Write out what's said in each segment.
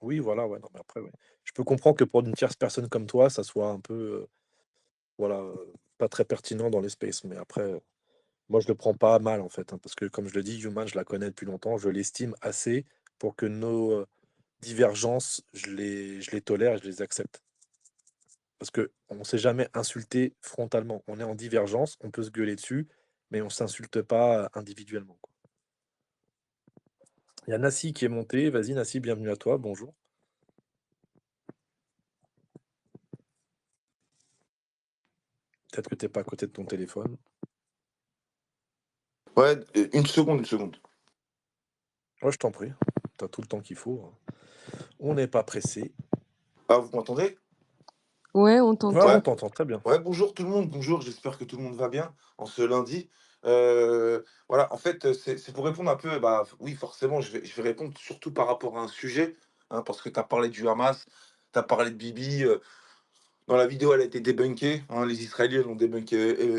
Oui, voilà, ouais, non, mais après, ouais. Je peux comprendre que pour une tierce personne comme toi, ça soit un peu, voilà, pas très pertinent dans l'espace, mais après, moi, je le prends pas mal, en fait, hein, parce que comme je le dis, Human, je la connais depuis longtemps, je l'estime assez pour que nos, divergences, je les tolère et je les accepte. Parce qu'on ne s'est jamais insulté frontalement. On est en divergence, on peut se gueuler dessus, mais on s'insulte pas, individuellement, quoi. Il y a Nassi qui est monté. Vas-y Nassi, bienvenue à toi, bonjour. Peut-être que tu es pas à côté de ton téléphone. Ouais, une seconde, une seconde. Ouais, je t'en prie, tu as tout le temps qu'il faut, hein. On n'est pas pressé. Ah, vous m'entendez? Ouais, on Ouais, on Ouais, t'entend. t'entend très bien. ouais, bonjour tout le monde, bonjour, j'espère que tout le monde va bien en ce lundi. Voilà, en fait, c'est pour répondre un peu, bah, oui, forcément, je vais répondre surtout par rapport à un sujet, hein, parce que tu as parlé du Hamas, tu as parlé de Bibi. Dans la vidéo, elle a été débunkée, hein, les Israéliens l'ont débunké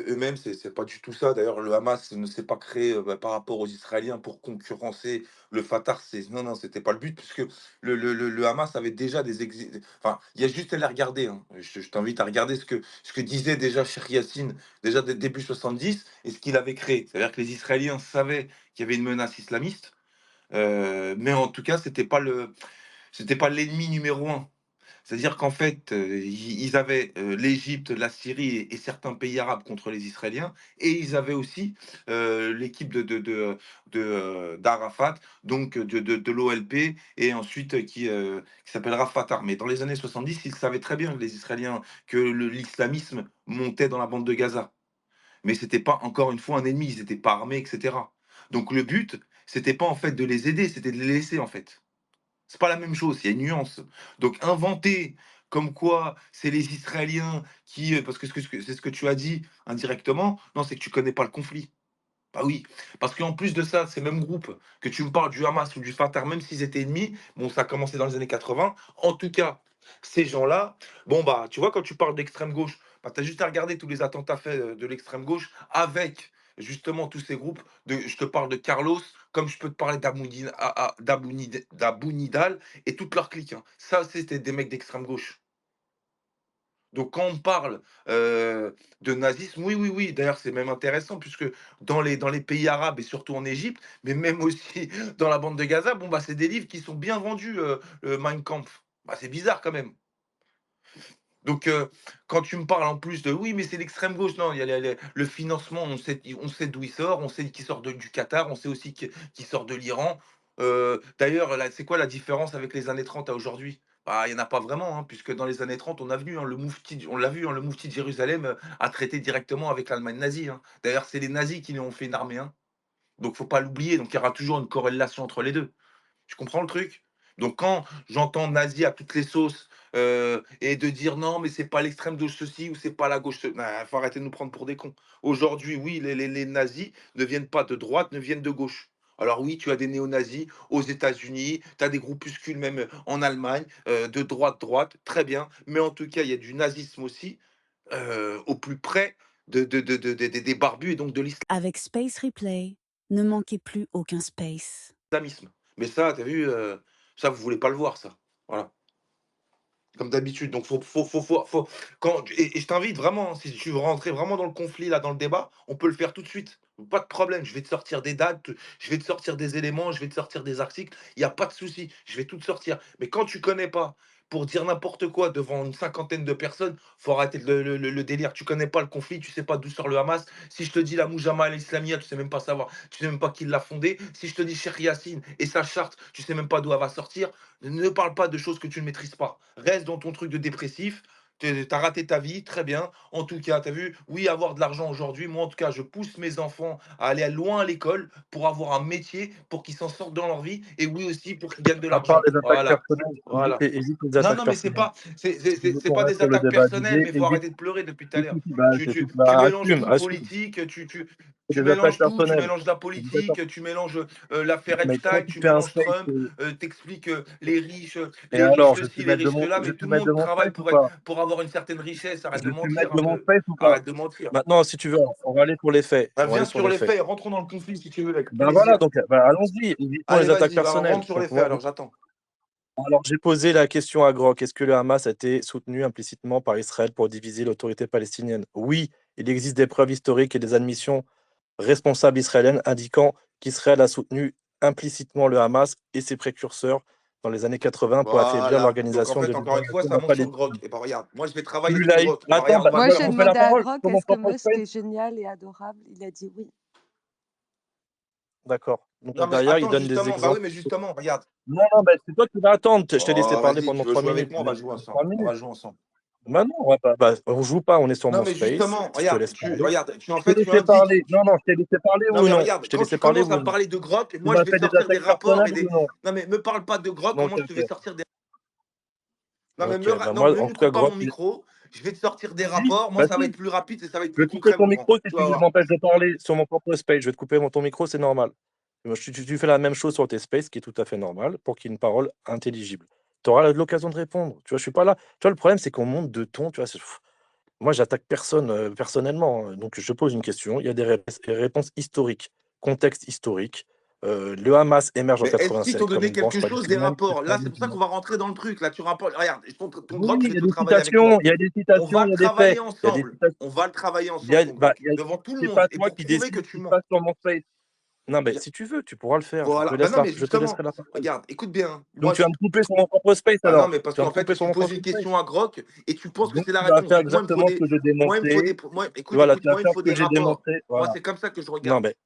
eux-mêmes, c'est pas du tout ça. D'ailleurs, le Hamas ne s'est pas créé, bah, par rapport aux Israéliens pour concurrencer le Fatah. Non, non, c'était pas le but, puisque le Hamas avait déjà enfin, il y a juste à les regarder, hein. Je t'invite à regarder ce que disait déjà Cheikh Yassine, déjà dès début 70, et ce qu'il avait créé. C'est-à-dire que les Israéliens savaient qu'il y avait une menace islamiste, mais en tout cas, c'était pas l'ennemi numéro un. C'est-à-dire qu'en fait, ils avaient, l'Égypte, la Syrie et certains pays arabes contre les Israéliens, et ils avaient aussi, l'équipe d'Arafat, donc de l'OLP, et ensuite, qui s'appellera Fatah. Mais dans les années 70, ils savaient très bien, les Israéliens, que l'islamisme montait dans la bande de Gaza. Mais c'était pas, encore une fois, un ennemi, ils étaient pas armés, et cetera. Donc le but, c'était pas en fait de les aider, c'était de les laisser en fait. C'est pas la même chose, il y a une nuance. Donc inventer comme quoi c'est les Israéliens qui, parce que c'est ce que tu as dit indirectement, non, c'est que tu connais pas le conflit. Bah oui, parce qu'en plus de ça, ces mêmes groupes, que tu me parles du Hamas ou du Fatah, même s'ils étaient ennemis, bon, ça a commencé dans les années 80, en tout cas, ces gens-là, bon, bah, tu vois, quand tu parles d'extrême gauche, bah, tu as juste à regarder tous les attentats faits, de l'extrême gauche avec justement tous ces groupes. Je te parle de Carlos, comme je peux te parler d'Abou Nidal et toute leur clique, hein. Ça, c'était des mecs d'extrême gauche. Donc quand on parle, de nazisme, oui, oui, oui, d'ailleurs, c'est même intéressant puisque dans les pays arabes et surtout en Égypte, mais même aussi dans la bande de Gaza, bon, bah, c'est des livres qui sont bien vendus, Mein Kampf. Bah, c'est bizarre quand même. Donc, quand tu me parles en plus de: «Oui, mais c'est l'extrême gauche», non, il y a le financement, on sait d'où il sort, on sait qu'il sort du Qatar, on sait aussi qu'il sort de l'Iran. D'ailleurs, là, c'est quoi la différence avec les années 30 à aujourd'hui? Bah, il y en a pas vraiment, hein, puisque dans les années 30, on l'a vu, hein, le moufti de Jérusalem, a traité directement avec l'Allemagne nazie, hein. D'ailleurs, c'est les nazis qui lui ont fait une armée, hein. Donc faut pas l'oublier, donc il y aura toujours une corrélation entre les 2. Tu comprends le truc? Donc quand j'entends nazi à toutes les sauces, et de dire: «Non, mais c'est pas l'extrême gauche ceci ou c'est pas la gauche ce», nah, faut arrêter de nous prendre pour des cons. Aujourd'hui, oui, les nazis ne viennent pas de droite, ne viennent de gauche. Alors oui, tu as des néo-nazis aux États-Unis, tu as des groupuscules même, en Allemagne, de droite, très bien, mais en tout cas, il y a du nazisme aussi, au plus près des barbus et donc de Avec Space Replay, ne manquez plus aucun space. l'islamisme. Mais ça, tu as vu, ça vous voulez pas le voir ça. Voilà. Comme d'habitude, donc et je t'invite vraiment, hein, si tu veux rentrer vraiment dans le conflit, là, dans le débat, on peut le faire tout de suite. Pas de problème, je vais te sortir des dates, je vais te sortir des éléments, je vais te sortir des articles, il y a pas de souci, je vais tout te sortir. Mais quand tu connais pas, pour dire n'importe quoi devant une cinquantaine de personnes, faut arrêter le délire. Tu connais pas le conflit, tu sais pas d'où sort le Hamas. Si je te dis la Moujama al-Islamiyya, tu sais même pas savoir, tu sais même pas qui l'a fondée. Si je te dis Cheikh Yassine et sa charte, tu sais même pas d'où elle va sortir. Ne parle pas de choses que tu ne maîtrises pas. Reste dans ton truc de dépressif. Tu as raté ta vie, très bien. En tout cas, tu as vu, oui, avoir de l'argent aujourd'hui. Moi, en tout cas, je pousse mes enfants à aller loin à l'école pour avoir un métier, pour qu'ils s'en sortent dans leur vie. Et oui aussi, pour qu'ils gagnent de À part l'argent. les attaques Voilà. personnelles, évite Voilà. les évite les Non, attaques non, mais c'est personnelles. pas, c'est Si c'est- tu c'est- veux c'est qu'on pas reste des sur le attaques débat personnelles, d'idées, mais il faut évite arrêter de pleurer depuis tout à si, l'heure. si, si, bah, Tu, c'est tu, tout, tu bah, mélanges assume, tout assume. politique, C'est tu des attaques mélanges tout, tu personnelles. mélanges la C'est des attaques. politique, tu mélanges, l'affaire Mais quand Epstein, tu tu fais un mélanges space, Trump, t'expliques et les riches alors, ceci, les riches cela, je mais vais tout te le mettre de monde mon travaille space ou pas? pour avoir une certaine richesse. Arrête Je de vais te mentir mettre un de mon peu. space ou pas? Arrête de mentir. Maintenant, si tu veux, on va aller sur les faits. Bah, On va viens aller sur sur les les faits. faits, rentrons dans le conflit si tu veux, avec Ben voilà, plaisir. donc, bah, allons-y, évitons Allez, les attaques vas-y, bah, on personnelles. rentre sur Donc les faits moi, alors, j'attends. Alors, j'ai posé la question à Grok. Est-ce que le Hamas a été soutenu implicitement par Israël pour diviser l'autorité palestinienne? Oui, il existe des preuves historiques et des admissions responsables israéliennes indiquant qu'Israël a soutenu implicitement le Hamas et ses précurseurs dans les années 80 pour affaiblir Voilà. Donc, en l'organisation de fait, encore une fois, libération de ça la monte sur Palestine. Grok. Et ben, regarde, moi, je vais travailler Plus sur laïque. Grok. Bah, Attends, regarde, on va Moi, le j'ai faire. on fait la demandé à parole Grok, sur mon est-ce que propre Musk space? est génial et adorable? Il a dit oui. D'accord. Donc Non, mais derrière, il attends, donne des justement. Bah oui, exemples. mais justement, regarde. Non, non, c'est toi qui vas attendre. Je t'ai laissé Oh, parler vas-y, tu pendant veux 3 jouer avec minutes. moi, on va jouer Trois ensemble. On minutes. va jouer ensemble. Non, non, on joue pas, on est sur Non, mon mais space. justement, Je te regarde, laisse parler. en Je t'ai fait, tu laissé indiques. parler. Non, non, je t'ai laissé parler Non, ou mais non? Je regarde, t'ai quand laissé tu parler commences à ou me non? parler de Grok, Tu moi, je m'as vais fait te des sortir des attaques rapports personnelles et ou des. non? Non, mais me parle pas de Grok, Donc, comment je te vais sortir des. Non, mais ok, bah non, moi, ne en me tout cas, coupe pas Grok, mon micro. Je vais te sortir des si, rapports. Moi, bah ça va si. être plus rapide et ça va être Je plus vais couper concret, ton mon grand. micro si Tu tu vas voir. m'empêches de parler sur mon propre space. Je vais te couper ton micro, c'est normal. Tu fais la même chose sur tes spaces, qui est tout à fait normal, pour qu'il y ait une parole intelligible. Tu auras l'occasion de répondre. Tu vois, je suis pas là. Tu vois, le problème, c'est qu'on monte de ton. Tu vois, moi, j'attaque personne personnellement, hein. Donc, je pose une question. Il y a des réponses historiques, contexte historique. Le Hamas émerge en Mais est-ce qu'ils 87 t'ont comme donné une branche quelque chose, des palestinienne rapports? Là, c'est pour ça israélienne. qu'on va rentrer dans le truc. Là, tu rapportes. Regarde, ton Oui, Grok, je il vais y a tout des travailler avec toi. citations, il y a des On citations, va il le y a des faits. travailler Il y a des ensemble. citations. On va le travailler Il y a, ensemble, ton bah, Grok. il y a- Devant tout le c'est monde. pas Et toi pour qui prouver que décides ce tu qui se mens. passe sur mon space. Non, mais si tu veux, tu pourras le faire. Voilà. Bah non, mais Je te laisserai justement, la parole. regarde, écoute bien. Donc, Moi, tu vas me couper sur mon propre space ah non, alors. mais parce Tu vas me qu'en fait, couper sur tu mon poses propre une space. question à Grok et tu penses que Donc, c'est la tu vas réponse. faire Donc moi, il me faut exactement ce des. que j'ai Moi, il me faut des. démontré. Moi, écoute, Voilà, écoute, tu vas moi, il me faire faut ce des que j'ai rapports. démontré. Moi, Voilà. c'est comme ça que je Non, regarde. mais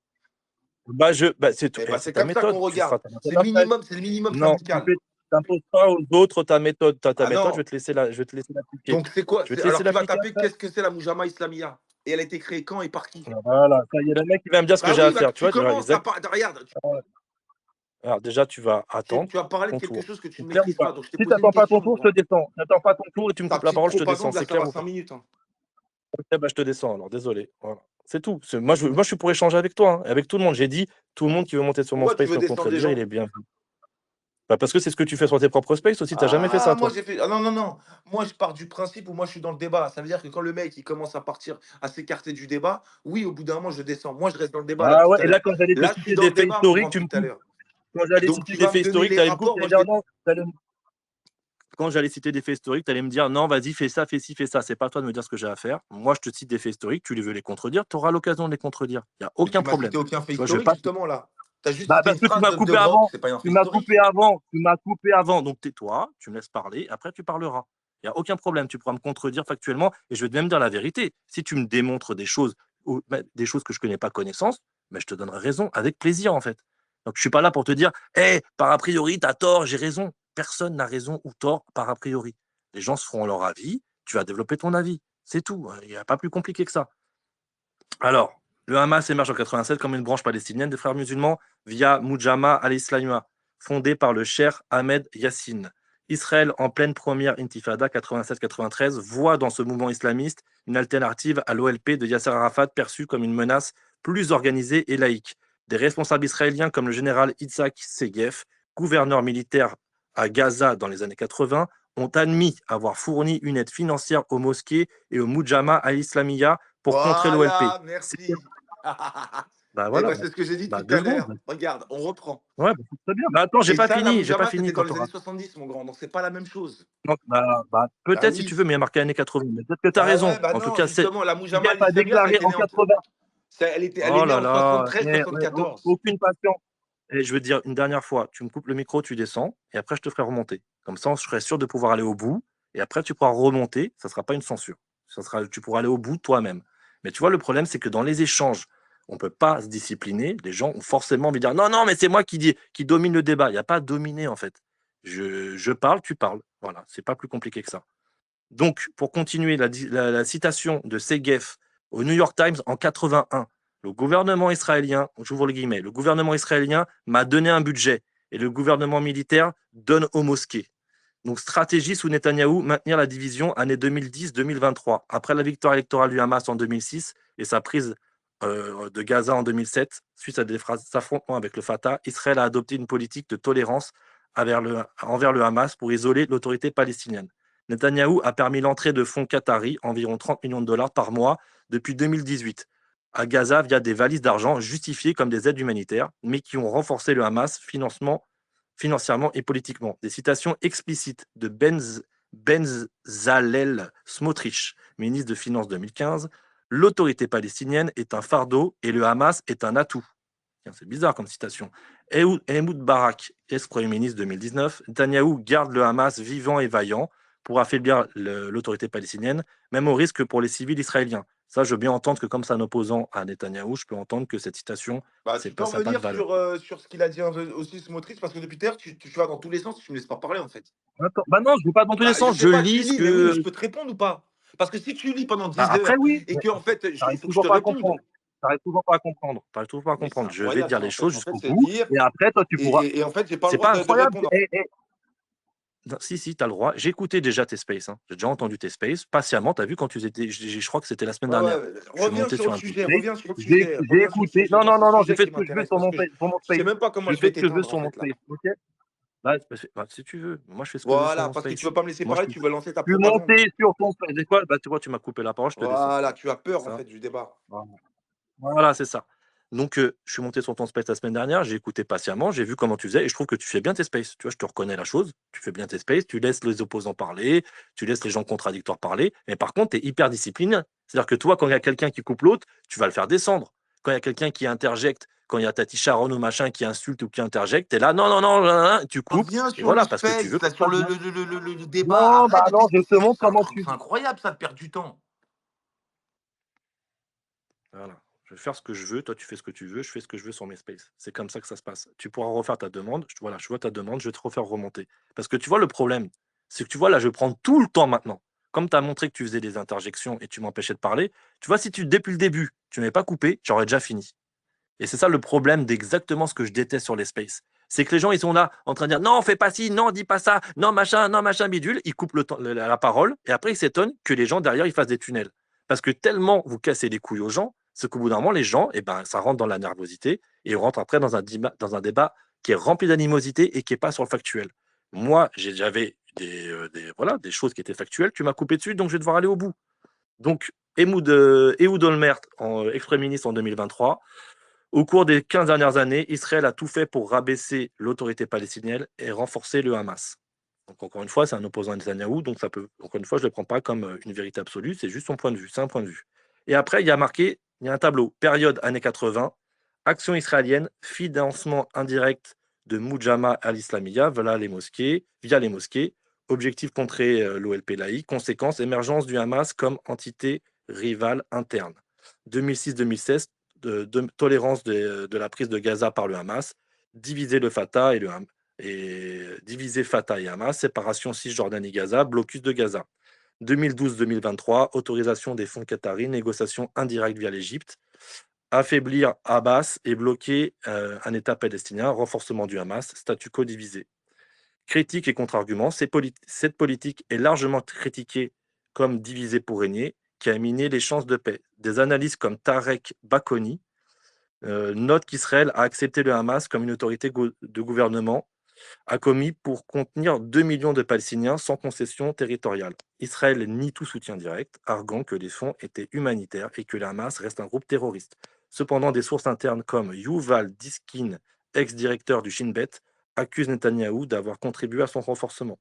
c'est tout. Et Eh, bah, c'est c'est ta comme ça qu'on méthode. Tu regarde. feras ta méthode après. C'est le minimum Non, syndical. t'imposes pas aux autres ta méthode. Ta Ah méthode, non. je vais te laisser l'appliquer. Donc c'est quoi? Je vais te laisser Alors tu vas l'appliquer taper après. qu'est-ce que c'est la Moujama Islamia? Et elle a été créée quand et par qui? Voilà, ça y est, le mec, il va me dire ce que Bah j'ai oui, à bah faire. Tu tu vois, commences, exact. regarde, Alors, déjà, tu vas attendre tu as parlé de ton quelque tour. chose que tu C'est ne clair ou maîtrises pas? pas. Donc je t'ai Si tu posé une n'attends pas ton question, mon tour, je te grand. descends. Tu n'attends pas ton tour et tu me Ta coupes la petite parole, je te descends. propagande, là, C'est ça clair va ou 5 pas? minutes, hein. Ok, bah, je te descends alors, désolé. Voilà. C'est tout. Moi, je suis pour échanger avec toi, hein, et avec tout le monde. J'ai dit, tout le monde qui veut monter sur mon Pourquoi tu space veux me descendre des contredire, il gens? est bienvenu. Bah, parce que c'est ce que tu fais sur tes propres spaces aussi. Tu n'as jamais fait Ah, ça, moi toi. j'ai fait. Ah non, non, non. Moi je pars du principe où moi je suis dans le débat. Ça veut dire que quand le mec il commence à partir, à s'écarter du débat, oui, au bout d'un moment je descends. Moi je reste dans le débat là Ah depuis ouais, tout à et là, l'heure. quand j'allais te Là je suis citer dans des le faits débat, mon historiques, grand, tu me depuis tout à coupes. l'heure. Quand j'allais Donc citer tu des vas me faits donner historiques, les tu allais me couper, rapports, tu moi allais je dire vais. non. Quand j'allais citer des faits historiques, tu allais me dire non, vas-y, fais ça, fais ci, fais ça. C'est pas à toi de me dire ce que j'ai à faire. Moi, je te cite des faits historiques, tu les veux les contredire, tu auras l'occasion de les contredire. Il n'y a Mais tu aucun m'as problème. cité aucun fait Tu vois, je vais historique pas. justement là. Tu as juste Bah, cité parce une que tu phrase m'as de coupé Grok, avant. c'est pas un fait Tu m'as coupé historique. avant. Tu m'as coupé avant. Donc tais-toi, tu me laisses parler. Après, tu parleras. Il n'y a aucun problème. Tu pourras me contredire factuellement et je vais même dire la vérité. Si tu me démontres des choses que je ne connais pas connaissance, mais je te donnerai raison avec plaisir en fait. Donc je suis pas là pour te dire, hé, par a priori, tu as tort, j'ai raison. Personne n'a raison ou tort par a priori. Les gens se feront leur avis. Tu vas développer ton avis. C'est tout. Il n'y a pas plus compliqué que ça. Alors, le Hamas émerge en 87 comme une branche palestinienne des frères musulmans via Mujama al-Islamia, fondée par le cheikh Ahmed Yassine. Israël, en pleine première intifada 87-93, voit dans ce mouvement islamiste une alternative à l'OLP de Yasser Arafat perçue comme une menace plus organisée et laïque. Des responsables israéliens comme le général Itzhak Segev, gouverneur militaire à Gaza dans les années 80, ont admis avoir fourni une aide financière aux mosquées et au Mujama al-Islamiyya pour contrer l'OLP. Voilà, merci. Bah Eh voilà, ben, c'est ce que j'ai dit bah tout 2 à secondes. l'heure. Regarde, on reprend. Ouais, bah, c'est très bien. Bah attends, Et ça, la j'ai pas Moujama, fini c'était dans quand tu les auras. années 70, mon grand. Donc c'est pas la même chose. Donc, Bah peut-être si tu oui. veux, mais il y a marqué années 80. Mais peut-être que tu as Bah ouais, raison. bah En tout non, cas, justement, la Moujama Gap a al-Islamia, ça a déclaré été en né en. 80. Elle est Oh née là en là, 73-74. aucune patience. Et je veux dire une dernière fois, tu me coupes le micro, tu descends, et après je te ferai remonter. Comme ça, je serai sûr de pouvoir aller au bout, et après tu pourras remonter, ça ne sera pas une censure. Tu pourras aller au bout toi-même. Mais tu vois, le problème, c'est que dans les échanges, on ne peut pas se discipliner. Les gens ont forcément envie de dire non, non, mais c'est moi qui domine le débat. Il n'y a pas à dominer, en fait. Je parle, tu parles. Voilà, c'est pas plus compliqué que ça. Donc, pour continuer la citation de Segev au New York Times en 81, le gouvernement israélien, j'ouvre le guillemets, le gouvernement israélien m'a donné un budget et le gouvernement militaire donne aux mosquées. Donc, stratégie sous Netanyahou, maintenir la division année 2010-2023. Après la victoire électorale du Hamas en 2006 et sa prise de Gaza en 2007, suite à des affrontements avec le Fatah, Israël a adopté une politique de tolérance envers le Hamas pour isoler l'autorité palestinienne. Netanyahou a permis l'entrée de fonds qataris, environ 30 millions de dollars par mois, depuis 2018, à Gaza via des valises d'argent justifiées comme des aides humanitaires, mais qui ont renforcé le Hamas financièrement et politiquement. Des citations explicites de Benzalel Smotrich, ministre de Finances 2015. L'autorité palestinienne est un fardeau et le Hamas est un atout. C'est bizarre comme citation. Ehud Barak, ex-premier ministre 2019. Netanyahou garde le Hamas vivant et vaillant pour affaiblir l'autorité palestinienne, même au risque pour les civils israéliens. Ça, je veux bien entendre que comme c'est un opposant à Netanyahou, je peux entendre que cette citation, Bah, c'est tu peux pas, ça n'a pas de revenir valeur. sur ce qu'il a dit aussi Smotrich, parce que depuis tout à l'heure, tu vas dans tous les sens, tu me laisses pas parler en fait. Attends, bah non, je ne vais pas dans tous les Bah, je sens, sais je pas, tu lis ce lis, mais oui, que... je peux te répondre ou pas? Parce que si tu lis pendant Bah, 10 après, heures oui, et mais que en fait, il t'arrives faut que je toujours te pas à réponde, comprendre. T'arrives toujours pas à comprendre. T'arrives toujours pas à mais c'est comprendre. Je vais te incroyable dire ça les en fait. choses En fait, jusqu'au c'est bout, lire et après, toi, tu pourras... et en fait, j'ai pas le C'est droit pas de incroyable. répondre. Non, si, tu as le droit. J'ai écouté déjà tes spaces. Hein. J'ai déjà entendu tes spaces. Patiemment, tu as vu quand tu étais. Je crois que c'était la semaine Ouais, dernière. ouais, Je suis reviens monté sur sur le un de tes sujet, spaces. reviens sur le J'ai sujet, j'ai reviens sur le écouté. sujet. Non, Moi, non, c'est le non, non, je sujet fais qui ce que je veux m'intéresse sur parce mon, que sur mon je sais space. même pas comment Je je vais fais ce que je veux t'éteindre sur en mon fait là. space. Ok. Bah, tu si tu veux. Moi, je fais ce que je veux sur Voilà, mon parce que space. tu veux pas me laisser Moi, je parler, suis, tu veux lancer ta je suis propagande. monté sur ton space. Et quoi? Bah, tu vois, tu m'as coupé la parole, je te descends. Voilà, tu as peur en Ça. fait du débat. Voilà, c'est ça. Donc, je suis monté sur ton space la semaine dernière, j'ai écouté patiemment, j'ai vu comment tu faisais, et je trouve que tu fais bien tes spaces. Tu vois, je te reconnais la chose, tu fais bien tes spaces, tu laisses les opposants parler, tu laisses les gens contradictoires parler, mais par contre, tu es hyper discipliné. C'est-à-dire que toi, quand il y a quelqu'un qui coupe l'autre, tu vas le faire descendre. Quand il y a quelqu'un qui interjecte, quand il y a Tati Sharon ou machin qui insulte ou qui interjecte, tu es là, non, non, non, non, non, tu coupes, Reviens et sur le voilà, parce que tu veux space, que là, ça se sur passe bien. le débat. Non, bah Arrête de non, je te montre comment tu... c'est incroyable ça de perdre du temps. Voilà. Je vais faire ce que je veux, toi tu fais ce que tu veux, je fais ce que je veux sur mes spaces. C'est comme ça que ça se passe. Tu pourras refaire ta demande. Voilà, je vois ta demande, je vais te refaire remonter. Parce que tu vois, le problème, c'est que tu vois, là, je prends tout le temps maintenant. Comme tu as montré que tu faisais des interjections et tu m'empêchais de parler, tu vois, si depuis le début, tu m'avais pas coupé, j'aurais déjà fini. Et c'est ça le problème d'exactement ce que je déteste sur les spaces. C'est que les gens, ils sont là en train de dire non, fais pas ci, non, dis pas ça, non, machin, bidule. Ils coupent la parole et après, ils s'étonnent que les gens derrière, ils fassent des tunnels. Parce que tellement vous cassez les couilles aux gens, c'est qu'au bout d'un moment, les gens, eh ben, ça rentre dans la nervosité et on rentre après dans un débat qui est rempli d'animosité et qui n'est pas sur le factuel. Moi, j'avais voilà, des choses qui étaient factuelles, tu m'as coupé dessus, donc je vais devoir aller au bout. Donc, Ehud Olmert, ex-premier ministre en 2023, au cours des 15 dernières années, Israël a tout fait pour rabaisser l'autorité palestinienne et renforcer le Hamas. Donc, encore une fois, c'est un opposant à Netanyahou, donc ça peut, encore une fois, je ne le prends pas comme une vérité absolue, c'est juste son point de vue, c'est un point de vue. Et après, il y a un tableau, période années 80, action israélienne, financement indirect de Mujama al-Islamiyya via les mosquées, objectif contrer l'OLP laïque, conséquence, émergence du Hamas comme entité rivale interne. 2006-2016, tolérance de la prise de Gaza par le Hamas, diviser le Fatah et diviser Fatah et Hamas, séparation Cisjordanie-Gaza, blocus de Gaza. 2012-2023, autorisation des fonds qataris, négociation indirecte via l'Égypte, affaiblir Abbas et bloquer un État palestinien, renforcement du Hamas, statu quo divisé. Critique et contre-argument, cette politique est largement critiquée comme divisée pour régner, qui a miné les chances de paix. Des analystes comme Tarek Bakoni notent qu'Israël a accepté le Hamas comme une autorité de gouvernement a commis pour contenir 2 millions de Palestiniens sans concession territoriale. Israël nie tout soutien direct, arguant que les fonds étaient humanitaires et que le Hamas reste un groupe terroriste. Cependant, des sources internes comme Yuval Diskin, ex-directeur du Shin Bet, accusent Netanyahou d'avoir contribué à son renforcement.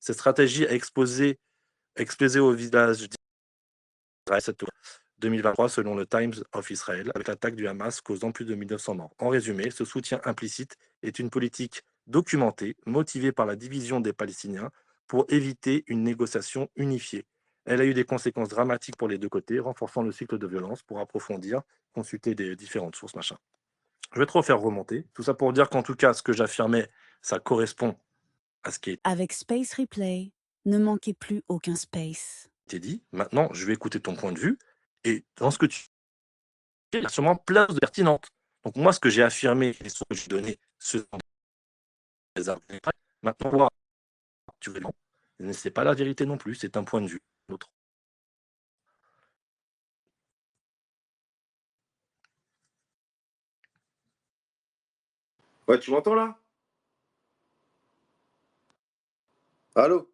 Cette stratégie a explosé au village d'Israël 2023 selon le Times of Israel, avec l'attaque du Hamas causant plus de 1900 morts. En résumé, ce soutien implicite est une politique documentée, motivée par la division des Palestiniens pour éviter une négociation unifiée. Elle a eu des conséquences dramatiques pour les deux côtés, renforçant le cycle de violence. Pour approfondir, consulter des différentes sources, machin. Je vais te refaire remonter. Tout ça pour dire qu'en tout cas, ce que j'affirmais, ça correspond à ce qui Avec Space Replay, ne manquez plus aucun space. a été dit. Maintenant, je vais écouter ton point de vue. Et dans ce que tu il y a sûrement plein de pertinentes. Donc moi, ce que j'ai affirmé, les sources que j'ai données, ce sont des arguments. Maintenant, voir, tu veux non, mais c'est pas la vérité non plus, c'est un point de vue. L'autre. Ouais, tu m'entends là? Allô?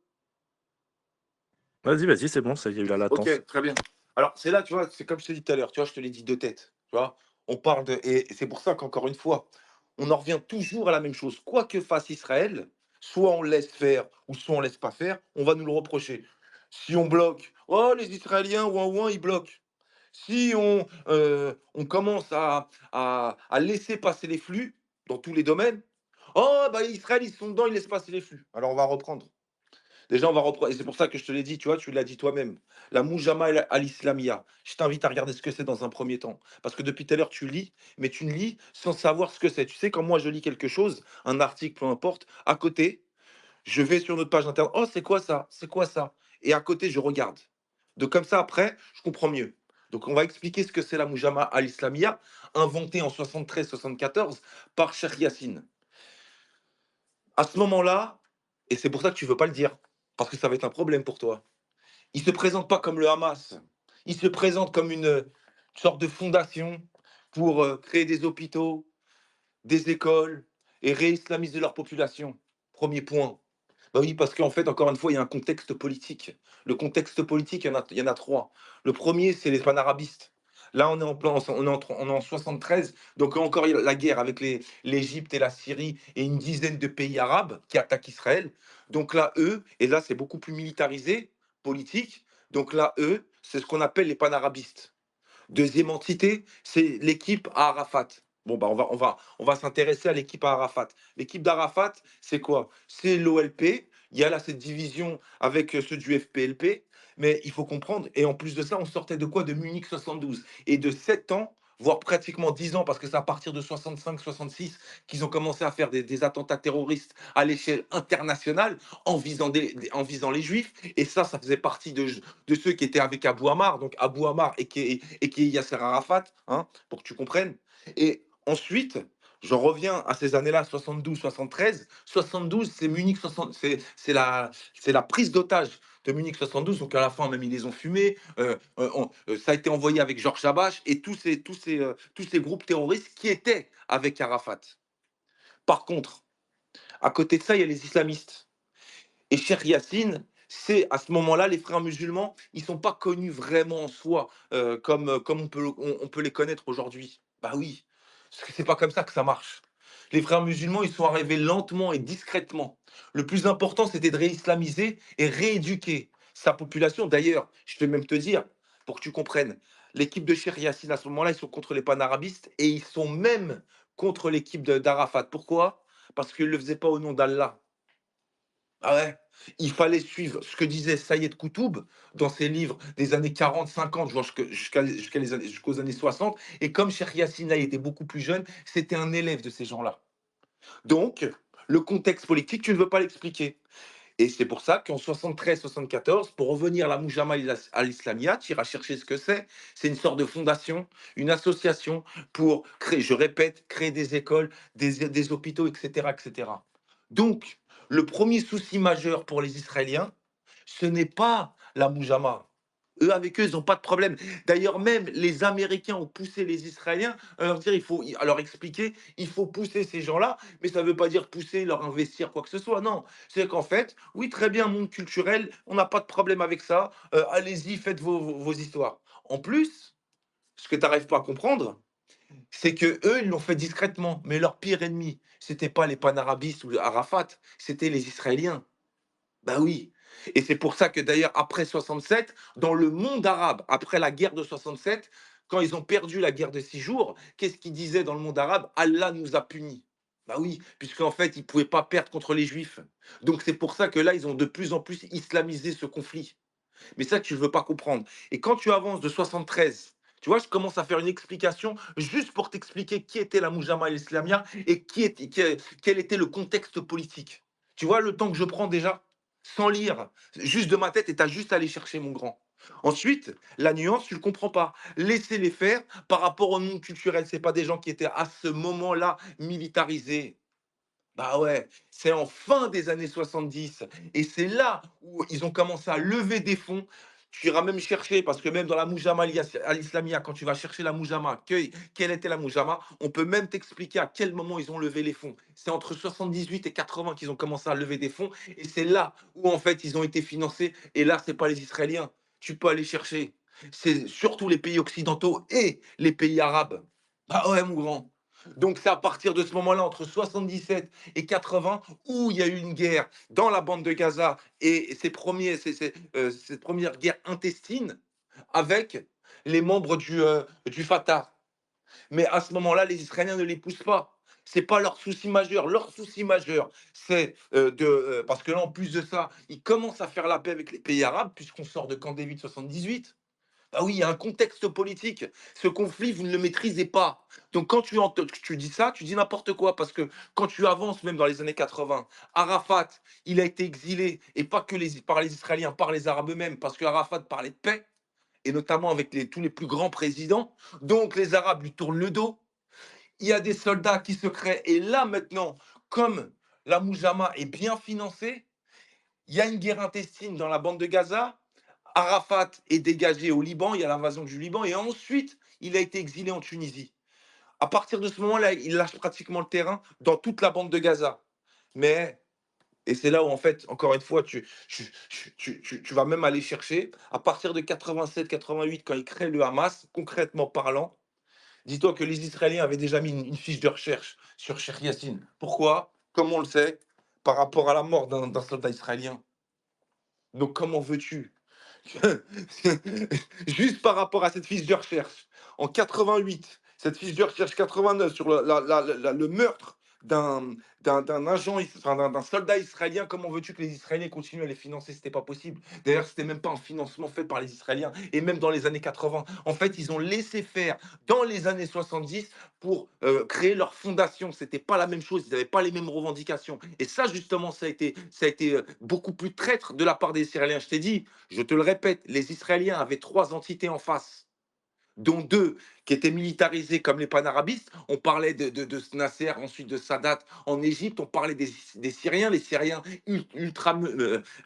Vas-y, c'est bon, ça y a eu la latence. Ok, très bien. Alors, c'est là, tu vois, c'est comme je te dis tout à l'heure, tu vois, je te l'ai dit de tête. Tu vois, on parle de. Et c'est pour ça qu'encore une fois, on en revient toujours à la même chose. Quoi que fasse Israël, soit on laisse faire ou soit on laisse pas faire, on va nous le reprocher. Si on bloque, oh les Israéliens, ouin ouin, ils bloquent. Si on commence à laisser passer les flux dans tous les domaines, oh bah Israël, ils sont dedans, ils laissent passer les flux. Alors on va reprendre. Déjà, on va reprendre. Et c'est pour ça que je te l'ai dit, tu vois, tu l'as dit toi-même. La Moujama al-Islamia. Je t'invite à regarder ce que c'est dans un premier temps. Parce que depuis tout à l'heure, tu lis, mais tu ne lis sans savoir ce que c'est. Tu sais, quand moi je lis quelque chose, un article, peu importe, à côté, je vais sur notre page internet. Oh, c'est quoi ça? C'est quoi ça? Et à côté, je regarde. Donc, comme ça, après, je comprends mieux. Donc, on va expliquer ce que c'est la Moujama al-Islamia, inventée en 73-74 par Cheikh Yassine. À ce moment-là, et c'est pour ça que tu veux pas le dire, parce que ça va être un problème pour toi. Il se présente pas comme le Hamas. Il se présente comme une sorte de fondation pour créer des hôpitaux, des écoles et réislamiser leur population. Premier point. Bah oui, parce qu'en fait, encore une fois, il y a un contexte politique. Le contexte politique, il y en a trois. Le premier, c'est les panarabistes. Là, on est en plein, on est en 73, donc encore il y a la guerre avec l'Égypte et la Syrie et une dizaine de pays arabes qui attaquent Israël. Donc là, eux, et là, c'est beaucoup plus militarisé, politique. Donc là, eux, c'est ce qu'on appelle les panarabistes. Deuxième entité, c'est l'équipe à Arafat. Bon, bah, on va s'intéresser à l'équipe à Arafat. L'équipe d'Arafat, c'est quoi? C'est l'OLP. Il y a là cette division avec ceux du FPLP. Mais il faut comprendre, et en plus de ça, on sortait de quoi? De Munich 72. Et de 7 ans, voire pratiquement 10 ans, parce que c'est à partir de 65-66 qu'ils ont commencé à faire des attentats terroristes à l'échelle internationale en visant, en visant les juifs. Et ça faisait partie de ceux qui étaient avec Abou Ammar, donc Abou Ammar et qui est Yasser Arafat, hein, pour que tu comprennes. Et ensuite, je reviens à ces années-là, 72-73. 72, c'est Munich 60, c'est la prise d'otage de Munich 72. Donc à la fin, même ils les ont fumés. Ça a été envoyé avec Georges Chabash et tous ces groupes terroristes qui étaient avec Arafat. Par contre, à côté de ça, il y a les islamistes. Et Cheikh Yassine, c'est à ce moment-là, les frères musulmans, ils sont pas connus vraiment en soi, comme on peut les connaître aujourd'hui. Bah oui, parce que c'est pas comme ça que ça marche. Les frères musulmans, ils sont arrivés lentement et discrètement. Le plus important, c'était de réislamiser et rééduquer sa population. D'ailleurs, je vais même te dire, pour que tu comprennes, l'équipe de Cheikh Yassine, à ce moment-là, ils sont contre les panarabistes et ils sont même contre l'équipe d'Arafat. Pourquoi? Parce qu'ils ne le faisaient pas au nom d'Allah. Ah ouais, il fallait suivre ce que disait Sayed Koutoub dans ses livres des années 40-50 jusqu'aux années 60. Et comme Cheikh Yassine là, il était beaucoup plus jeune, c'était un élève de ces gens-là. Donc, le contexte politique, tu ne veux pas l'expliquer. Et c'est pour ça qu'en 73-74, pour revenir à la Moujama al-Islamia, tu iras chercher ce que c'est. C'est une sorte de fondation, une association pour créer, je répète, créer des écoles, des hôpitaux, etc., etc. Donc, le premier souci majeur pour les Israéliens, ce n'est pas la Moujama. Eux, avec eux, ils n'ont pas de problème. D'ailleurs, même les Américains ont poussé les Israéliens à leur dire, à leur expliquer, il faut pousser ces gens-là, mais ça ne veut pas dire pousser, leur investir, quoi que ce soit. Non, c'est qu'en fait, oui, très bien, monde culturel, on n'a pas de problème avec ça. Allez-y, faites vos histoires. En plus, ce que tu n'arrives pas à comprendre, c'est que eux, ils l'ont fait discrètement. Mais leur pire ennemi, c'était pas les panarabistes ou Arafat, c'était les Israéliens. Bah oui. Et c'est pour ça que d'ailleurs, après 67, dans le monde arabe, après la guerre de 67, quand ils ont perdu la guerre de 6 jours, qu'est-ce qu'ils disaient dans le monde arabe? Allah nous a punis. Bah oui, puisqu'en fait, ils ne pouvaient pas perdre contre les Juifs. Donc c'est pour ça que là, ils ont de plus en plus islamisé ce conflit. Mais ça, tu ne veux pas comprendre. Et quand tu avances de 73, tu vois, je commence à faire une explication juste pour t'expliquer qui était la Moujama al-Islamia et quel était le contexte politique. Tu vois le temps que je prends déjà sans lire, juste de ma tête, et tu as juste à aller chercher, mon grand. Ensuite, la nuance, tu ne le comprends pas. Laissez-les faire par rapport au monde culturel. Ce pas des gens qui étaient à ce moment-là militarisés. Bah ouais, c'est en fin des années 70 et c'est là où ils ont commencé à lever des fonds. Tu iras même chercher, parce que même dans la Moujama al-Islamia, quand tu vas chercher la Moujama, quelle était la Moujama, on peut même t'expliquer à quel moment ils ont levé les fonds. C'est entre 78 et 80 qu'ils ont commencé à lever des fonds et c'est là où en fait ils ont été financés. Et là, c'est pas les Israéliens. Tu peux aller chercher. C'est surtout les pays occidentaux et les pays arabes. Ah ouais, mon grand. Donc c'est à partir de ce moment-là, entre 77 et 80, où il y a eu une guerre dans la bande de Gaza et cette première guerre intestine avec les membres du Fatah. Mais à ce moment-là, les Israéliens ne les poussent pas. C'est pas leur souci majeur. Leur souci majeur, c'est parce que là, en plus de ça, ils commencent à faire la paix avec les pays arabes, puisqu'on sort de Camp David 78. Ah oui, il y a un contexte politique. Ce conflit, vous ne le maîtrisez pas. Donc quand tu dis ça, tu dis n'importe quoi, parce que quand tu avances, même dans les années 80, Arafat, il a été exilé, et pas que par les Israéliens, par les Arabes eux-mêmes, parce que Arafat parlait de paix, et notamment avec tous les plus grands présidents. Donc les Arabes lui tournent le dos. Il y a des soldats qui se créent. Et là, maintenant, comme la Moujama est bien financée, il y a une guerre intestine dans la bande de Gaza. Arafat est dégagé au Liban, il y a l'invasion du Liban. Et ensuite, il a été exilé en Tunisie. À partir de ce moment-là, il lâche pratiquement le terrain dans toute la bande de Gaza. Mais, et c'est là où, en fait, encore une fois, tu vas même aller chercher, à partir de 87-88, quand il crée le Hamas, concrètement parlant, dis-toi que les Israéliens avaient déjà mis une fiche de recherche sur Cheikh Yassine. Pourquoi? Comme on le sait, par rapport à la mort d'un soldat israélien. Donc comment veux-tu juste par rapport à cette fiche de recherche, en 88, cette fiche de recherche 89 sur le meurtre d'un d'un agent, enfin, d'un soldat israélien, comment veux-tu que les Israéliens continuent à les financer? C'était pas possible. D'ailleurs, c'était même pas un financement fait par les Israéliens. Et même dans les années 80, en fait, ils ont laissé faire dans les années 70 pour créer leur fondation. C'était pas la même chose. Ils n'avaient pas les mêmes revendications. Et ça, justement, ça a été beaucoup plus traître de la part des Israéliens. Je t'ai dit, je te le répète, les Israéliens avaient trois entités en face, dont deux qui étaient militarisées comme les panarabistes. On parlait de Nasser, ensuite de Sadat en Égypte. On parlait des Syriens, les Syriens ultra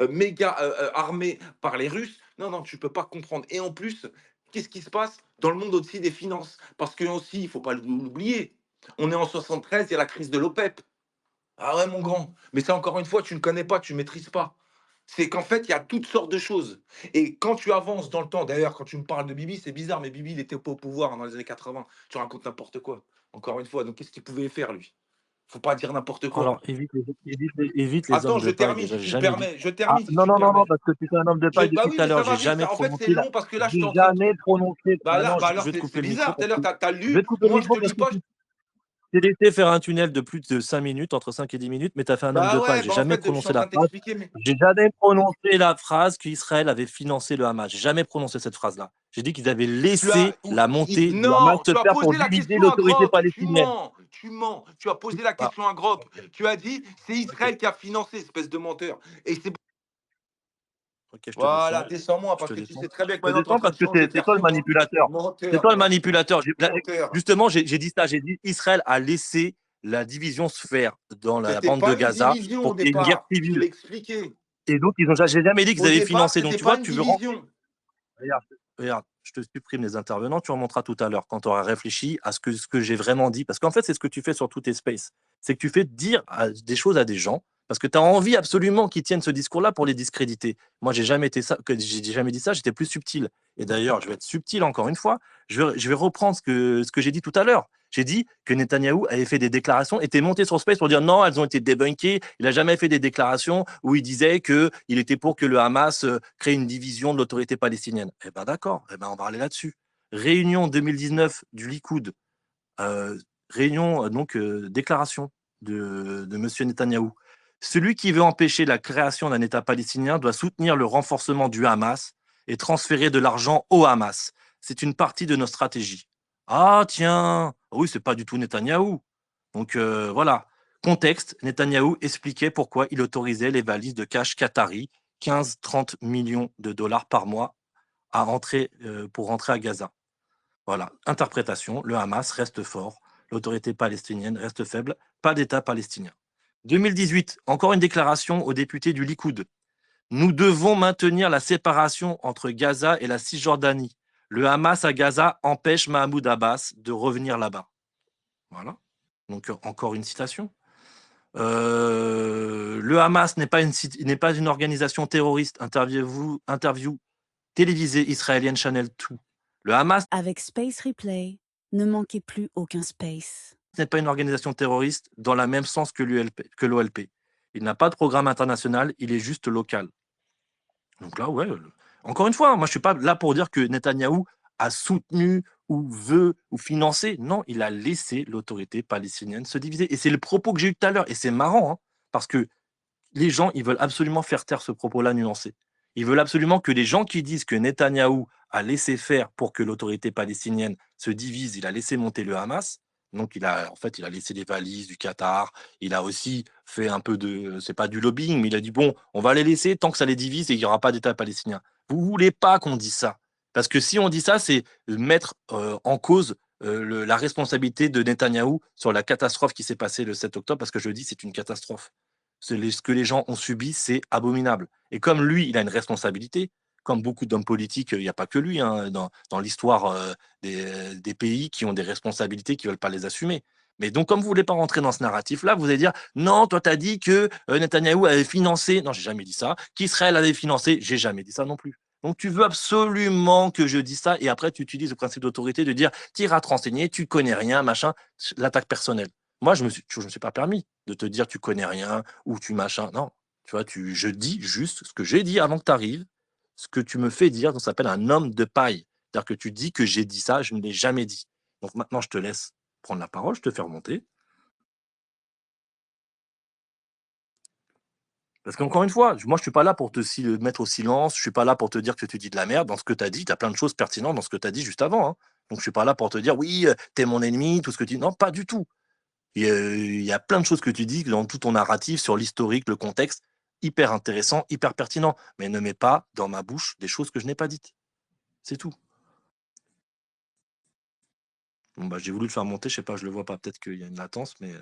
méga armés par les Russes. Non, non, tu peux pas comprendre. Et en plus, qu'est-ce qui se passe dans le monde aussi des finances? Parce que aussi, il faut pas l'oublier, on est en 73, il y a la crise de l'OPEP. Ah ouais, mon grand. Mais ça, encore une fois, tu ne connais pas, tu ne maîtrises pas. C'est qu'en fait, il y a toutes sortes de choses. Et quand tu avances dans le temps, d'ailleurs, quand tu me parles de Bibi, c'est bizarre, mais Bibi, il était pas au pouvoir dans les années 80. Tu racontes n'importe quoi. Encore une fois, donc qu'est-ce qu'il pouvait faire, lui? Faut pas dire n'importe quoi. Alors, évite les hommes Attends, de je paille, termine déjà, si j'ai tu le jamais dit. permets. Je Ah, termine si non, tu le non, non, non, permets. parce que tu es un homme de paille Bah depuis tout oui, à mais ça l'heure. va J'ai vite. jamais En fait, c'est prononcé long parce que là, je suis j'ai en train de. jamais prononcé. Bah là, Maintenant, bah je alors, vais te c'est couper le micro bizarre. Tout à parce l'heure, que t'as je vais lu. te couper le Moi, je micro te parce lis que pas. tu t'es laissé faire un tunnel de plus de 5 minutes, entre 5 et 10 minutes, mais tu as fait un homme de Bah paille. ouais, J'ai bah en jamais fait, je suis prononcé en la train de phrase. t'expliquer, mais. J'ai jamais prononcé la phrase qu'Israël avait financé le Hamas. J'ai jamais prononcé cette phrase-là. J'ai dit qu'ils avaient Tu as. laissé la montée du Hamas Non, se tu as faire pour posé la diviser question à l'autorité Grok. Tu palestinienne. mens. Tu mens. Tu as posé la Bah, question à Grok. ok, Tu as dit, c'est ok, Israël qui a financé, espèce de menteur. Et c'est. ok, je te Voilà, descends. descends-moi, Je parce te que tu descends. sais très bien que Je te maintenant, tu es en descends train de parce que changer de c'est toi le version, hein. manipulateur. C'est Menteur, toi le voilà. manipulateur. Menteur. Justement, j'ai dit ça. J'ai dit Israël a laissé la division se faire dans la C'était bande de pas une Gaza division pour au qu'il y ait une guerre départ. Je te civile. l'ai expliqué. Et donc, j'ai jamais dit qu'ils Au avaient départ, financé. Donc, c'était tu pas vois, une tu veux rentrer. division. Regarde, regarde, je te supprime les intervenants, tu remonteras tout à l'heure quand tu auras réfléchi à ce que j'ai vraiment dit. Parce qu'en fait, c'est ce que tu fais sur tous tes spaces. C'est que tu fais dire des choses à des gens parce que tu as envie absolument qu'ils tiennent ce discours-là pour les discréditer. Moi, j'ai jamais dit ça, j'étais plus subtil. Et d'ailleurs, je vais être subtil encore une fois. Je vais reprendre ce que j'ai dit tout à l'heure. J'ai dit que Netanyahou avait fait des déclarations, était monté sur Space pour dire non, elles ont été débunkées. Il n'a jamais fait des déclarations où il disait qu'il était pour que le Hamas crée une division de l'autorité palestinienne. Eh ben d'accord, eh ben on va aller là-dessus. Réunion 2019 du Likoud, réunion, déclaration de M. Netanyahou. Celui qui veut empêcher la création d'un État palestinien doit soutenir le renforcement du Hamas et transférer de l'argent au Hamas. C'est une partie de notre stratégie. Ah tiens, oui, c'est pas du tout Netanyahou. Donc voilà. Contexte, Netanyahou expliquait pourquoi il autorisait les valises de cash qatari, 15-30 millions de dollars par mois pour rentrer à Gaza. Voilà, interprétation, le Hamas reste fort, l'autorité palestinienne reste faible, pas d'État palestinien. 2018, encore une déclaration aux députés du Likoud. Nous devons maintenir la séparation entre Gaza et la Cisjordanie. Le Hamas à Gaza empêche Mahmoud Abbas de revenir là-bas. Voilà. Donc, encore une citation. Le Hamas n'est pas une organisation terroriste. Interview télévisée israélienne Channel 2. Le Hamas. Avec Space Replay, ne manquez plus aucun space. n'est pas une organisation terroriste dans le même sens que l'OLP. Il n'a pas de programme international, il est juste local. Donc là, ouais, encore une fois, moi, je suis pas là pour dire que Netanyahou a soutenu ou veut ou financé. Non, il a laissé l'autorité palestinienne se diviser. Et c'est le propos que j'ai eu tout à l'heure. Et c'est marrant, hein, parce que les gens, ils veulent absolument faire taire ce propos-là nuancé. Ils veulent absolument que les gens qui disent que Netanyahou a laissé faire pour que l'autorité palestinienne se divise, il a laissé monter le Hamas. Donc, il a laissé les valises du Qatar. Il a aussi fait un peu de, c'est pas du lobbying, mais il a dit bon, on va les laisser tant que ça les divise et il n'y aura pas d'État palestinien. Vous voulez pas qu'on dise ça, parce que si on dit ça, c'est mettre en cause la responsabilité de Netanyahou sur la catastrophe qui s'est passée le 7 octobre, parce que je dis c'est une catastrophe. Ce que les gens ont subi, c'est abominable. Et comme lui, il a une responsabilité, comme beaucoup d'hommes politiques, il n'y a pas que lui, hein, dans l'histoire des pays qui ont des responsabilités, qui ne veulent pas les assumer. Mais donc, comme vous ne voulez pas rentrer dans ce narratif-là, vous allez dire non, toi, tu as dit que Netanyahou avait financé. Non, j'ai jamais dit ça. Qu'Israël avait financé. J'ai jamais dit ça non plus. Donc, tu veux absolument que je dise ça. Et après, tu utilises le principe d'autorité de dire tu iras te renseigner, tu connais rien, machin, l'attaque personnelle. Moi, je me suis pas permis de te dire tu connais rien ou tu machin. Non, tu vois, je dis juste ce que j'ai dit avant que tu arrives, ce que tu me fais dire, ça s'appelle un homme de paille. C'est-à-dire que tu dis que j'ai dit ça, je ne l'ai jamais dit. Donc maintenant, je te laisse prendre la parole, je te fais remonter. Parce qu'encore une fois, moi, je suis pas là pour te mettre au silence, je suis pas là pour te dire que tu dis de la merde dans ce que tu as dit. Tu as plein de choses pertinentes dans ce que tu as dit juste avant, hein. Donc, je suis pas là pour te dire oui, t'es mon ennemi, tout ce que tu dis. Non, pas du tout. Il y a plein de choses que tu dis dans tout ton narratif sur l'historique, le contexte, hyper intéressant, hyper pertinent. Mais ne mets pas dans ma bouche des choses que je n'ai pas dites. C'est tout. Bon, bah, j'ai voulu le faire monter, je sais pas, je le vois pas. Peut-être qu'il y a une latence, mais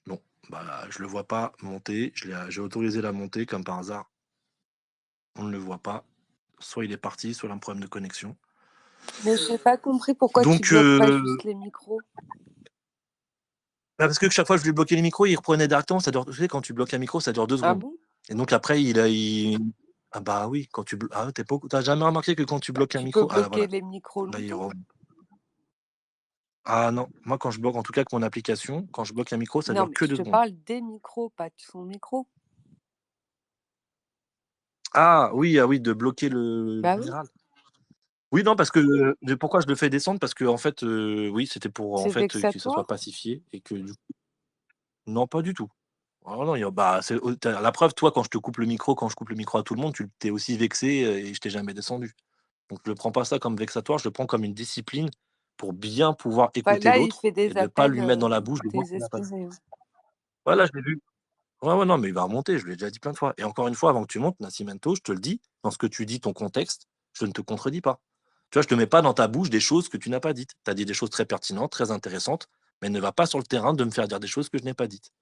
non. Bah, je le vois pas monter. J'ai autorisé la montée comme par hasard. On ne le voit pas. Soit il est parti, soit il a un problème de connexion. Mais j'ai pas compris pourquoi tu Donc, bloques pas juste les micros. parce que chaque fois que je lui bloquais les micros, il reprenait directement. Ça dure, tu sais, quand tu bloques un micro, ça dure 2 Ah secondes. bon? Et donc après, ah bah oui, quand tu ah, t'as jamais remarqué que quand tu bloques un Tu peux micro, ah voilà, bloquer les micros là, longtemps? ah non, moi quand je bloque, en tout cas avec mon application, quand je bloque un micro, ça Non, dure mais que je 2 te secondes. parle des micros, pas de son micro. Ah oui, ah oui, de bloquer le Bah oui, général. Oui, non, parce que pourquoi je le fais descendre? Parce que en fait, oui, c'était pour en c'est fait que ça soit vexatoire. pacifié et que du coup, non, pas du tout. Ah non, bah, la preuve, toi, quand je te coupe le micro, quand je coupe le micro à tout le monde, tu t'es aussi vexé et je t'ai jamais descendu. Donc je ne prends pas ça comme vexatoire, je le prends comme une discipline pour bien pouvoir Bah, écouter là, il l'autre fait et des de ne pas appels lui mettre dans la bouche des mots qu'il n'a pas dit. désespérés, hein. Voilà, je l'ai vu. Ouais, ouais, non, mais il va remonter, je l'ai déjà dit plein de fois. Et encore une fois, avant que tu montes, Nascimento, je te le dis, dans ce que tu dis, ton contexte, je ne te contredis pas. Tu vois, je ne te mets pas dans ta bouche des choses que tu n'as pas dites. Tu as dit des choses très pertinentes, très intéressantes, mais ne va pas sur le terrain de me faire dire des choses que je n'ai pas dites.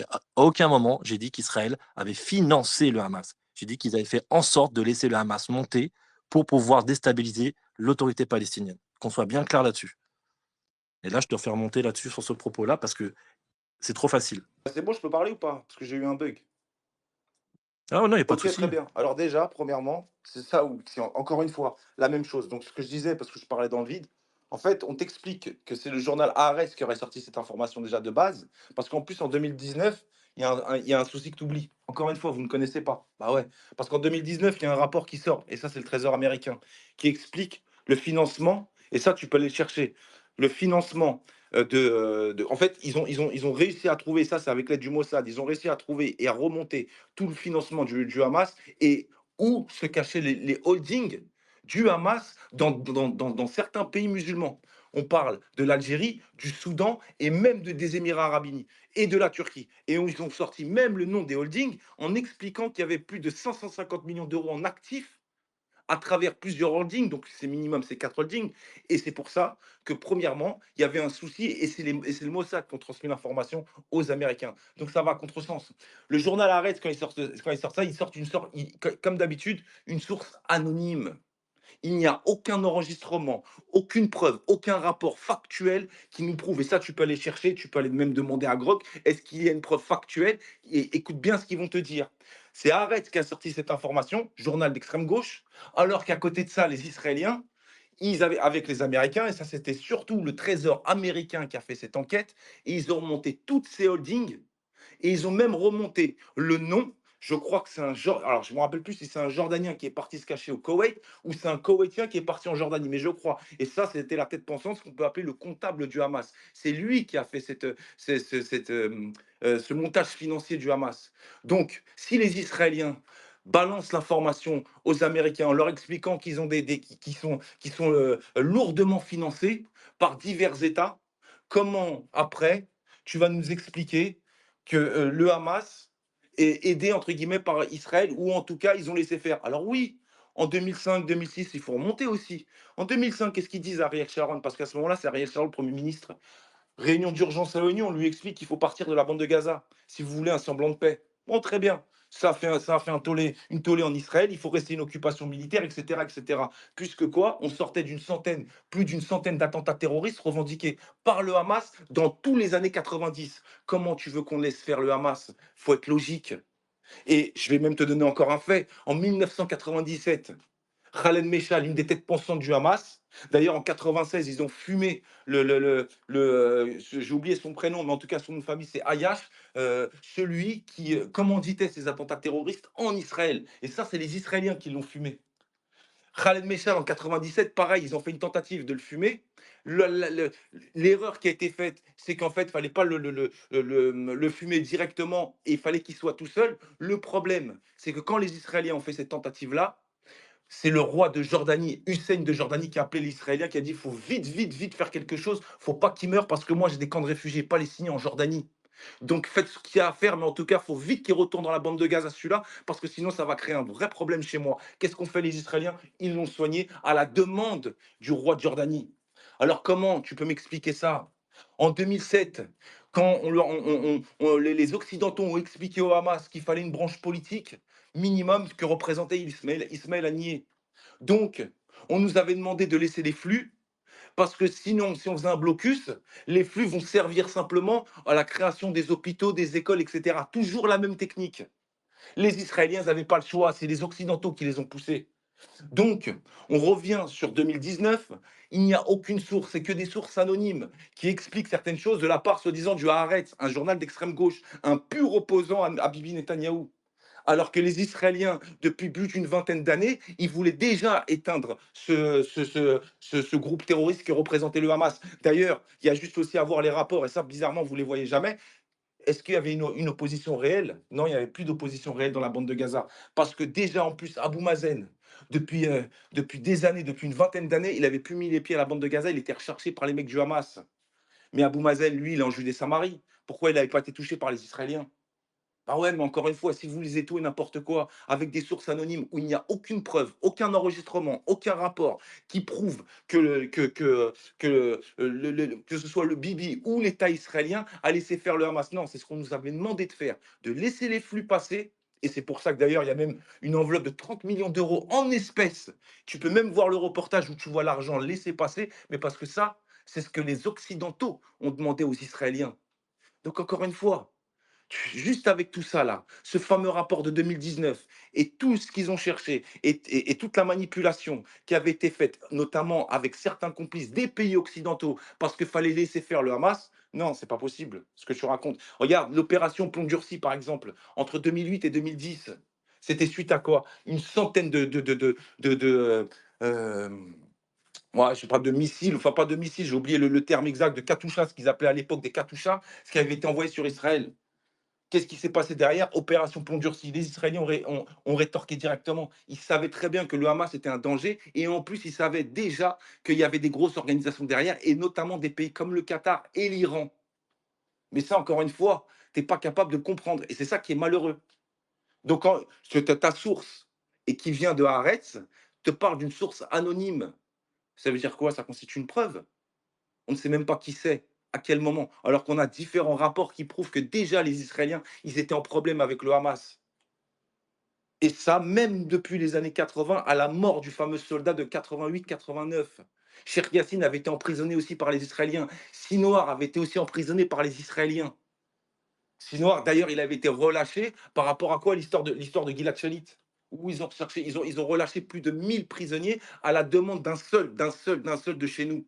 À aucun moment, j'ai dit qu'Israël avait financé le Hamas. J'ai dit qu'ils avaient fait en sorte de laisser le Hamas monter pour pouvoir déstabiliser l'autorité palestinienne. Qu'on soit bien clair là-dessus. Et là, je te refais remonter là-dessus sur ce propos-là parce que c'est trop facile. C'est bon, je peux parler ou pas? Parce que j'ai eu un bug. Ah non, il n'y a pas de OK, très souci. bien. Alors déjà, premièrement, c'est ça où c'est encore une fois la même chose. Donc ce que je disais, parce que je parlais dans le vide, en fait, on t'explique que c'est le journal Haaretz qui aurait sorti cette information déjà de base, parce qu'en plus en 2019, il y a un souci que tu oublies. Encore une fois, vous ne connaissez pas. Bah ouais, parce qu'en 2019, il y a un rapport qui sort, et ça c'est le Trésor américain, qui explique le financement, et ça tu peux aller le chercher, le financement en fait, ils ont réussi à trouver, ça c'est avec l'aide du Mossad, ils ont réussi à trouver et à remonter tout le financement du Hamas et où se cachaient les holdings du Hamas dans certains pays musulmans. On parle de l'Algérie, du Soudan et même des Émirats arabes unis et de la Turquie. Et où ils ont sorti même le nom des holdings en expliquant qu'il y avait plus de 550 millions d'euros en actifs à travers plusieurs holdings, donc c'est minimum ces 4 holdings. Et c'est pour ça que, premièrement, il y avait un souci, et c'est le Mossad qui ont transmis l'information aux Américains. Donc ça va à contresens. Le journal Arrête, quand il sort ça, il sort comme d'habitude, une source anonyme. Il n'y a aucun enregistrement, aucune preuve, aucun rapport factuel qui nous prouve. Et ça, tu peux aller chercher, tu peux aller même demander à Grok, est-ce qu'il y a une preuve factuelle? Et écoute bien ce qu'ils vont te dire. C'est Haaretz qui a sorti cette information, journal d'extrême gauche, alors qu'à côté de ça, les Israéliens, Ils avaient avec les Américains et ça, c'était surtout le Trésor américain qui a fait cette enquête et ils ont remonté toutes ces holdings et ils ont même remonté le nom. Je crois que c'est un alors je me rappelle plus si c'est un Jordanien qui est parti se cacher au Koweït ou c'est un Koweïtien qui est parti en Jordanie, mais je crois. Et ça, c'était la tête pensante, ce qu'on peut appeler le comptable du Hamas. C'est lui qui a fait ce montage financier du Hamas. Donc, si les Israéliens balancent l'information aux Américains en leur expliquant qu'ils ont qui sont lourdement financés par divers États, comment après tu vas nous expliquer que le Hamas est aidé entre guillemets par Israël ou en tout cas ils ont laissé faire. Alors oui, en 2005-2006, il faut remonter aussi. En 2005, qu'est-ce qu'ils disent à Ariel Sharon? Parce qu'à ce moment-là, c'est Ariel Sharon, le Premier ministre. Réunion d'urgence à l'ONU, on lui explique qu'il faut partir de la bande de Gaza si vous voulez un semblant de paix. Bon, très bien. Ça a fait une tollée en Israël, il faut rester une occupation militaire, etc., etc. Puisque quoi? On sortait plus d'une centaine d'attentats terroristes revendiqués par le Hamas dans tous les années 90. Comment tu veux qu'on laisse faire le Hamas? Faut être logique. Et je vais même te donner encore un fait. En 1997, Khaled Meshaal, l'une des têtes pensantes du Hamas. D'ailleurs, en 96, ils ont fumé j'ai oublié son prénom, mais en tout cas, son nom de famille, c'est Ayash, celui qui commanditait ces attentats terroristes en Israël. Et ça, c'est les Israéliens qui l'ont fumé. Khaled Meshaal, en 97, pareil, ils ont fait une tentative de le fumer. L'erreur qui a été faite, c'est qu'en fait, il fallait pas le fumer directement et il fallait qu'il soit tout seul. Le problème, c'est que quand les Israéliens ont fait cette tentative-là, c'est le roi de Jordanie, Hussein de Jordanie, qui a appelé l'Israélien, qui a dit il faut vite, vite, vite faire quelque chose. Faut pas qu'il meure parce que moi j'ai des camps de réfugiés palestiniens en Jordanie. Donc faites ce qu'il y a à faire, mais en tout cas, il faut vite qu'il retourne dans la bande de Gaza, celui-là, parce que sinon ça va créer un vrai problème chez moi. Qu'est-ce qu'ont fait les Israéliens? Ils l'ont soigné à la demande du roi de Jordanie. Alors comment tu peux m'expliquer ça? En 2007, quand les Occidentaux ont expliqué au Hamas qu'il fallait une branche politique minimum que représentait Ismaël Haniyeh. Donc, on nous avait demandé de laisser les flux, parce que sinon, si on faisait un blocus, les flux vont servir simplement à la création des hôpitaux, des écoles, etc. Toujours la même technique. Les Israéliens n'avaient pas le choix, c'est les Occidentaux qui les ont poussés. Donc, on revient sur 2019, il n'y a aucune source, c'est que des sources anonymes qui expliquent certaines choses de la part, soi-disant, du Haaretz, un journal d'extrême gauche, un pur opposant à Bibi Netanyahou. Alors que les Israéliens, depuis plus d'une vingtaine d'années, ils voulaient déjà éteindre ce groupe terroriste qui représentait le Hamas. D'ailleurs, il y a juste aussi à voir les rapports, et ça, bizarrement, vous ne les voyez jamais. Est-ce qu'il y avait une opposition réelle? Non, il n'y avait plus d'opposition réelle dans la bande de Gaza. Parce que déjà, en plus, Abou Mazen, depuis des années, depuis une vingtaine d'années, il n'avait plus mis les pieds à la bande de Gaza, il était recherché par les mecs du Hamas. Mais Abou Mazen, lui, il est en Judée-Samarie. Pourquoi il n'avait pas été touché par les Israéliens? Ah ouais, mais encore une fois, si vous lisez tout et n'importe quoi, avec des sources anonymes où il n'y a aucune preuve, aucun enregistrement, aucun rapport qui prouve que ce soit le Bibi ou l'État israélien a laissé faire le Hamas. Non, c'est ce qu'on nous avait demandé de faire, de laisser les flux passer. Et c'est pour ça que d'ailleurs, il y a même une enveloppe de 30 millions d'euros en espèces. Tu peux même voir le reportage où tu vois l'argent laisser passer, mais parce que ça, c'est ce que les Occidentaux ont demandé aux Israéliens. Donc encore une fois, juste avec tout ça là, ce fameux rapport de 2019 et tout ce qu'ils ont cherché et toute la manipulation qui avait été faite, notamment avec certains complices des pays occidentaux, parce qu'il fallait laisser faire le Hamas, non, c'est pas possible ce que tu racontes. Regarde, l'opération Plomb Durci, par exemple, entre 2008 et 2010, c'était suite à quoi? Une centaine euh, ouais, je sais pas, de missiles, enfin pas de missiles, j'ai oublié le terme exact, de Katyusha, ce qu'ils appelaient à l'époque des Katyusha, ce qui avait été envoyé sur Israël. Qu'est-ce qui s'est passé derrière? Opération Plomb durci. Les Israéliens ont rétorqué directement. Ils savaient très bien que le Hamas était un danger et en plus, ils savaient déjà qu'il y avait des grosses organisations derrière et notamment des pays comme le Qatar et l'Iran. Mais ça, encore une fois, tu es pas capable de comprendre et c'est ça qui est malheureux. Donc, quand ta source et qui vient de Haaretz te parle d'une source anonyme, ça veut dire quoi? Ça constitue une preuve. On ne sait même pas qui c'est, à quel moment, alors qu'on a différents rapports qui prouvent que déjà les Israéliens, ils étaient en problème avec le Hamas. Et ça, même depuis les années 80, à la mort du fameux soldat de 88-89. Cheikh Yassine avait été emprisonné aussi par les Israéliens. Sinwar avait été aussi emprisonné par les Israéliens. Sinwar, d'ailleurs, il avait été relâché par rapport à quoi? L'histoire de Gilad Shalit. où ils ont relâché plus de 1000 prisonniers à la demande d'un seul de chez nous.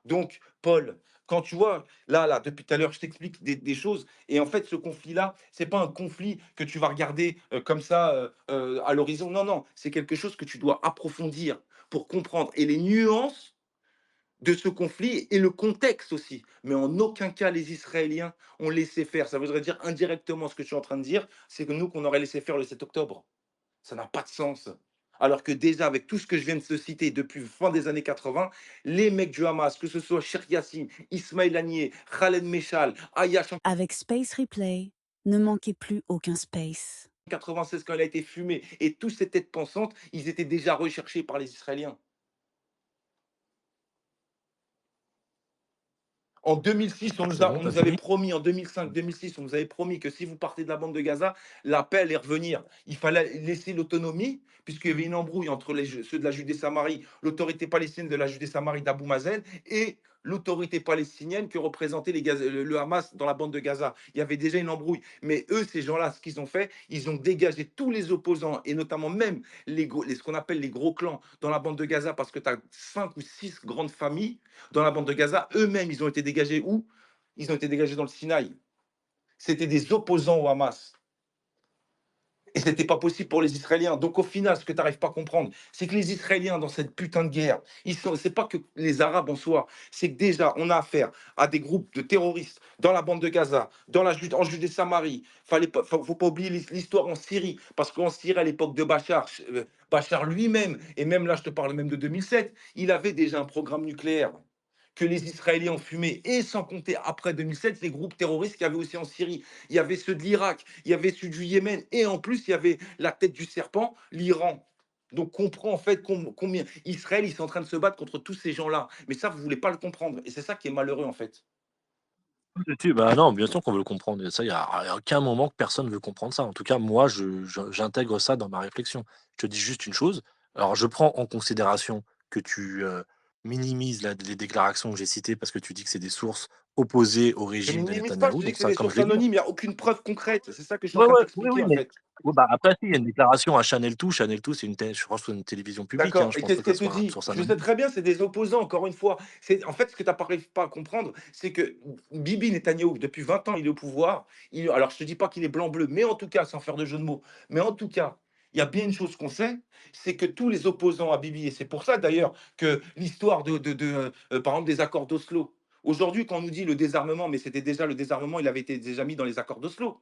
Donc, Paul, quand tu vois, là, depuis tout à l'heure, je t'explique des choses. Et en fait, ce conflit-là, c'est pas un conflit que tu vas regarder comme ça à l'horizon. Non, non, c'est quelque chose que tu dois approfondir pour comprendre. Et les nuances de ce conflit et le contexte aussi. Mais en aucun cas, les Israéliens ont laissé faire. Ça voudrait dire indirectement ce que tu es en train de dire, c'est que nous, qu'on aurait laissé faire le 7 octobre. Ça n'a pas de sens. Alors que déjà, avec tout ce que je viens de te citer depuis fin des années 80, les mecs du Hamas, que ce soit Sheikh Yassine, Ismail Haniyeh, Khaled Meshal, Ayash en Avec Space Replay, ne manquez plus aucun space. 96 quand elle a été fumée, et tous ces têtes pensantes, ils étaient déjà recherchés par les Israéliens. En 2006, C'est bon, on t'as nous avait fini? promis, en 2005-2006, on nous avait promis que si vous partez de la bande de Gaza, la paix allait revenir. Il fallait laisser l'autonomie, puisqu'il y avait une embrouille entre ceux de la Judée-Samarie, l'autorité palestinienne de la Judée-Samarie d'Abou Mazen, et l'autorité palestinienne que représentait le Hamas dans la bande de Gaza. Il y avait déjà une embrouille. Mais eux, ces gens-là, ce qu'ils ont fait, ils ont dégagé tous les opposants, et notamment même ce qu'on appelle les gros clans dans la bande de Gaza, parce que tu as 5 ou 6 grandes familles dans la bande de Gaza. Eux-mêmes, ils ont été dégagés où? Ils ont été dégagés dans le Sinaï. C'était des opposants au Hamas. Et ce n'était pas possible pour les Israéliens. Donc au final, ce que tu n'arrives pas à comprendre, c'est que les Israéliens, dans cette putain de guerre, c'est pas que les Arabes en soi, c'est que déjà, on a affaire à des groupes de terroristes dans la bande de Gaza, en Judée-Samarie. Faut pas oublier l'histoire en Syrie, parce qu'en Syrie, à l'époque de Bachar, Bachar lui-même, et même là, je te parle même de 2007, il avait déjà un programme nucléaire que les Israéliens ont fumé, et sans compter après 2007, les groupes terroristes qu'il y avait aussi en Syrie. Il y avait ceux de l'Irak, il y avait ceux du Yémen, et en plus, il y avait la tête du serpent, l'Iran. Donc comprend en fait combien Israël, ils sont en train de se battre contre tous ces gens-là. Mais ça, vous voulez pas le comprendre. Et c'est ça qui est malheureux en fait. Bah non, bien sûr qu'on veut le comprendre. Et ça, il n'y a aucun moment que personne ne veut comprendre ça. En tout cas, moi, j'intègre ça dans ma réflexion. Je te dis juste une chose. Alors, je prends en considération que tu minimises les déclarations que j'ai citées parce que tu dis que c'est des sources opposées au Je régime de minimise pas, je Netanyahou. te dis Donc que c'est ça, des comme je sources l'ai dit. anonymes, il n'y a aucune preuve concrète. C'est ça que je suis en Ouais, train de ouais, oui, t'expliquer oui, en mais fait. ouais, bah, après, si, il y a une déclaration à Channel 2. Channel 2, je pense que c'est une télévision publique. Hein. D'accord. Je Et pense pas qu'est-ce que ça qu'elle te soit une dit? source Je sais anonyme. très bien, c'est des opposants, encore une fois. En fait, ce que tu n'arrives pas à comprendre, c'est que Bibi Netanyahou, depuis 20 ans, il est au pouvoir. Alors, je ne te dis pas qu'il est blanc-bleu, mais en tout cas, sans faire de jeu de mots, mais en tout cas, il y a bien une chose qu'on sait, c'est que tous les opposants à Bibi, et c'est pour ça d'ailleurs que l'histoire par exemple, des accords d'Oslo, aujourd'hui, quand on nous dit le désarmement, mais c'était déjà le désarmement, il avait été déjà mis dans les accords d'Oslo.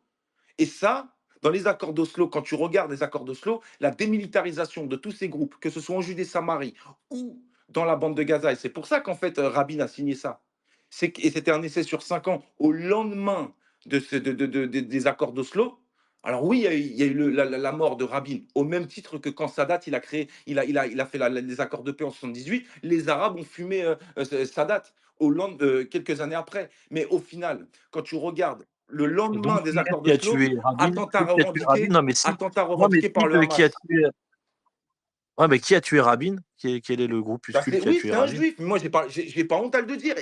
Et ça, dans les accords d'Oslo, quand tu regardes les accords d'Oslo, la démilitarisation de tous ces groupes, que ce soit en Judée-Samarie ou dans la bande de Gaza, et c'est pour ça qu'en fait Rabin a signé ça. Et c'était un essai sur 5 ans au lendemain des accords d'Oslo. Alors oui, il y a eu la mort de Rabin, au même titre que quand Sadat il a fait les accords de paix en 78, les Arabes ont fumé Sadat quelques années après. Mais au final, quand tu regardes le Et donc, lendemain des qui est-ce accords qui a d'Oslo, tué Rabin? Qui attentat est-ce qui a tué Rabin? revendiqué, Non, mais si. attentat Non, mais revendiqué si, par le qui a Hamas. tué. Ouais, mais qui a tué Rabin? Quel est le Bah groupuscule qui a oui, tué c'est un Rabin? juif. Mais moi, j'ai pas honte à le dire.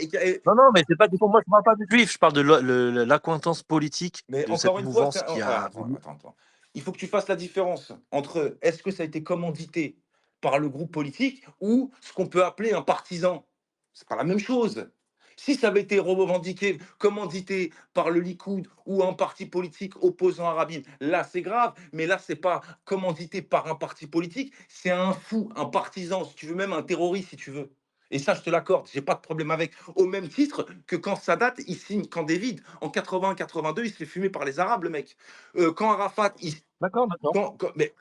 Non, non, mais c'est pas du tout. Moi, je parle pas du juif. Je parle de l'accointance politique Mais de cette encore une fois, mouvance qui alors, a attends, voulu. attends, attends. Il faut que tu fasses la différence entre est-ce que ça a été commandité par le groupe politique ou ce qu'on peut appeler un partisan. C'est pas la même chose. Si ça avait été revendiqué, commandité par le Likoud ou un parti politique opposant à Rabin, là c'est grave, mais là c'est pas commandité par un parti politique, c'est un fou, un partisan, si tu veux, même un terroriste si tu veux. Et ça, je te l'accorde, j'ai pas de problème avec. Au même titre que quand Sadat, il signe Camp David, en 80-82, il se fait fumer par les Arabes, le mec. Quand Arafat, D'accord, d'accord. mais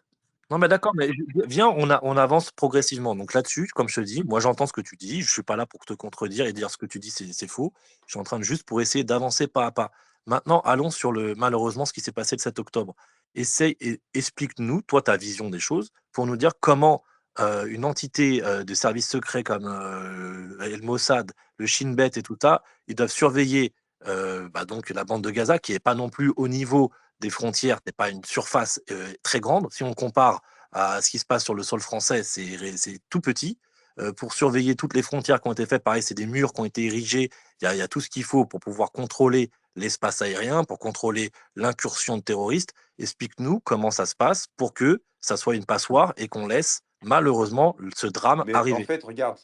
Non, mais d'accord, mais viens, on avance progressivement. Donc là-dessus, comme je te dis, moi j'entends ce que tu dis. Je suis pas là pour te contredire et dire ce que tu dis, c'est faux. Je suis en train de juste pour essayer d'avancer pas à pas. Maintenant, allons sur malheureusement ce qui s'est passé le 7 octobre. Essaye et explique-nous, toi, ta vision des choses, pour nous dire comment une entité de services secrets comme El Mossad, le Shin Bet et tout ça, ils doivent surveiller donc la bande de Gaza, qui est pas non plus au niveau des frontières, n'est pas une surface très grande. Si on compare à ce qui se passe sur le sol français, c'est tout petit. Pour surveiller toutes les frontières qui ont été faites, pareil, c'est des murs qui ont été érigés. Il y a tout ce qu'il faut pour pouvoir contrôler l'espace aérien, pour contrôler l'incursion de terroristes. Explique-nous comment ça se passe pour que ça soit une passoire et qu'on laisse malheureusement ce drame Mais en arriver. fait, regarde,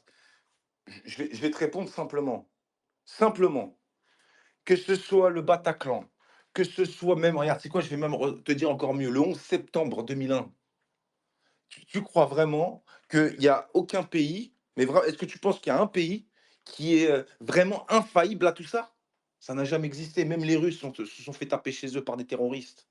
je vais te répondre simplement. Simplement. Que ce soit le Bataclan, que ce soit même, regarde, c'est quoi, je vais même te dire encore mieux, le 11 septembre 2001. Tu crois vraiment qu'il n'y a aucun pays, mais est-ce que tu penses qu'il y a un pays qui est vraiment infaillible à tout ça? Ça n'a jamais existé. Même les Russes se sont fait taper chez eux par des terroristes.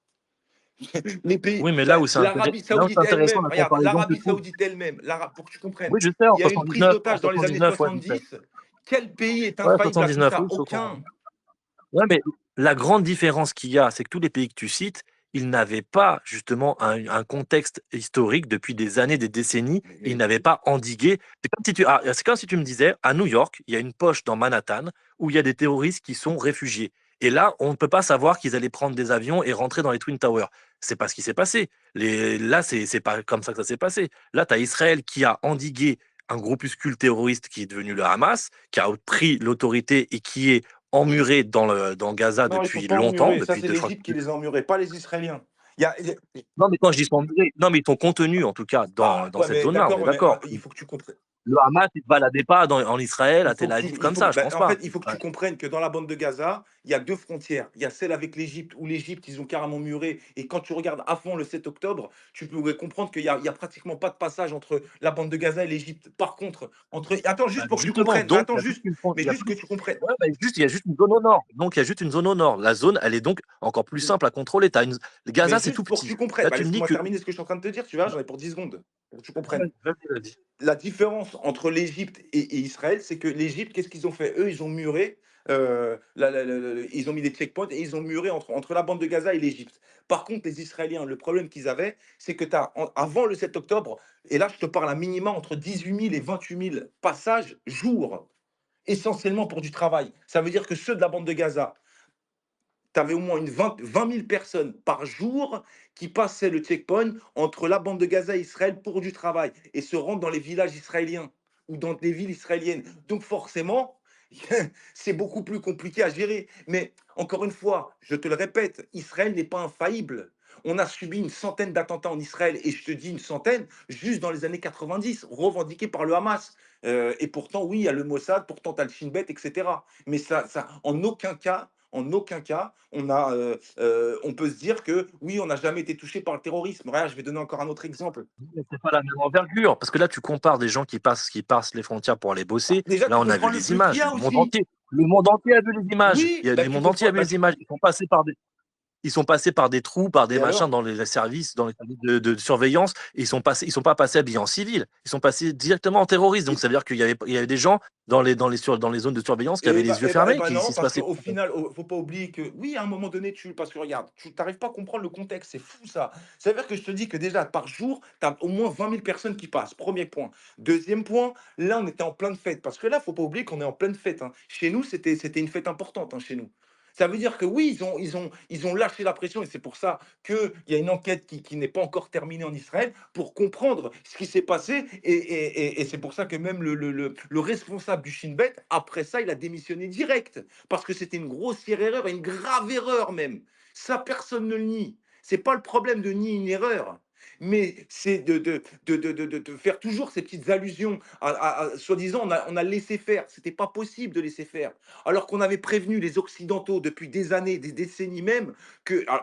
Les pays, Oui, mais là où c'est l'Arabie là où c'est Saoudite intéressant elle-même, la regarde, comparaison que je l'Arabie trouve. Saoudite elle-même, pour que tu comprennes, Oui, je sais, en il y a eu une prise 79, d'otage dans les années 79, ouais, je sais. 70. Quel pays est Ouais, infaillible à tout 79, ça? oui, Aucun. ouais, mais la grande différence qu'il y a, c'est que tous les pays que tu cites, ils n'avaient pas justement un contexte historique depuis des années, des décennies, et ils Mais n'avaient pas endigué. C'est comme si tu me disais, à New York, il y a une poche dans Manhattan où il y a des terroristes qui sont réfugiés. Et là, on ne peut pas savoir qu'ils allaient prendre des avions et rentrer dans les Twin Towers. C'est pas ce qui s'est passé. Là, c'est pas comme ça que ça s'est passé. Là, tu as Israël qui a endigué un groupuscule terroriste qui est devenu le Hamas, qui a pris l'autorité et qui est emmurés dans Gaza non, ils sont depuis pas longtemps, emmurés. Ça, depuis c'est je crois. l'Égypte qui les a emmurés, pas les Israéliens. Non, mais quand je dis sont emmurés, non, mais ils sont contenus, en tout cas, Ah, dans ouais, cette mais zone-là, on d'accord, est ouais, mais d'accord. il faut que tu comprennes. Le Hamas, il ne se baladait pas en Israël, à Tel Aviv, comme ça, je Ben, pense en fait, pas. il faut que Ouais. tu comprennes que dans la bande de Gaza, il y a deux frontières. Il y a celle avec l'Égypte, où l'Égypte, ils ont carrément muré. Et quand tu regardes à fond le 7 octobre, tu pourrais comprendre qu'il y a pratiquement pas de passage entre la bande de Gaza et l'Égypte. Par contre, attends, Bah, juste pour que tu justement, comprennes. Mais donc, attends, juste, mais il y a juste que plus- tu comprennes. ouais, bah, il y a juste une zone au nord. Donc, il y a juste une zone au nord. La zone, elle est donc encore plus simple à contrôler. Mais Gaza, c'est tout juste pour que petit. tu comprennes. Là, Bah, tu me dis laisse-moi que. terminer ce que je suis en train de te dire, tu vois, j'en ai pour 10 secondes. Pour que tu comprennes. Vas-y, vas-y. La différence entre l'Égypte et Israël, c'est que l'Égypte, qu'est-ce qu'ils ont fait? Eux, ils ont muré, ils ont mis des checkpoints et ils ont muré entre la bande de Gaza et l'Égypte. Par contre, les Israéliens, le problème qu'ils avaient, c'est que avant le 7 octobre, et là, je te parle à minima entre 18 000 et 28 000 passages jour, essentiellement pour du travail. Ça veut dire que ceux de la bande de Gaza, tu avais au moins 20 000 personnes par jour qui passaient le checkpoint entre la bande de Gaza et Israël pour du travail et se rendent dans les villages israéliens ou dans des villes israéliennes. Donc forcément, c'est beaucoup plus compliqué à gérer. Mais encore une fois, je te le répète, Israël n'est pas infaillible. On a subi une centaine d'attentats en Israël, et je te dis une centaine, juste dans les années 90, revendiqués par le Hamas. Et pourtant, oui, il y a le Mossad, pourtant, tu as le Shin Bet, etc. Mais en aucun cas, on peut se dire que oui, on n'a jamais été touché par le terrorisme. Regarde, je vais donner encore un autre exemple. Mais c'est pas la même envergure. Parce que là, tu compares des gens qui passent les frontières pour aller Bah, bosser. déjà, Là, tu on a vu comprends le les flux qu'il y images. a aussi. Le monde entier a vu les images. Oui, bah, Le tu monde entier a comprends. vu les images. Ils sont passés par des trous, par des Et machins alors? dans les services de surveillance. Et ils sont pas passés habillés en civil. Ils sont passés directement en terroristes. Donc, ça veut dire qu'il y avait des gens dans les zones de surveillance qui avaient les yeux fermés. Non, Qui se parce passaient. qu'au final, faut pas oublier que oui, à un moment donné, parce que regarde, tu n'arrives pas à comprendre le contexte, c'est fou ça. Ça veut dire que je te dis que déjà, par jour, tu as au moins 20 000 personnes qui passent. Premier point. Deuxième point, là, on était en pleine fête. Parce que là, faut pas oublier qu'on est en pleine fête, hein. Chez nous, c'était une fête importante, hein, chez nous. Ça veut dire que oui, ils ont lâché la pression, et c'est pour ça qu'il y a une enquête qui n'est pas encore terminée en Israël pour comprendre ce qui s'est passé. Et c'est pour ça que même le responsable du Shin Bet, après ça, il a démissionné direct. Parce que c'était une grossière erreur, et une grave erreur même. Ça, personne ne le nie. C'est pas le problème de nier une erreur. Mais c'est de faire toujours ces petites allusions soi-disant, on a laissé faire. C'était pas possible de laisser faire. Alors qu'on avait prévenu les Occidentaux depuis des années, des décennies même,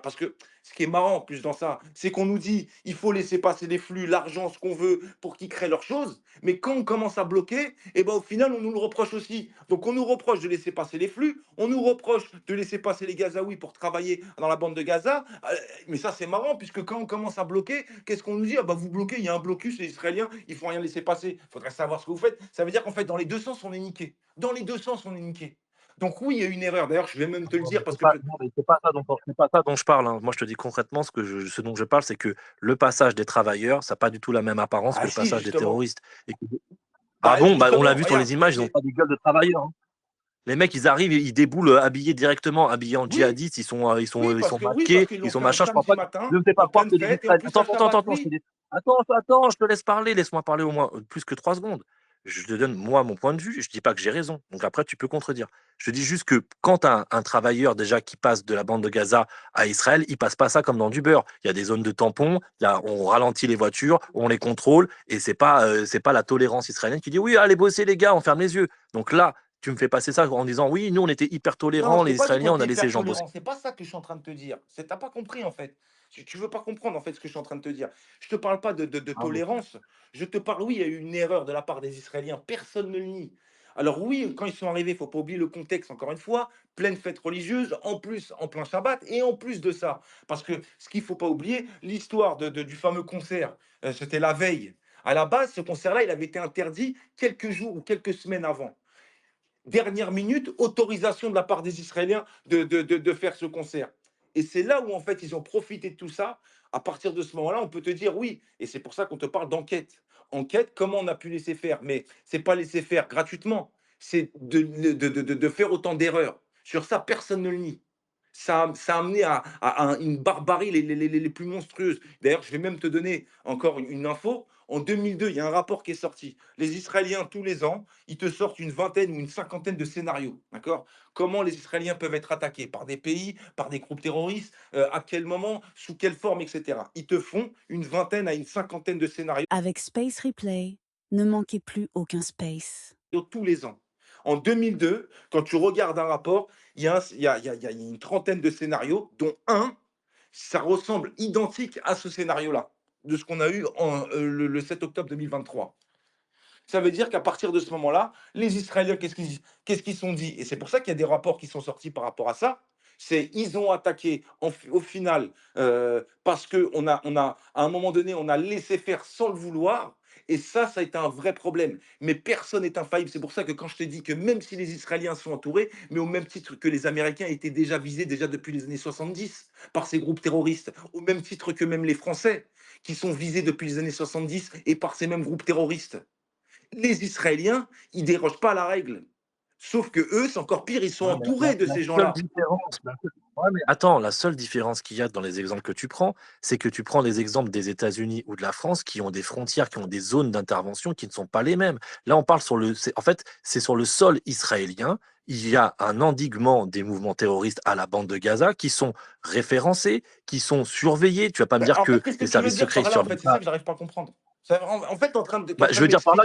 parce que ce qui est marrant en plus dans ça, c'est qu'on nous dit il faut laisser passer les flux, l'argent, ce qu'on veut pour qu'ils créent leurs choses. Mais quand on commence à bloquer, et ben au final, on nous le reproche aussi. Donc on nous reproche de laisser passer les flux, on nous reproche de laisser passer les Gazaouis pour travailler dans la bande de Gaza. Mais ça, c'est marrant, puisque quand on commence à bloquer, qu'est-ce qu'on nous dit? Ah bah vous bloquez, il y a un blocus, les Israéliens, ils font rien laisser passer. Il faudrait savoir ce que vous faites. Ça veut dire qu'en fait, dans les deux sens, on est niqué. Dans les deux sens, on est niqué. Donc oui, il y a une erreur. D'ailleurs, je vais même te le dire parce que Non, mais c'est pas ça dont je parle, hein. Moi, je te dis concrètement, ce dont je parle, c'est que le passage des travailleurs, ça n'a pas du tout la même apparence que ah le si, passage des justement. terroristes. Ah bon, bah, on l'a Justement, vu sur regarde, les images, ils n'ont pas des gueules de travailleurs, hein. Les mecs, ils arrivent, ils déboulent habillés directement, habillés en oui, djihadistes, oui, ils parce sont que oui, parce masqués, qu'ils ils l'ont sont fait un machin. samedi Ne matin, me fais pas en croire pleine que les fête, et en Israéliens. plus, ça le Shabbat, oui. Attends, je te laisse parler, laisse-moi parler au moins plus que 3 secondes. Je te donne, moi, mon point de vue. Je dis pas que j'ai raison. Donc après, tu peux contredire. Je dis juste que quand tu as un travailleur déjà qui passe de la bande de Gaza à Israël, il passe pas ça comme dans du beurre. Il y a des zones de tampons, on ralentit les voitures, on les contrôle, et c'est pas la tolérance israélienne qui dit oui, allez bosser les gars, on ferme les yeux. Donc là, tu me fais passer ça en disant oui, nous on était hyper Non, tolérants, je les t'ai pas dit qu'on Israéliens, on était a laissé hyper les gens bosser. tolérants. C'est pas ça que je suis en train de te dire. C'est t'as pas compris en fait. Tu veux pas comprendre en fait ce que je suis en train de te dire. Je te parle pas de Ah bon. tolérance. Je te parle, oui, il y a eu une erreur de la part des Israéliens. Personne ne le nie. Alors oui, quand ils sont arrivés, il faut pas oublier le contexte, encore une fois, pleine fête religieuse, en plus en plein Shabbat, et en plus de ça, parce que ce qu'il faut pas oublier, l'histoire du fameux concert, c'était la veille. À la base, ce concert-là, il avait été interdit quelques jours ou quelques semaines avant. Dernière minute, autorisation de la part des Israéliens de faire ce concert. Et c'est là où, en fait, ils ont profité de tout ça. À partir de ce moment-là, on peut te dire oui. Et c'est pour ça qu'on te parle d'enquête. Enquête, comment on a pu laisser faire? Mais c'est pas laisser faire gratuitement. C'est de faire autant d'erreurs. Sur ça, personne ne le nie. Ça a amené à une barbarie les plus monstrueuses. D'ailleurs, je vais même te donner encore une info. En 2002, il y a un rapport qui est sorti. Les Israéliens, tous les ans, ils te sortent une vingtaine ou une cinquantaine de scénarios. D'accord? Comment les Israéliens peuvent être attaqués par des pays, par des groupes terroristes, à quel moment, sous quelle forme, etc. Ils te font une vingtaine à une cinquantaine de scénarios Avec Space Replay, ne manquez plus aucun space. tous les ans. En 2002, quand tu regardes un rapport, il y a une trentaine de scénarios, dont un, ça ressemble identique à ce scénario-là, de ce qu'on a eu le 7 octobre 2023. Ça veut dire qu'à partir de ce moment-là, les Israéliens, qu'est-ce qu'ils sont dit? Et c'est pour ça qu'il y a des rapports qui sont sortis par rapport à ça. C'est ils ont attaqué au final parce que à un moment donné, on a laissé faire sans le vouloir. Et ça a été un vrai problème. Mais personne n'est infaillible. C'est pour ça que quand je te dis que même si les Israéliens sont entourés, mais au même titre que les Américains étaient déjà visés déjà depuis les années 70 par ces groupes terroristes, au même titre que même les Français qui sont visés depuis les années 70 et par ces mêmes groupes terroristes. Les Israéliens, ils dérogent pas à la règle. Sauf que eux, c'est encore pire, ils sont Ouais, mais entourés de la ces seule gens-là. différence, ouais, mais attends, la seule différence qu'il y a dans les exemples que tu prends, c'est que tu prends les exemples des États-Unis ou de la France qui ont des frontières, qui ont des zones d'intervention qui ne sont pas les mêmes. Là, on parle en fait, c'est sur le sol israélien. Il y a un endiguement des mouvements terroristes à la bande de Gaza qui sont référencés, qui sont surveillés. Tu vas pas me Bah, dire en fait, que qu'est-ce que les tu veux services dire secrets par ne là, en surveillent fait? C'est ça pas. que j'arrive pas à comprendre. En fait, tu es Bah, en train je de veux dire par là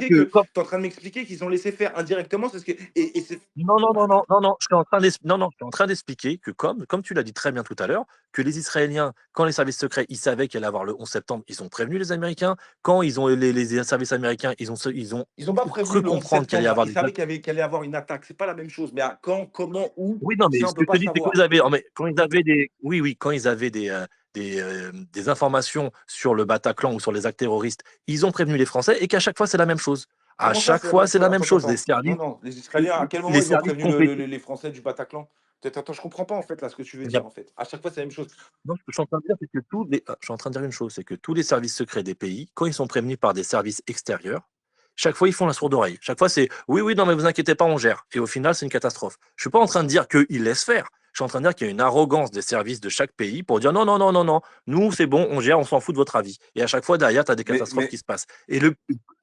m'expliquer que que qu'ils ont laissé faire indirectement, c'est ce que et c'est non, non, non, non, non, non, je suis en train non, non, je suis en train d'expliquer que comme tu l'as dit très bien tout à l'heure, que les Israéliens, quand les services secrets, ils savaient qu'il allait avoir le 11 septembre, ils ont prévenu les Américains. Quand les services américains, ils ont ils ont pas cru prévenu le 11 comprendre qu'il allait y septembre. avoir Ils des savaient qu'il allait y avoir une attaque. C'est pas la même chose. Mais à quand, comment, où, oui, non, mais ça, on ce que peut je te pas dis, c'est quand savoir. ils avaient mais quand ils avaient des oui, oui, quand ils avaient des informations sur le Bataclan ou sur les actes terroristes, ils ont prévenu les Français et qu'à chaque fois, c'est la même chose. À Comment ça, chaque c'est la fois, même c'est chose? la même Attends, attends, chose. Les attends. Non, services non. Les Israéliens, à quel moment les ils ont services prévenu compétents. les Français du Bataclan? Attends, je comprends pas en fait là ce que tu veux dire en fait. À chaque fois, c'est la même chose. Non, ce que je suis en train de dire, c'est que je suis en train de dire une chose, c'est que tous les services secrets des pays, quand ils sont prévenus par des services extérieurs, chaque fois, ils font la sourde oreille. Chaque fois, c'est oui, oui, non, mais vous inquiétez pas, on gère. Et au final, c'est une catastrophe. Je suis pas en train de dire qu'ils laissent faire. Je suis en train de dire qu'il y a une arrogance des services de chaque pays pour dire non, non, non, non, non, nous, c'est bon, on gère, on s'en fout de votre avis. Et à chaque fois, derrière, tu as des catastrophes qui Mais se passent. Et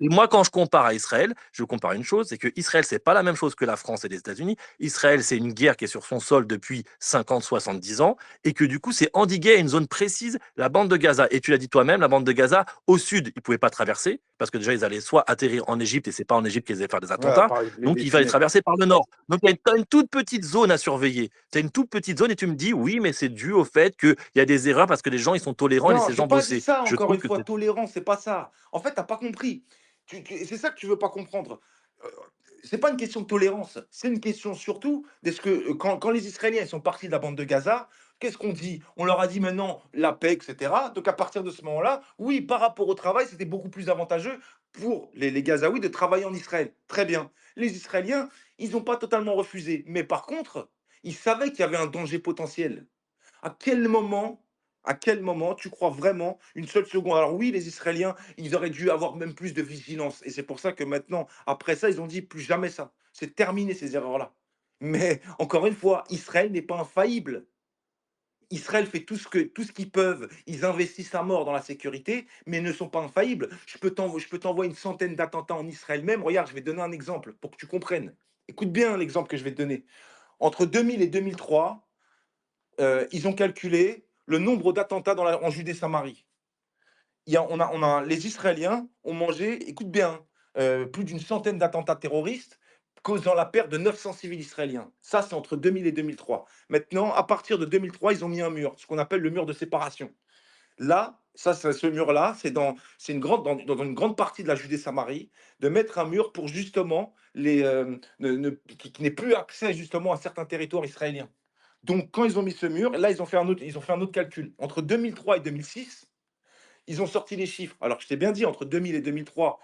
moi, quand je compare à Israël, je compare une chose, c'est que Israël, c'est pas la même chose que la France et les États-Unis. Israël, c'est une guerre qui est sur son sol depuis 50, 70 ans et que du coup, c'est endigué à une zone précise, la bande de Gaza. Et tu l'as dit toi-même, la bande de Gaza, au sud, ils ne pouvaient pas traverser, parce que déjà, ils allaient soit atterrir en Égypte, et c'est pas en Égypte qu'ils allaient faire des ouais, à attentats, part donc les il fallait tunnels. traverser par le nord. Donc tu as une toute petite zone à surveiller. Tu as une toute petite zone, et tu me dis, oui, mais c'est dû au fait qu'il y a des erreurs, parce que les gens, ils sont tolérants, et Non, laissent je les t'ai gens pas dit bosser. ça Je encore trouve une que fois, c'est... tolérance, c'est pas ça. En fait, t'as pas compris. C'est ça que tu veux pas comprendre. Euh, c'est pas une question de tolérance, c'est une question surtout de ce que quand les Israéliens ils sont partis de la bande de Gaza, qu'est-ce qu'on dit? On leur a dit maintenant la paix, etc. Donc à partir de ce moment-là, oui, par rapport au travail, c'était beaucoup plus avantageux pour les Gazaouis de travailler en Israël. Très bien. Les Israéliens, ils n'ont pas totalement refusé. Mais par contre, ils savaient qu'il y avait un danger potentiel. À quel moment, à quel moment tu crois vraiment une seule seconde? Alors oui, les Israéliens, ils auraient dû avoir même plus de vigilance. Et c'est pour ça que maintenant, après ça, ils ont dit plus jamais ça. C'est terminé ces erreurs-là. Mais encore une fois, Israël n'est pas infaillible. Israël fait tout ce qu'ils peuvent. Ils investissent à mort dans la sécurité, mais ne sont pas infaillibles. Je peux t'envoyer une centaine d'attentats en Israël même. Regarde, je vais te donner un exemple pour que tu comprennes. Écoute bien l'exemple que je vais te donner. Entre 2000 et 2003, ils ont calculé le nombre d'attentats en Judée-Samarie. Les Israéliens ont mangé, écoute bien, plus d'une centaine d'attentats terroristes, causant la perte de 900 civils israéliens. Ça, c'est entre 2000 et 2003. Maintenant, à partir de 2003, ils ont mis un mur, ce qu'on appelle le mur de séparation. Là, ce mur-là, dans une grande partie de la Judée-Samarie, de mettre un mur pour justement qu'il n'ait plus accès justement à certains territoires israéliens. Donc, quand ils ont mis ce mur, là, ils ont fait un autre calcul. Entre 2003 et 2006, ils ont sorti les chiffres. Alors, je t'ai bien dit, entre 2000 et 2003,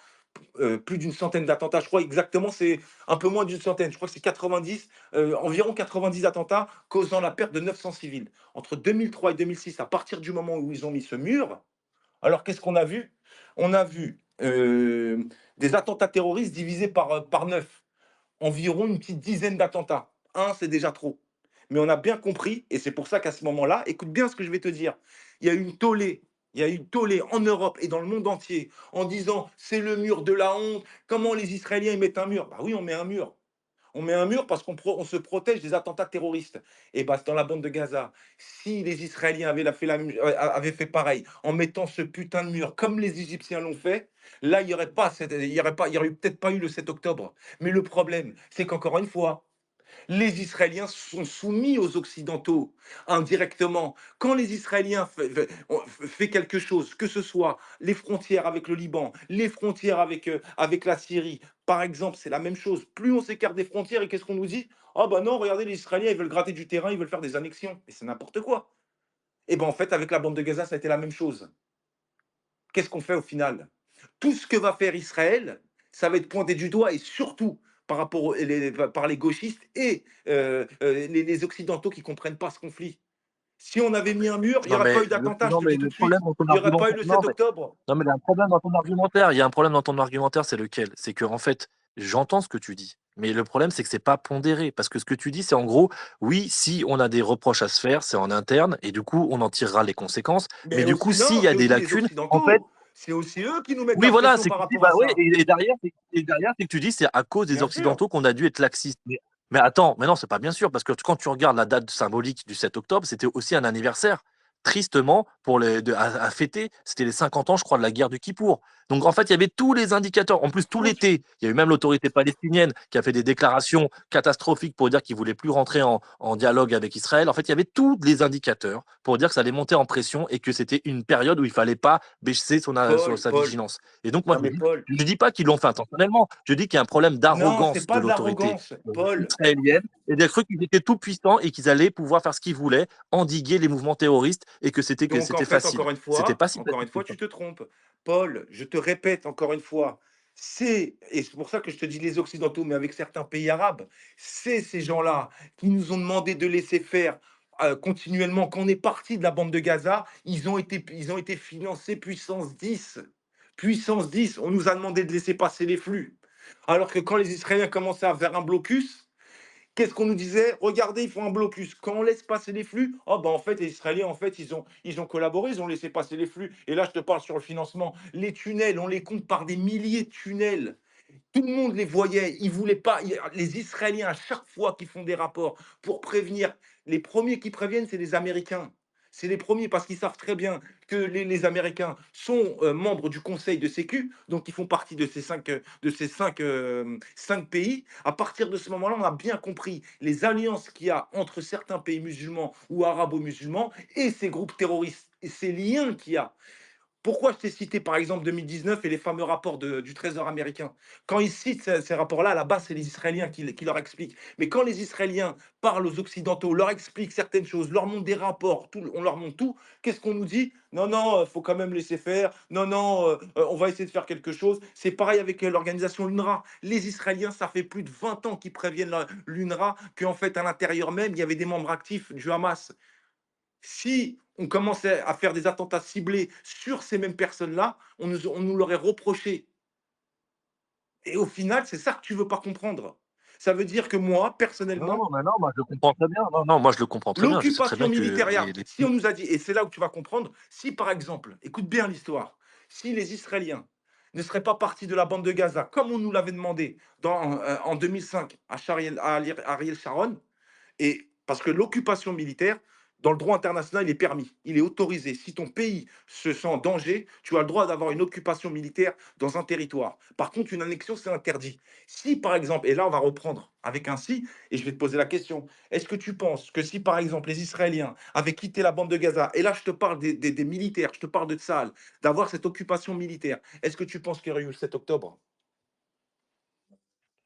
plus d'une centaine d'attentats. Je crois exactement, c'est un peu moins d'une centaine. Je crois que c'est 90, environ 90 attentats causant la perte de 900 civils. Entre 2003 et 2006, à partir du moment où ils ont mis ce mur, alors qu'est-ce qu'on a vu? On a vu des attentats terroristes divisés par 9, environ une petite dizaine d'attentats. Un, c'est déjà trop. Mais on a bien compris, et c'est pour ça qu'à ce moment-là, écoute bien ce que je vais te dire, il y a eu une tollée, il y a eu une tollée en Europe et dans le monde entier en disant c'est le mur de la honte, comment les Israéliens ils mettent un mur? Bah oui, on met un mur. On met un mur parce on se protège des attentats terroristes. Et bah, dans la bande de Gaza, si les Israéliens avaient fait pareil, en mettant ce putain de mur, comme les Égyptiens l'ont fait, là, il y aurait peut-être pas eu le 7 octobre. Mais le problème, c'est qu'encore une fois, les Israéliens sont soumis aux Occidentaux indirectement. Quand les Israéliens fait quelque chose, que ce soit les frontières avec le Liban, les frontières avec la Syrie, par exemple, c'est la même chose. Plus on s'écarte des frontières, et qu'est-ce qu'on nous dit? Ah bah non, regardez, les Israéliens, ils veulent gratter du terrain, ils veulent faire des annexions. Et c'est n'importe quoi. Et ben en fait, avec la bande de Gaza, ça a été la même chose. Qu'est-ce qu'on fait au final? Tout ce que va faire Israël, ça va être pointé du doigt et surtout par les gauchistes et les Occidentaux qui ne comprennent pas ce conflit. Si on avait mis un mur, il n'y Non, aurait pas mais eu d'attentat, je te le dis tout le de problème suite. dans ton Il n'y aurait pas eu argumentaire, le 7 octobre. non, mais il y a un problème dans ton argumentaire. Il y a un problème dans ton argumentaire, c'est lequel? C'est que en fait, j'entends ce que tu dis, mais le problème, c'est que c'est pas pondéré. Parce que ce que tu dis, c'est en gros, oui, si on a des reproches à se faire, c'est en interne, et du coup, on en tirera les conséquences. Mais Mais du coup, aussi, s'il non, y a c'est des aussi les lacunes, en fait, Occidentaux. C'est aussi eux qui nous mettent oui, la voilà, pression c'est que par tu dis, rapport bah à ouais, ça. et derrière, c'est que tu dis, c'est à cause des Bien sûr. Occidentaux qu'on a dû être laxistes. Mais attends, mais non, c'est pas bien sûr, parce que quand tu regardes la date symbolique du 7 octobre, c'était aussi un anniversaire. Tristement, à fêter, c'était les 50 ans, je crois, de la guerre du Kippour. Donc, en fait, il y avait tous les indicateurs. En plus, tout Écoute, l'été, il y a eu même l'autorité palestinienne qui a fait des déclarations catastrophiques pour dire qu'il voulait plus rentrer en dialogue avec Israël. En fait, il y avait tous les indicateurs pour dire que ça allait monter en pression et que c'était une période où il fallait pas baisser sur sa Paul, vigilance. Et donc, moi, non mais Paul, je dis pas qu'ils l'ont fait intentionnellement. Je dis qu'il y a un problème non, c'est d'arrogance de pas de l'autorité l'arrogance. Paul, israélienne et d'être cru qu'ils étaient tout puissants et qu'ils allaient pouvoir faire ce qu'ils voulaient, endiguer les mouvements terroristes et que donc en c'était fait, facile. C'était pas si encore facile une que fois, ça. tu te trompes. Paul, je te répète encore une fois, et c'est pour ça que je te dis les Occidentaux, mais avec certains pays arabes, c'est ces gens-là qui nous ont demandé de laisser faire continuellement. Quand on est parti de la bande de Gaza, ils ont été financés puissance 10. Puissance 10, on nous a demandé de laisser passer les flux. Alors que quand les Israéliens commençaient à faire un blocus, qu'est-ce qu'on nous disait? Regardez, ils font un blocus. Quand on laisse passer les flux, oh ben en fait, les Israéliens, en fait, ils ont collaboré, ils ont laissé passer les flux. Et là, je te parle sur le financement. Les tunnels, on les compte par des milliers de tunnels. Tout le monde les voyait. Ils voulaient pas. Les Israéliens, à chaque fois qu'ils font des rapports pour prévenir, les premiers qui préviennent, c'est les Américains. C'est les premiers parce qu'ils savent très bien que les Américains sont membres du Conseil de Sécu, donc ils font partie cinq pays. À partir de ce moment-là, on a bien compris les alliances qu'il y a entre certains pays musulmans ou arabo-musulmans et ces groupes terroristes et ces liens qu'il y a. Pourquoi je t'ai cité par exemple 2019 et les fameux rapports du Trésor américain? Quand ils citent ces rapports-là, à la base, c'est les Israéliens qui leur expliquent. Mais quand les Israéliens parlent aux Occidentaux, leur expliquent certaines choses, leur montrent des rapports, on leur montre tout, qu'est-ce qu'on nous dit? Non, non, il faut quand même laisser faire. Non, non, on va essayer de faire quelque chose. C'est pareil avec l'organisation l'UNRWA. Les Israéliens, ça fait plus de 20 ans qu'ils préviennent l'UNRWA qu'en fait, à l'intérieur même, il y avait des membres actifs du Hamas. Si on commençait à faire des attentats ciblés sur ces mêmes personnes-là, on nous l'aurait reproché. Et au final, c'est ça que tu veux pas comprendre. Ça veut dire que moi, personnellement, Non, moi je le comprends très bien. Non, moi je le comprends très bien. Je sais très l'occupation bien que militaire, regarde, les si on nous a dit, et c'est là où tu vas comprendre, si par exemple, écoute bien l'histoire, si les Israéliens ne seraient pas partis de la bande de Gaza, comme on nous l'avait demandé en 2005 à Ariel Sharon, et parce que l'occupation militaire, dans le droit international, il est permis, il est autorisé. Si ton pays se sent en danger, tu as le droit d'avoir une occupation militaire dans un territoire. Par contre, une annexion, c'est interdit. Si, par exemple, et là, on va reprendre avec un si, et je vais te poser la question, est-ce que tu penses que si, par exemple, les Israéliens avaient quitté la bande de Gaza, et là, je te parle des militaires, je te parle de Tsahal, d'avoir cette occupation militaire, est-ce que tu penses qu'il y aurait eu le 7 octobre?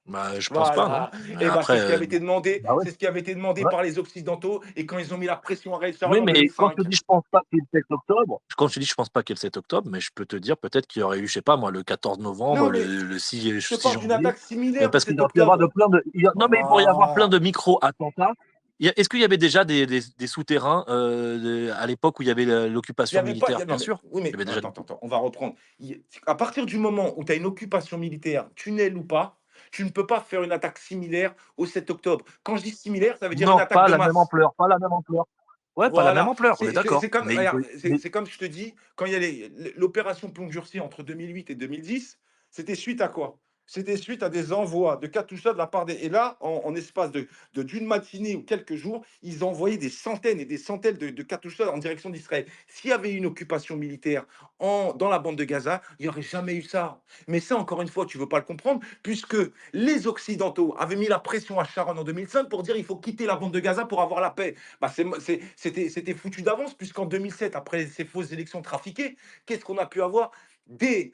bah, je pense pas, non. Voilà. Mais Et bah, après, c'est ce qui avait été demandé, bah ouais. c'est ce qui avait été demandé Ouais. par les Occidentaux et quand ils ont mis la pression à Ariel Sharon Oui, en mais quand je te 2005. dis je pense pas qu'il y ait le 7 octobre, quand je te dis je pense pas qu'il y ait le 7 octobre, mais je peux te dire peut-être qu'il y aurait eu, je sais pas moi, le 14 novembre, Non, mais le 6, je te 6 parle d'une janvier, attaque similaire le parce qu'il 7 aurait pu y avoir de octobre. plein de. Non, mais il pourrait y avoir plein Ah. de micro-attentats. Est-ce qu'il y avait déjà des souterrains à l'époque où il y avait Il y l'occupation avait pas, militaire? Bien non, mais, sûr, oui, il y mais avait déjà des. attends, on va reprendre. À partir du moment où tu as une occupation militaire, tunnel ou pas, tu ne peux pas faire une attaque similaire au 7 octobre. Quand je dis similaire, ça veut dire une Non, attaque pas de la même masse. ampleur, pas la même ampleur. Ouais, pas la même Voilà, ampleur, on est c'est d'accord. comme, Mais il regarde, peut. Mais c'est comme je te dis, quand il y a l'opération Plomb Durci entre 2008 et 2010, c'était suite à quoi? C'était suite à des envois de Katusha de la part des. Et là, en espace d'une matinée ou quelques jours, ils envoyaient des centaines et des centaines de Katusha en direction d'Israël. S'il y avait eu une occupation militaire dans la bande de Gaza, il n'y aurait jamais eu ça. Mais ça, encore une fois, tu ne veux pas le comprendre, puisque les Occidentaux avaient mis la pression à Sharon en 2005 pour dire il faut quitter la bande de Gaza pour avoir la paix. Bah, c'était foutu d'avance, puisqu'en 2007, après ces fausses élections trafiquées, qu'est-ce qu'on a pu avoir? Des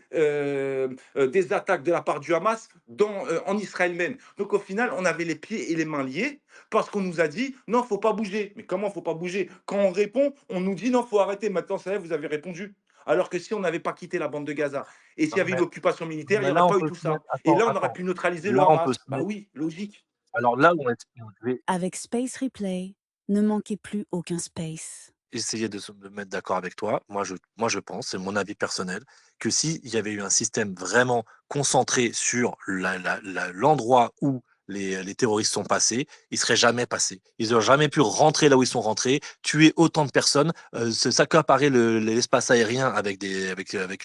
attaques de la part du Hamas en Israël même. Donc au final, on avait les pieds et les mains liés parce qu'on nous a dit non, faut pas bouger. Mais comment faut pas bouger? Quand on répond, on nous dit non, faut arrêter. Maintenant, ça y est, vous avez répondu. Alors que si on n'avait pas quitté la bande de Gaza et s'il y non, avait une occupation militaire, il n'y mais aurait là, on pas eu peut tout se mettre. ça. Et Attends, là, on aurait attends. pu neutraliser le Là, on peut Hamas. se Bah mettre. oui, logique. Alors là où je vais Avec Space Replay, ne manquez plus aucun space. essayer de me mettre d'accord avec toi. Moi, je pense, c'est mon avis personnel, que s'il y avait eu un système vraiment concentré sur l'endroit où les terroristes sont passés, ils seraient jamais passés. Ils n'auraient jamais pu rentrer là où ils sont rentrés, tuer autant de personnes, s'accaparer l'espace aérien avec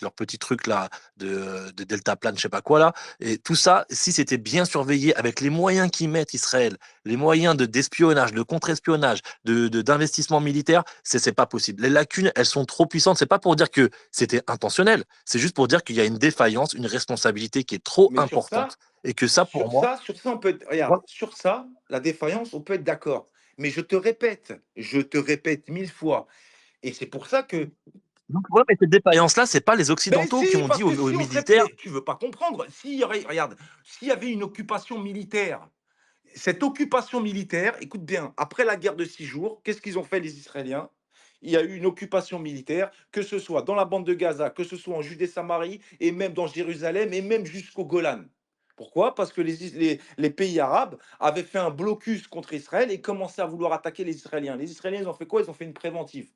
leurs petits trucs là de deltaplane, je sais pas quoi là. Et tout ça, si c'était bien surveillé avec les moyens qu'ils mettent Israël, les moyens d'espionnage, de contre-espionnage, d'investissement militaire, c'est pas possible. Les lacunes, elles sont trop puissantes. C'est pas pour dire que c'était intentionnel, c'est juste pour dire qu'il y a une défaillance, une responsabilité qui est trop Mais importante et que ça, pour moi, sur ça, on peut être, regarde, moi- sur ça, la défaillance, on peut être d'accord. Mais je te répète 1000 fois, et c'est pour ça que, donc, ouais, mais cette défaillance-là, c'est pas les ben Occidentaux qui si, ont dit parce que aux si on serait, militaires. mais tu veux pas comprendre, s'il y aurait, regarde, s'il y avait une occupation militaire, cette occupation militaire, écoute bien, après la guerre de 6 jours, qu'est-ce qu'ils ont fait les Israéliens? Il y a eu une occupation militaire, que ce soit dans la bande de Gaza, que ce soit en Judée-Samarie, et même dans Jérusalem, et même jusqu'au Golan. Pourquoi? Parce que les pays arabes avaient fait un blocus contre Israël et commençaient à vouloir attaquer les Israéliens. Les Israéliens, ils ont fait quoi? Ils ont fait une préventive.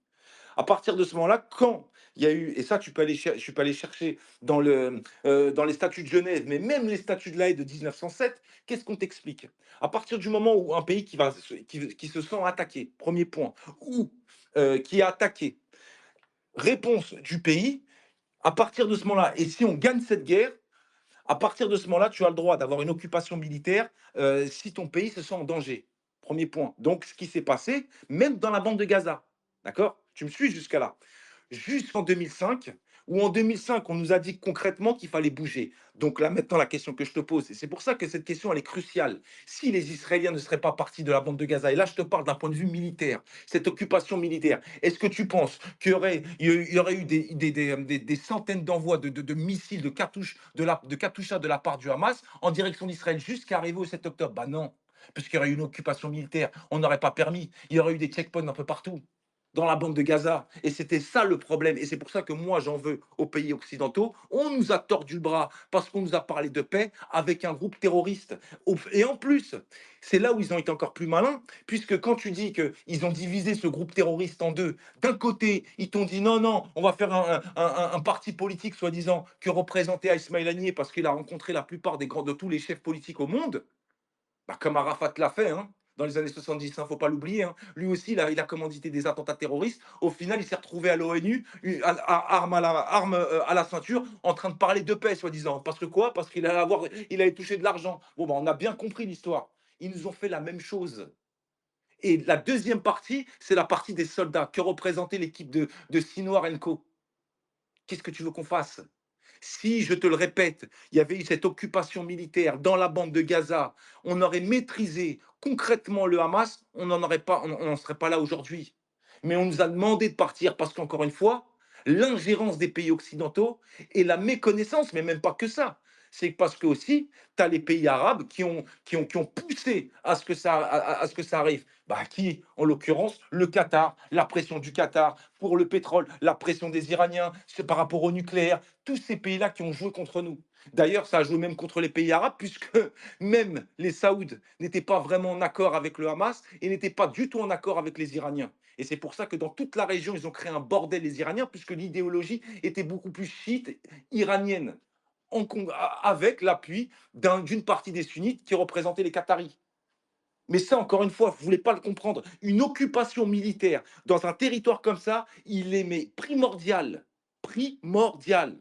À partir de ce moment-là, quand il y a eu, et ça tu peux aller chercher dans les statuts de Genève, mais même les statuts de La Haye de 1907, qu'est-ce qu'on t'explique? À partir du moment où un pays qui se sent attaqué, premier point, ou qui est attaqué, réponse du pays, à partir de ce moment-là, et si on gagne cette guerre, à partir de ce moment-là, tu as le droit d'avoir une occupation militaire si ton pays se sent en danger. Premier point. Donc, ce qui s'est passé, même dans la bande de Gaza. D'accord? Tu me suis jusqu'à là? Jusqu'en 2005, où en 2005, on nous a dit concrètement qu'il fallait bouger. Donc là, maintenant, la question que je te pose, et c'est pour ça que cette question, elle est cruciale. Si les Israéliens ne seraient pas partis de la bande de Gaza, et là, je te parle d'un point de vue militaire, cette occupation militaire, est-ce que tu penses qu'il y aurait eu des centaines d'envois de missiles, de cartouches, de Katusha de la part du Hamas en direction d'Israël jusqu'à arriver au 7 octobre? Bah non, puisqu'il y aurait eu une occupation militaire, on n'aurait pas permis. Il y aurait eu des checkpoints un peu partout dans la bande de Gaza. Et c'était ça le problème. Et c'est pour ça que moi, j'en veux aux pays occidentaux. On nous a tordu le bras parce qu'on nous a parlé de paix avec un groupe terroriste. Et en plus, c'est là où ils ont été encore plus malins, puisque quand tu dis qu'ils ont divisé ce groupe terroriste en deux, d'un côté, ils t'ont dit non, non, on va faire un parti politique, soi-disant, que représentait Ismail Haniyeh parce qu'il a rencontré la plupart de tous les chefs politiques au monde. Bah, comme Arafat l'a fait, hein, dans les années 70, il ne faut pas l'oublier, hein. Lui aussi, il a commandité des attentats terroristes. Au final, il s'est retrouvé à l'ONU, arme à la ceinture, en train de parler de paix, soi-disant. Parce que quoi? Parce il allait toucher de l'argent. Bon, bah, on a bien compris l'histoire. Ils nous ont fait la même chose. Et la deuxième partie, c'est la partie des soldats que représentait l'équipe de Sinoir Co. Qu'est-ce que tu veux qu'on fasse? Si, je te le répète, il y avait eu cette occupation militaire dans la bande de Gaza, on aurait maîtrisé concrètement le Hamas, on n'en serait pas là aujourd'hui. Mais on nous a demandé de partir parce qu'encore une fois, l'ingérence des pays occidentaux et la méconnaissance, mais même pas que ça. C'est parce que aussi, tu as les pays arabes qui ont poussé à ce que ça arrive. Bah, qui, en l'occurrence, le Qatar, la pression du Qatar pour le pétrole, la pression des Iraniens, c'est par rapport au nucléaire, tous ces pays-là qui ont joué contre nous. D'ailleurs, ça a joué même contre les pays arabes, puisque même les Saouds n'étaient pas vraiment en accord avec le Hamas et n'étaient pas du tout en accord avec les Iraniens. Et c'est pour ça que dans toute la région, ils ont créé un bordel, les Iraniens, puisque l'idéologie était beaucoup plus chiite iranienne, avec l'appui d'une partie des sunnites qui représentaient les Qataris. Mais ça, encore une fois, vous ne voulez pas le comprendre. Une occupation militaire dans un territoire comme ça, il est mais primordial. Primordial.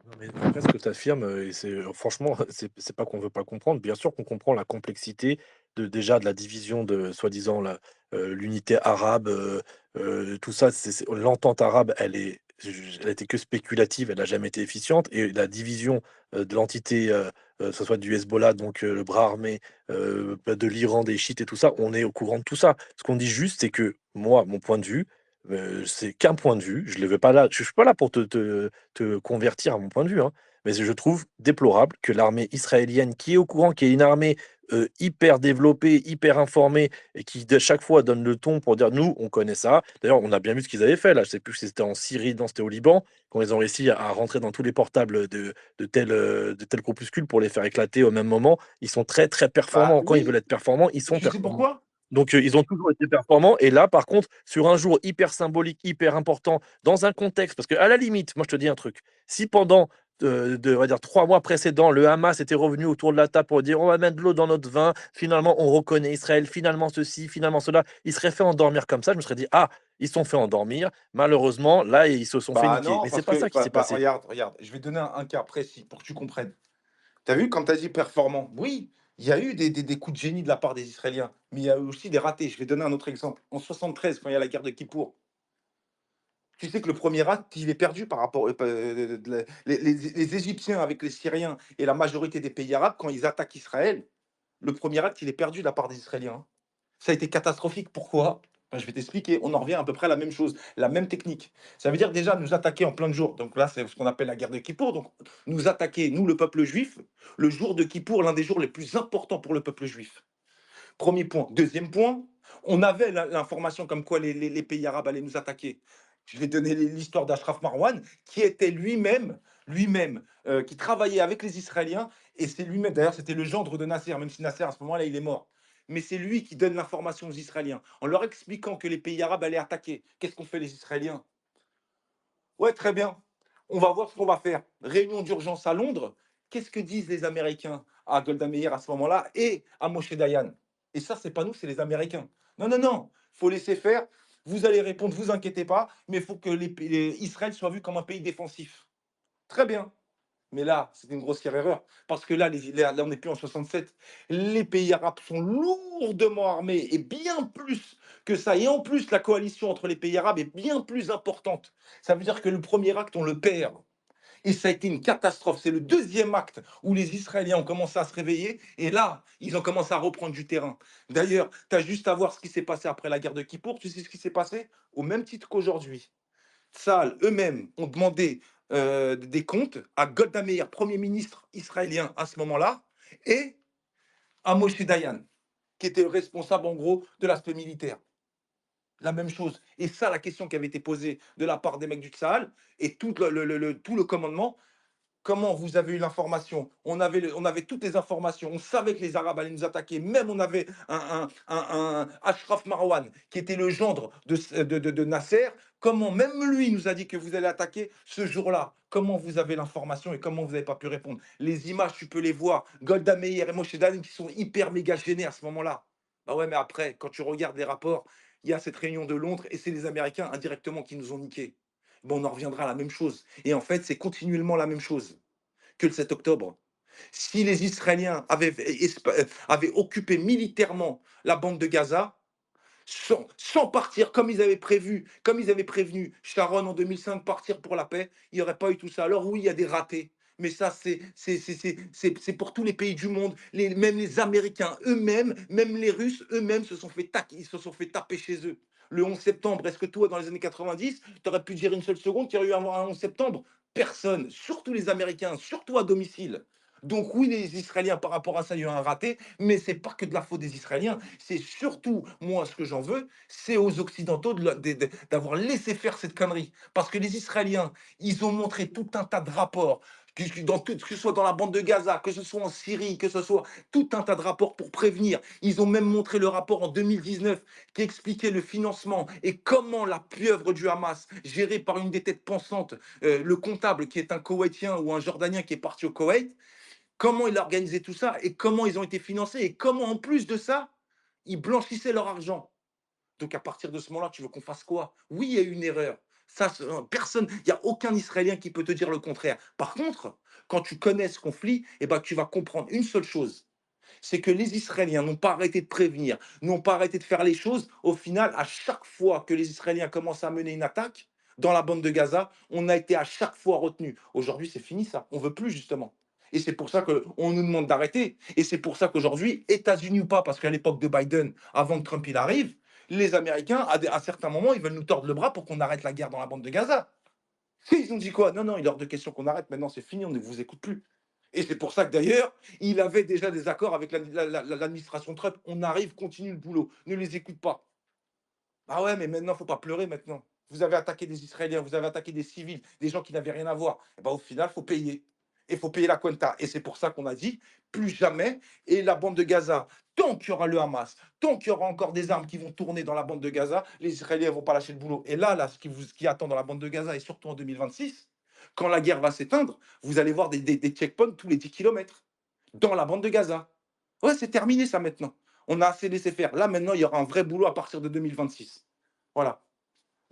Non, mais après, ce que tu affirmes, et c'est franchement, c'est pas qu'on veut pas comprendre. Bien sûr qu'on comprend la complexité déjà de la division de soi-disant l'unité arabe, tout ça. L'entente arabe, elle était que spéculative, elle n'a jamais été efficiente. Et la division de l'entité, que ce soit du Hezbollah, donc le bras armé, de l'Iran, des chiites et tout ça, on est au courant de tout ça. Ce qu'on dit juste, c'est que moi, mon point de vue, c'est qu'un point de vue. Je ne veux pas là, je suis pas là pour te convertir à mon point de vue, hein. Mais je trouve déplorable que l'armée israélienne, qui est au courant, qui est une armée hyper développée, hyper informée, et qui de chaque fois donne le ton pour dire nous, on connaît ça. D'ailleurs, on a bien vu ce qu'ils avaient fait là. Je sais plus si c'était en Syrie, non, c'était au Liban, quand ils ont réussi à rentrer dans tous les portables de tel groupuscule pour les faire éclater au même moment. Ils sont très très Bah performants. Quand ils veulent oui, être performants, ils sont tu sais performants. pourquoi? Donc, ils ont toujours été performants. Et là, par contre, sur un jour hyper symbolique, hyper important, dans un contexte, parce qu'à la limite, moi, je te dis un truc, si pendant on va dire 3 mois précédents, le Hamas était revenu autour de la table pour dire on va mettre de l'eau dans notre vin, finalement, on reconnaît Israël, finalement, ceci, finalement, cela, ils seraient fait endormir comme ça. Je me serais dit, ah, ils se sont fait endormir. Malheureusement, là, ils se sont fait Bah niquer. non, Mais c'est parce pas que, ça qui s'est passé. regarde, je vais donner un cas précis pour que tu comprennes. Tu as vu, quand tu as dit performant, oui, il y a eu des coups de génie de la part des Israéliens, mais il y a eu aussi des ratés. Je vais donner un autre exemple. En 73, quand il y a la guerre de Kippour, tu sais que le premier acte, il est perdu par rapport les Égyptiens avec les Syriens et la majorité des pays arabes, quand ils attaquent Israël, le premier acte, il est perdu de la part des Israéliens, hein. Ça a été catastrophique. Pourquoi? Ben, je vais t'expliquer. On en revient à peu près à la même chose, la même technique. Ça veut dire déjà nous attaquer en plein de jours. Donc là, c'est ce qu'on appelle la guerre de Kippour. Donc nous attaquer, nous, le peuple juif, le jour de Kippour, l'un des jours les plus importants pour le peuple juif. Premier point. Deuxième point, on avait l'information comme quoi les pays arabes allaient nous attaquer. Je vais donner l'histoire d'Ashraf Marwan, qui était lui-même, qui travaillait avec les Israéliens, et c'est lui-même, d'ailleurs, c'était le gendre de Nasser, même si Nasser, à ce moment-là, il est mort. Mais c'est lui qui donne l'information aux Israéliens, en leur expliquant que les pays arabes allaient attaquer. Qu'est-ce qu'ont fait les Israéliens? Ouais, très bien. On va voir ce qu'on va faire. Réunion d'urgence à Londres. Qu'est-ce que disent les Américains à Golda Meir à ce moment-là et à Moshe Dayan? Et ça, c'est pas nous, c'est les Américains. Non, non, non. Faut laisser faire. Vous allez répondre, vous inquiétez pas, mais il faut que Israël soit vu comme un pays défensif. Très bien. Mais là, c'est une grossière erreur. Parce que là, là on n'est plus en 67. Les pays arabes sont lourdement armés et bien plus que ça. Et en plus, la coalition entre les pays arabes est bien plus importante. Ça veut dire que le premier acte, on le perd. Et ça a été une catastrophe. C'est le deuxième acte où les Israéliens ont commencé à se réveiller. Et là, ils ont commencé à reprendre du terrain. D'ailleurs, tu as juste à voir ce qui s'est passé après la guerre de Kippour. Tu sais ce qui s'est passé? Au même titre qu'aujourd'hui. Tsahal eux-mêmes ont demandé des comptes à Golda Meir, Premier ministre israélien à ce moment-là, et à Moshe Dayan, qui était le responsable en gros de l'aspect militaire. La même chose. Et ça, la question qui avait été posée de la part des mecs du Tsahal et tout le commandement, comment vous avez eu l'information? On avait toutes les informations. On savait que les Arabes allaient nous attaquer. Même on avait un Ashraf Marwan, qui était le gendre de Nasser, Comment même lui nous a dit que vous allez attaquer ce jour-là. Comment vous avez l'information et comment vous n'avez pas pu répondre? Les images, tu peux les voir. Golda Meir et Moshe Dayan qui sont hyper méga gênés à ce moment-là. Bah ouais, mais après, quand tu regardes les rapports, il y a cette réunion de Londres et c'est les Américains indirectement qui nous ont niqués. Bon, on en reviendra à la même chose. Et en fait, c'est continuellement la même chose que le 7 octobre. Si les Israéliens avaient occupé militairement la bande de Gaza, sans partir comme ils avaient prévenu Sharon en 2005, partir pour la paix, il n'y aurait pas eu tout ça. Alors oui, il y a des ratés, mais ça, c'est pour tous les pays du monde, même les Américains eux-mêmes, même les Russes eux-mêmes ils se sont fait taper chez eux. Le 11 septembre, est-ce que toi, dans les années 90, tu aurais pu dire une seule seconde qu'il y aurait eu un 11 septembre? Personne, surtout les Américains, surtout à domicile. Donc oui, les Israéliens, par rapport à ça, il y a eu un raté, mais c'est pas que de la faute des Israéliens, c'est surtout, moi, ce que j'en veux, c'est aux Occidentaux d'avoir laissé faire cette connerie. Parce que les Israéliens, ils ont montré tout un tas de rapports, que ce soit dans la bande de Gaza, que ce soit en Syrie, que ce soit tout un tas de rapports pour prévenir. Ils ont même montré le rapport en 2019 qui expliquait le financement et comment la pieuvre du Hamas, gérée par une des têtes pensantes, le comptable qui est un Koweïtien ou un Jordanien qui est parti au Koweït, comment il a organisé tout ça et comment ils ont été financés et comment, en plus de ça, ils blanchissaient leur argent. Donc, à partir de ce moment-là, tu veux qu'on fasse quoi? Oui, il y a eu une erreur. Ça, personne, il n'y a aucun Israélien qui peut te dire le contraire. Par contre, quand tu connais ce conflit, eh ben, tu vas comprendre une seule chose. C'est que les Israéliens n'ont pas arrêté de prévenir, n'ont pas arrêté de faire les choses. Au final, à chaque fois que les Israéliens commencent à mener une attaque dans la bande de Gaza, on a été à chaque fois retenu. Aujourd'hui, c'est fini ça. On veut plus justement. Et c'est pour ça qu'on nous demande d'arrêter. Et c'est pour ça qu'aujourd'hui, États-Unis ou pas, parce qu'à l'époque de Biden, avant que Trump il arrive, les Américains, à certains moments, ils veulent nous tordre le bras pour qu'on arrête la guerre dans la bande de Gaza. Ils ont dit quoi? Non, non, il est hors de question qu'on arrête. Maintenant, c'est fini, on ne vous écoute plus. Et c'est pour ça que d'ailleurs, il avait déjà des accords avec l'administration Trump. On arrive, continue le boulot. Ne les écoute pas. Ah ouais, mais maintenant, il ne faut pas pleurer maintenant. Vous avez attaqué des Israéliens, vous avez attaqué des civils, des gens qui n'avaient rien à voir. Et ben, au final, il faut payer. Et il faut payer la cuenta. Et c'est pour ça qu'on a dit, plus jamais. Et la bande de Gaza, tant qu'il y aura le Hamas, tant qu'il y aura encore des armes qui vont tourner dans la bande de Gaza, les Israéliens ne vont pas lâcher le boulot. Et là, ce qui attend dans la bande de Gaza, et surtout en 2026, quand la guerre va s'éteindre, vous allez voir des checkpoints tous les 10 kilomètres dans la bande de Gaza. Ouais, c'est terminé ça maintenant. On a assez laissé faire. Là, maintenant, il y aura un vrai boulot à partir de 2026. Voilà.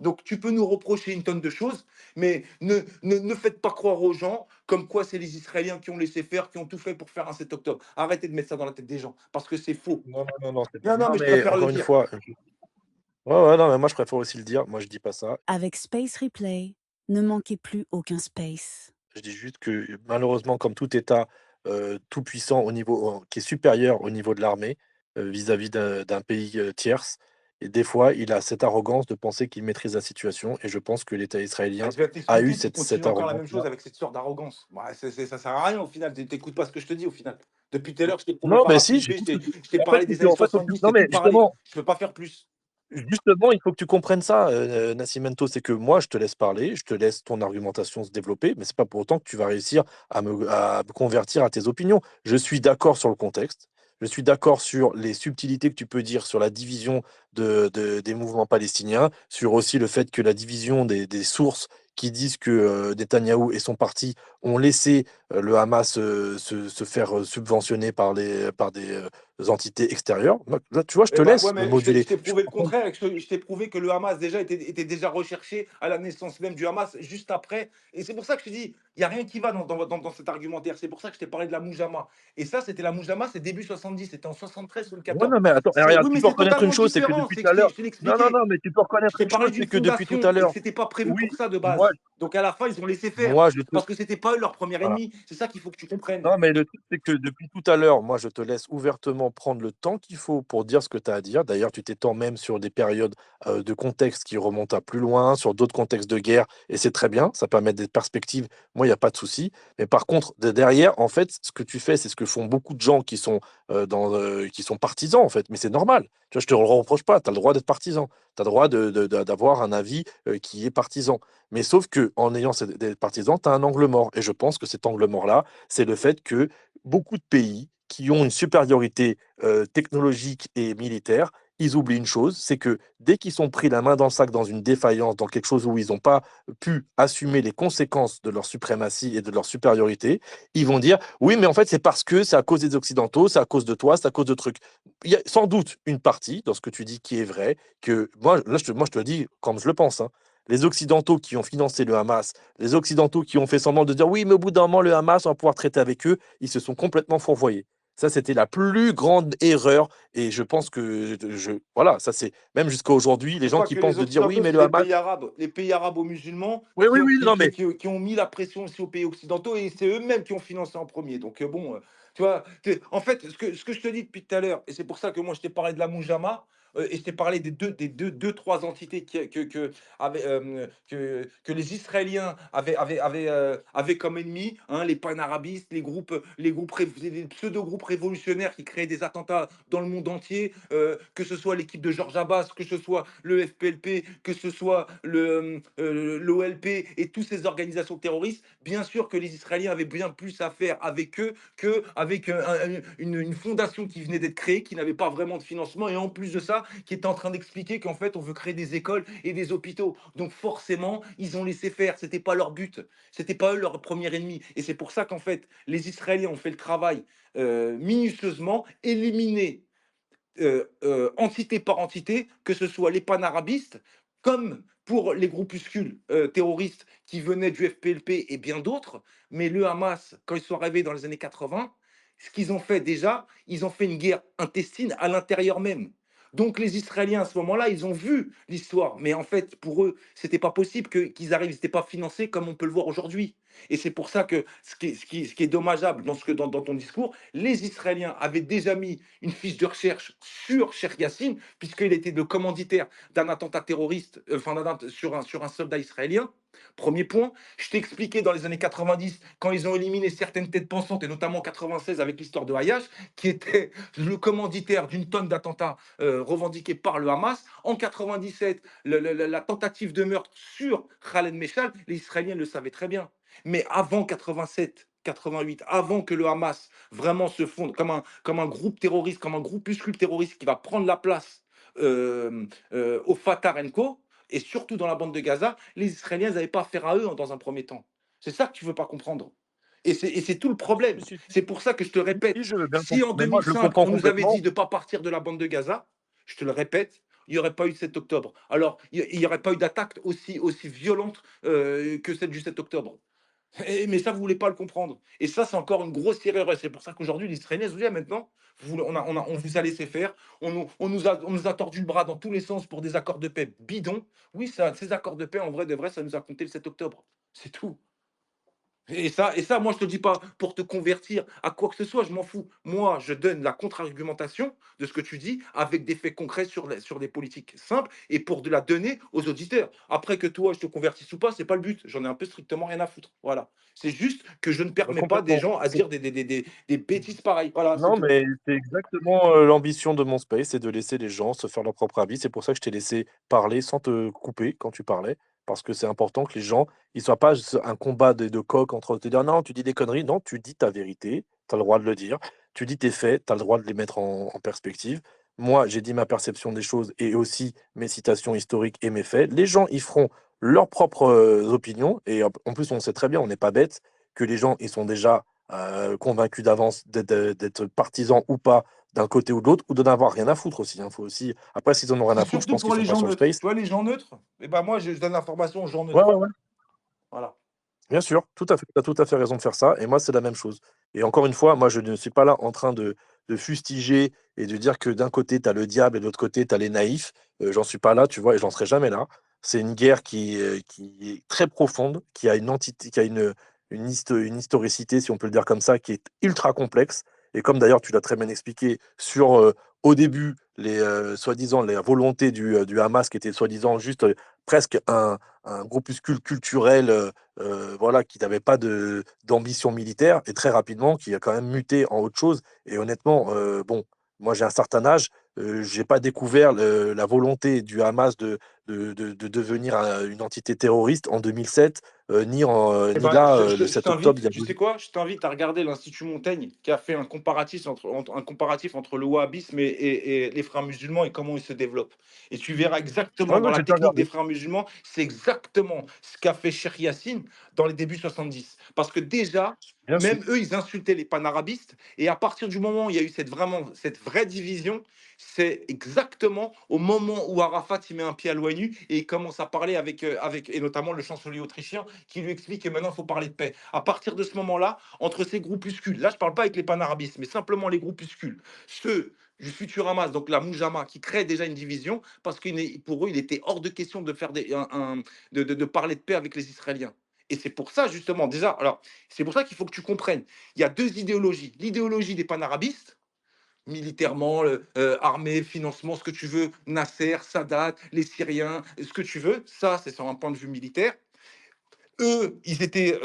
Donc, tu peux nous reprocher une tonne de choses, mais ne faites pas croire aux gens comme quoi c'est les Israéliens qui ont laissé faire, qui ont tout fait pour faire un 7 octobre. Arrêtez de mettre ça dans la tête des gens, parce que c'est faux. Non, non, non, non, Non, non, non, mais je mais préfère le encore une dire. fois, ouais, ouais, non, mais moi je préfère aussi le dire. Moi je dis pas ça. Avec Space Replay, ne manquez plus aucun space. Je dis juste que malheureusement, comme tout État tout puissant qui est supérieur au niveau de l'armée vis-à-vis d'un pays tierce, et des fois, il a cette arrogance de penser qu'il maîtrise la situation. Et je pense que l'État Ah, israélien je vais a eu t'expliquer, tu cette continues encore la même chose arrogance-là. avec cette sorte d'arrogance. Ouais, ça sert à rien au final, tu n'écoutes pas ce que je te dis au final. Depuis tout à l'heure, je t'ai prouvé Non, par mais A si, plus B, j'ai tout ce que je t'ai en fait, parlé c'est des que, années en fait, faut que 70, non, c'est mais tout parlé. justement, Je ne peux pas faire plus. justement, il faut que tu comprennes ça, Nascimento, c'est que moi, je te laisse parler, je te laisse ton argumentation se développer, mais c'est pas pour autant que tu vas réussir à me convertir à tes opinions. Je suis d'accord sur le contexte, je suis d'accord sur les subtilités que tu peux dire sur la division des mouvements palestiniens, sur aussi le fait que la division des sources qui disent que Netanyahou et son parti ont laissé le Hamas se faire subventionner par des entités extérieures. Là, tu vois, je Eh te ben, ouais, laisse me mais je moduler. t'ai prouvé le contraire, et je t'ai prouvé que le Hamas déjà était déjà recherché à la naissance même du Hamas, juste après. Et c'est pour ça que je te dis, il n'y a rien qui va dans cet argumentaire. C'est pour ça que je t'ai parlé de la Moujama. Et ça, c'était la Moujama, c'est début 70, c'était en 73 ou le Ouais, 14. non, mais attends, regarde, Oui, tu mais peux c'est reconnaître une totalement chose, c'est que différent. depuis tout à l'heure. Je t'ai Non, non, expliqué. non, mais tu peux Je reconnaître t'ai une parlé chose, d'une c'est que depuis tout fondation à et que l'heure. c'était pas prévu Oui, pour ça de moi, base. Donc à la fin, ils ont laissé faire. moi, je te. Parce que c'était pas eux leur premier Voilà. ennemi. C'est ça qu'il faut que tu comprennes. Non, mais le truc, c'est que depuis tout à l'heure, moi, je te laisse ouvertement prendre le temps qu'il faut pour dire ce que tu as à dire. D'ailleurs, tu t'étends même sur des périodes de contexte qui remontent à plus loin, sur d'autres contextes de guerre, et c'est très bien, ça permet des perspectives. Moi, il n'y a pas de souci. Mais par contre, derrière, en fait, ce que tu fais, c'est ce que font beaucoup de gens qui sont partisans, en fait. Mais c'est normal. Tu vois, je te le reproche pas. Tu as le droit d'être partisan. Tu as le droit d'avoir un avis qui est partisan. Mais sauf que en ayant des partisans, tu as un angle mort. Et je pense que cet angle mort-là, c'est le fait que beaucoup de pays qui ont une supériorité technologique et militaire, ils oublient une chose, c'est que dès qu'ils sont pris la main dans le sac dans une défaillance, dans quelque chose où ils n'ont pas pu assumer les conséquences de leur suprématie et de leur supériorité, ils vont dire oui, mais en fait, c'est parce que c'est à cause des Occidentaux, c'est à cause de toi, c'est à cause de trucs. Il y a sans doute une partie dans ce que tu dis qui est vrai, que moi, là, moi, je te le dis comme je le pense, hein. Les Occidentaux qui ont financé le Hamas, les Occidentaux qui ont fait semblant de dire oui, mais au bout d'un moment, le Hamas, on va pouvoir traiter avec eux, ils se sont complètement fourvoyés. Ça, c'était la plus grande erreur. Et je pense que, voilà, ça c'est même jusqu'à aujourd'hui, les C'est gens pas qui que pensent les de dire oui, Occidentaux, mais c'est le Hamas. les pays arabo-musulmans Oui, oui, oui, non, mais qui ont mis la pression aussi aux pays occidentaux et c'est eux-mêmes qui ont financé en premier. Donc bon, tu vois, en fait, ce que je te dis depuis tout à l'heure, et c'est pour ça que moi je t'ai parlé de la Moujama, et je t'ai parlé des deux, trois entités que les Israéliens avaient comme ennemis, hein, les panarabistes, les pseudo-groupes révolutionnaires qui créaient des attentats dans le monde entier, que ce soit l'équipe de Georges Abbas, que ce soit le FPLP, que ce soit l'OLP et toutes ces organisations terroristes. Bien sûr que les Israéliens avaient bien plus à faire avec eux qu'avec une fondation qui venait d'être créée, qui n'avait pas vraiment de financement, et en plus de ça, qui était en train d'expliquer qu'en fait, on veut créer des écoles et des hôpitaux. Donc forcément, ils ont laissé faire. C'était pas leur but. C'était pas eux leur premier ennemi. Et c'est pour ça qu'en fait, les Israéliens ont fait le travail minutieusement, éliminer entité par entité, que ce soit les panarabistes, comme pour les groupuscules terroristes qui venaient du FPLP et bien d'autres. Mais le Hamas, quand ils sont arrivés dans les années 80, ce qu'ils ont fait déjà, ils ont fait une guerre intestine à l'intérieur même. Donc les Israéliens à ce moment-là, ils ont vu l'histoire, mais en fait pour eux, c'était pas possible qu'ils arrivent, ils n'étaient pas financés comme on peut le voir aujourd'hui. Et c'est pour ça que ce qui est dommageable dans ton discours, les Israéliens avaient déjà mis une fiche de recherche sur Cheikh Yassine, puisqu'il était le commanditaire d'un attentat terroriste, sur un soldat israélien. Premier point, je t'ai expliqué dans les années 90, quand ils ont éliminé certaines têtes pensantes, et notamment en 96 avec l'histoire de Hayash, qui était le commanditaire d'une tonne d'attentats revendiqués par le Hamas. En 97, la tentative de meurtre sur Khaled Meshal, les Israéliens le savaient très bien. Mais avant 87, 88, avant que le Hamas vraiment se fonde comme un groupe terroriste, comme un groupuscule terroriste qui va prendre la place au Fatah Co, et surtout dans la bande de Gaza, les Israéliens n'avaient pas affaire à eux dans un premier temps. C'est ça que tu veux pas comprendre. Et c'est tout le problème. si, si, C'est pour ça que je te si, répète, je veux bien si en comprendre, mais moi je le 2005, comprends on nous avait complètement. dit de ne pas partir de la bande de Gaza, je te le répète, il n'y aurait pas eu 7 octobre. Alors, il n'y aurait pas eu d'attaque aussi violente que celle du 7 octobre. Mais ça, vous voulez pas le comprendre. Et ça, c'est encore une grosse erreur. Et c'est pour ça qu'aujourd'hui, les Israéliens se disent: ah, maintenant, on vous a laissé faire, on nous a tordu le bras dans tous les sens pour des accords de paix bidons. Oui, ça, ces accords de paix, en vrai de vrai, ça nous a compté le 7 octobre. C'est tout. Et ça, moi, je te dis pas pour te convertir à quoi que ce soit, je m'en fous. Moi, je donne la contre-argumentation de ce que tu dis avec des faits concrets sur des politiques simples et pour de la donner aux auditeurs. Après que toi, je te convertisse ou pas, c'est pas le but. J'en ai un peu strictement rien à foutre. Voilà. C'est juste que je ne permets pas des Complètement. gens à dire des bêtises pareilles. Voilà, c'est Non, tout. mais c'est exactement l'ambition de mon space, c'est de laisser les gens se faire leur propre avis. C'est pour ça que je t'ai laissé parler sans te couper quand tu parlais, parce que c'est important que les gens, ils soient pas juste un combat de coq entre te dire non, tu dis des conneries. Non, tu dis ta vérité, tu as le droit de le dire. Tu dis tes faits, tu as le droit de les mettre en perspective. Moi, j'ai dit ma perception des choses et aussi mes citations historiques et mes faits. Les gens, ils feront leurs propres opinions. Et en plus, on sait très bien, on n'est pas bête, que les gens, ils sont déjà convaincus d'avance d'être partisans ou pas d'un côté ou de l'autre, ou de n'avoir rien à foutre aussi, hein. Faut aussi. Après, s'ils en ont rien C'est à foutre, je surtout pense qu'ils pour sont les pas gens sur le neutres. space. Tu vois, les gens neutres, et ben moi, je donne l'information aux gens Ouais, neutres. ouais, ouais. Voilà. Bien sûr, tout à fait, tu as tout à fait raison de faire ça. Et moi, c'est la même chose. Et encore une fois, moi, je ne suis pas là en train de fustiger et de dire que d'un côté, tu as le diable et de l'autre côté, tu as les naïfs. J'en suis pas là, tu vois, et j'en serai jamais là. C'est une guerre qui est très profonde, qui a une entité, qui a une historicité, si on peut le dire comme ça, qui est ultra complexe. Et comme d'ailleurs, tu l'as très bien expliqué, sur au début, soi-disant, les volontés du Hamas, qui étaient soi-disant juste presque un groupuscule culturel voilà, qui n'avait pas d'ambition militaire et très rapidement qui a quand même muté en autre chose. Et honnêtement, bon, moi j'ai un certain âge, j'ai pas découvert la volonté du Hamas de devenir une entité terroriste en 2007, ni Eh ni ben, là, je, le je- je 7 octobre, il y t'invite, a tu 12 sais quoi? Je t'invite à regarder l'Institut Montaigne qui a fait un comparatif entre le wahhabisme et les frères musulmans et comment ils se développent. Et tu verras Ouais, exactement dans ouais, la j'ai déjà technique des regardé. frères musulmans, c'est exactement ce qu'a fait Cheikh Yassine dans les débuts 70. Parce que déjà, Bien sûr. même eux, ils insultaient les panarabistes. Et à partir du moment où il y a eu cette vraie division, c'est exactement au moment où Arafat il met un pied à l'ONU et il commence à parler et notamment le chancelier autrichien qui lui explique que maintenant il faut parler de paix. À partir de ce moment-là, entre ces groupuscules, là je ne parle pas avec les panarabistes, mais simplement les groupuscules, ceux du futur Hamas, donc la Moujama, qui crée déjà une division, parce que pour eux, il était hors de question de faire de parler de paix avec les Israéliens. Et c'est pour ça, justement, déjà, alors, c'est pour ça qu'il faut que tu comprennes. Il y a deux idéologies. L'idéologie des panarabistes, militairement, armée, financement, ce que tu veux, Nasser, Sadat, les Syriens, ce que tu veux, ça, c'est sur un point de vue militaire. Eux, ils étaient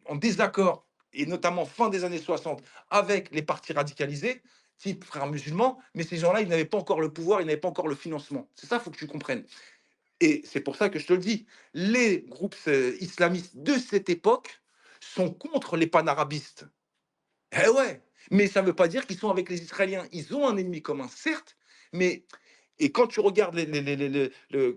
en désaccord, et notamment fin des années 60, avec les partis radicalisés, type frères musulmans, mais ces gens-là, ils n'avaient pas encore le pouvoir, ils n'avaient pas encore le financement. C'est ça, il faut que tu comprennes. Et c'est pour ça que je te le dis, les groupes islamistes de cette époque sont contre les panarabistes. Eh ouais, mais ça ne veut pas dire qu'ils sont avec les Israéliens. Ils ont un ennemi commun, certes, mais et quand tu regardes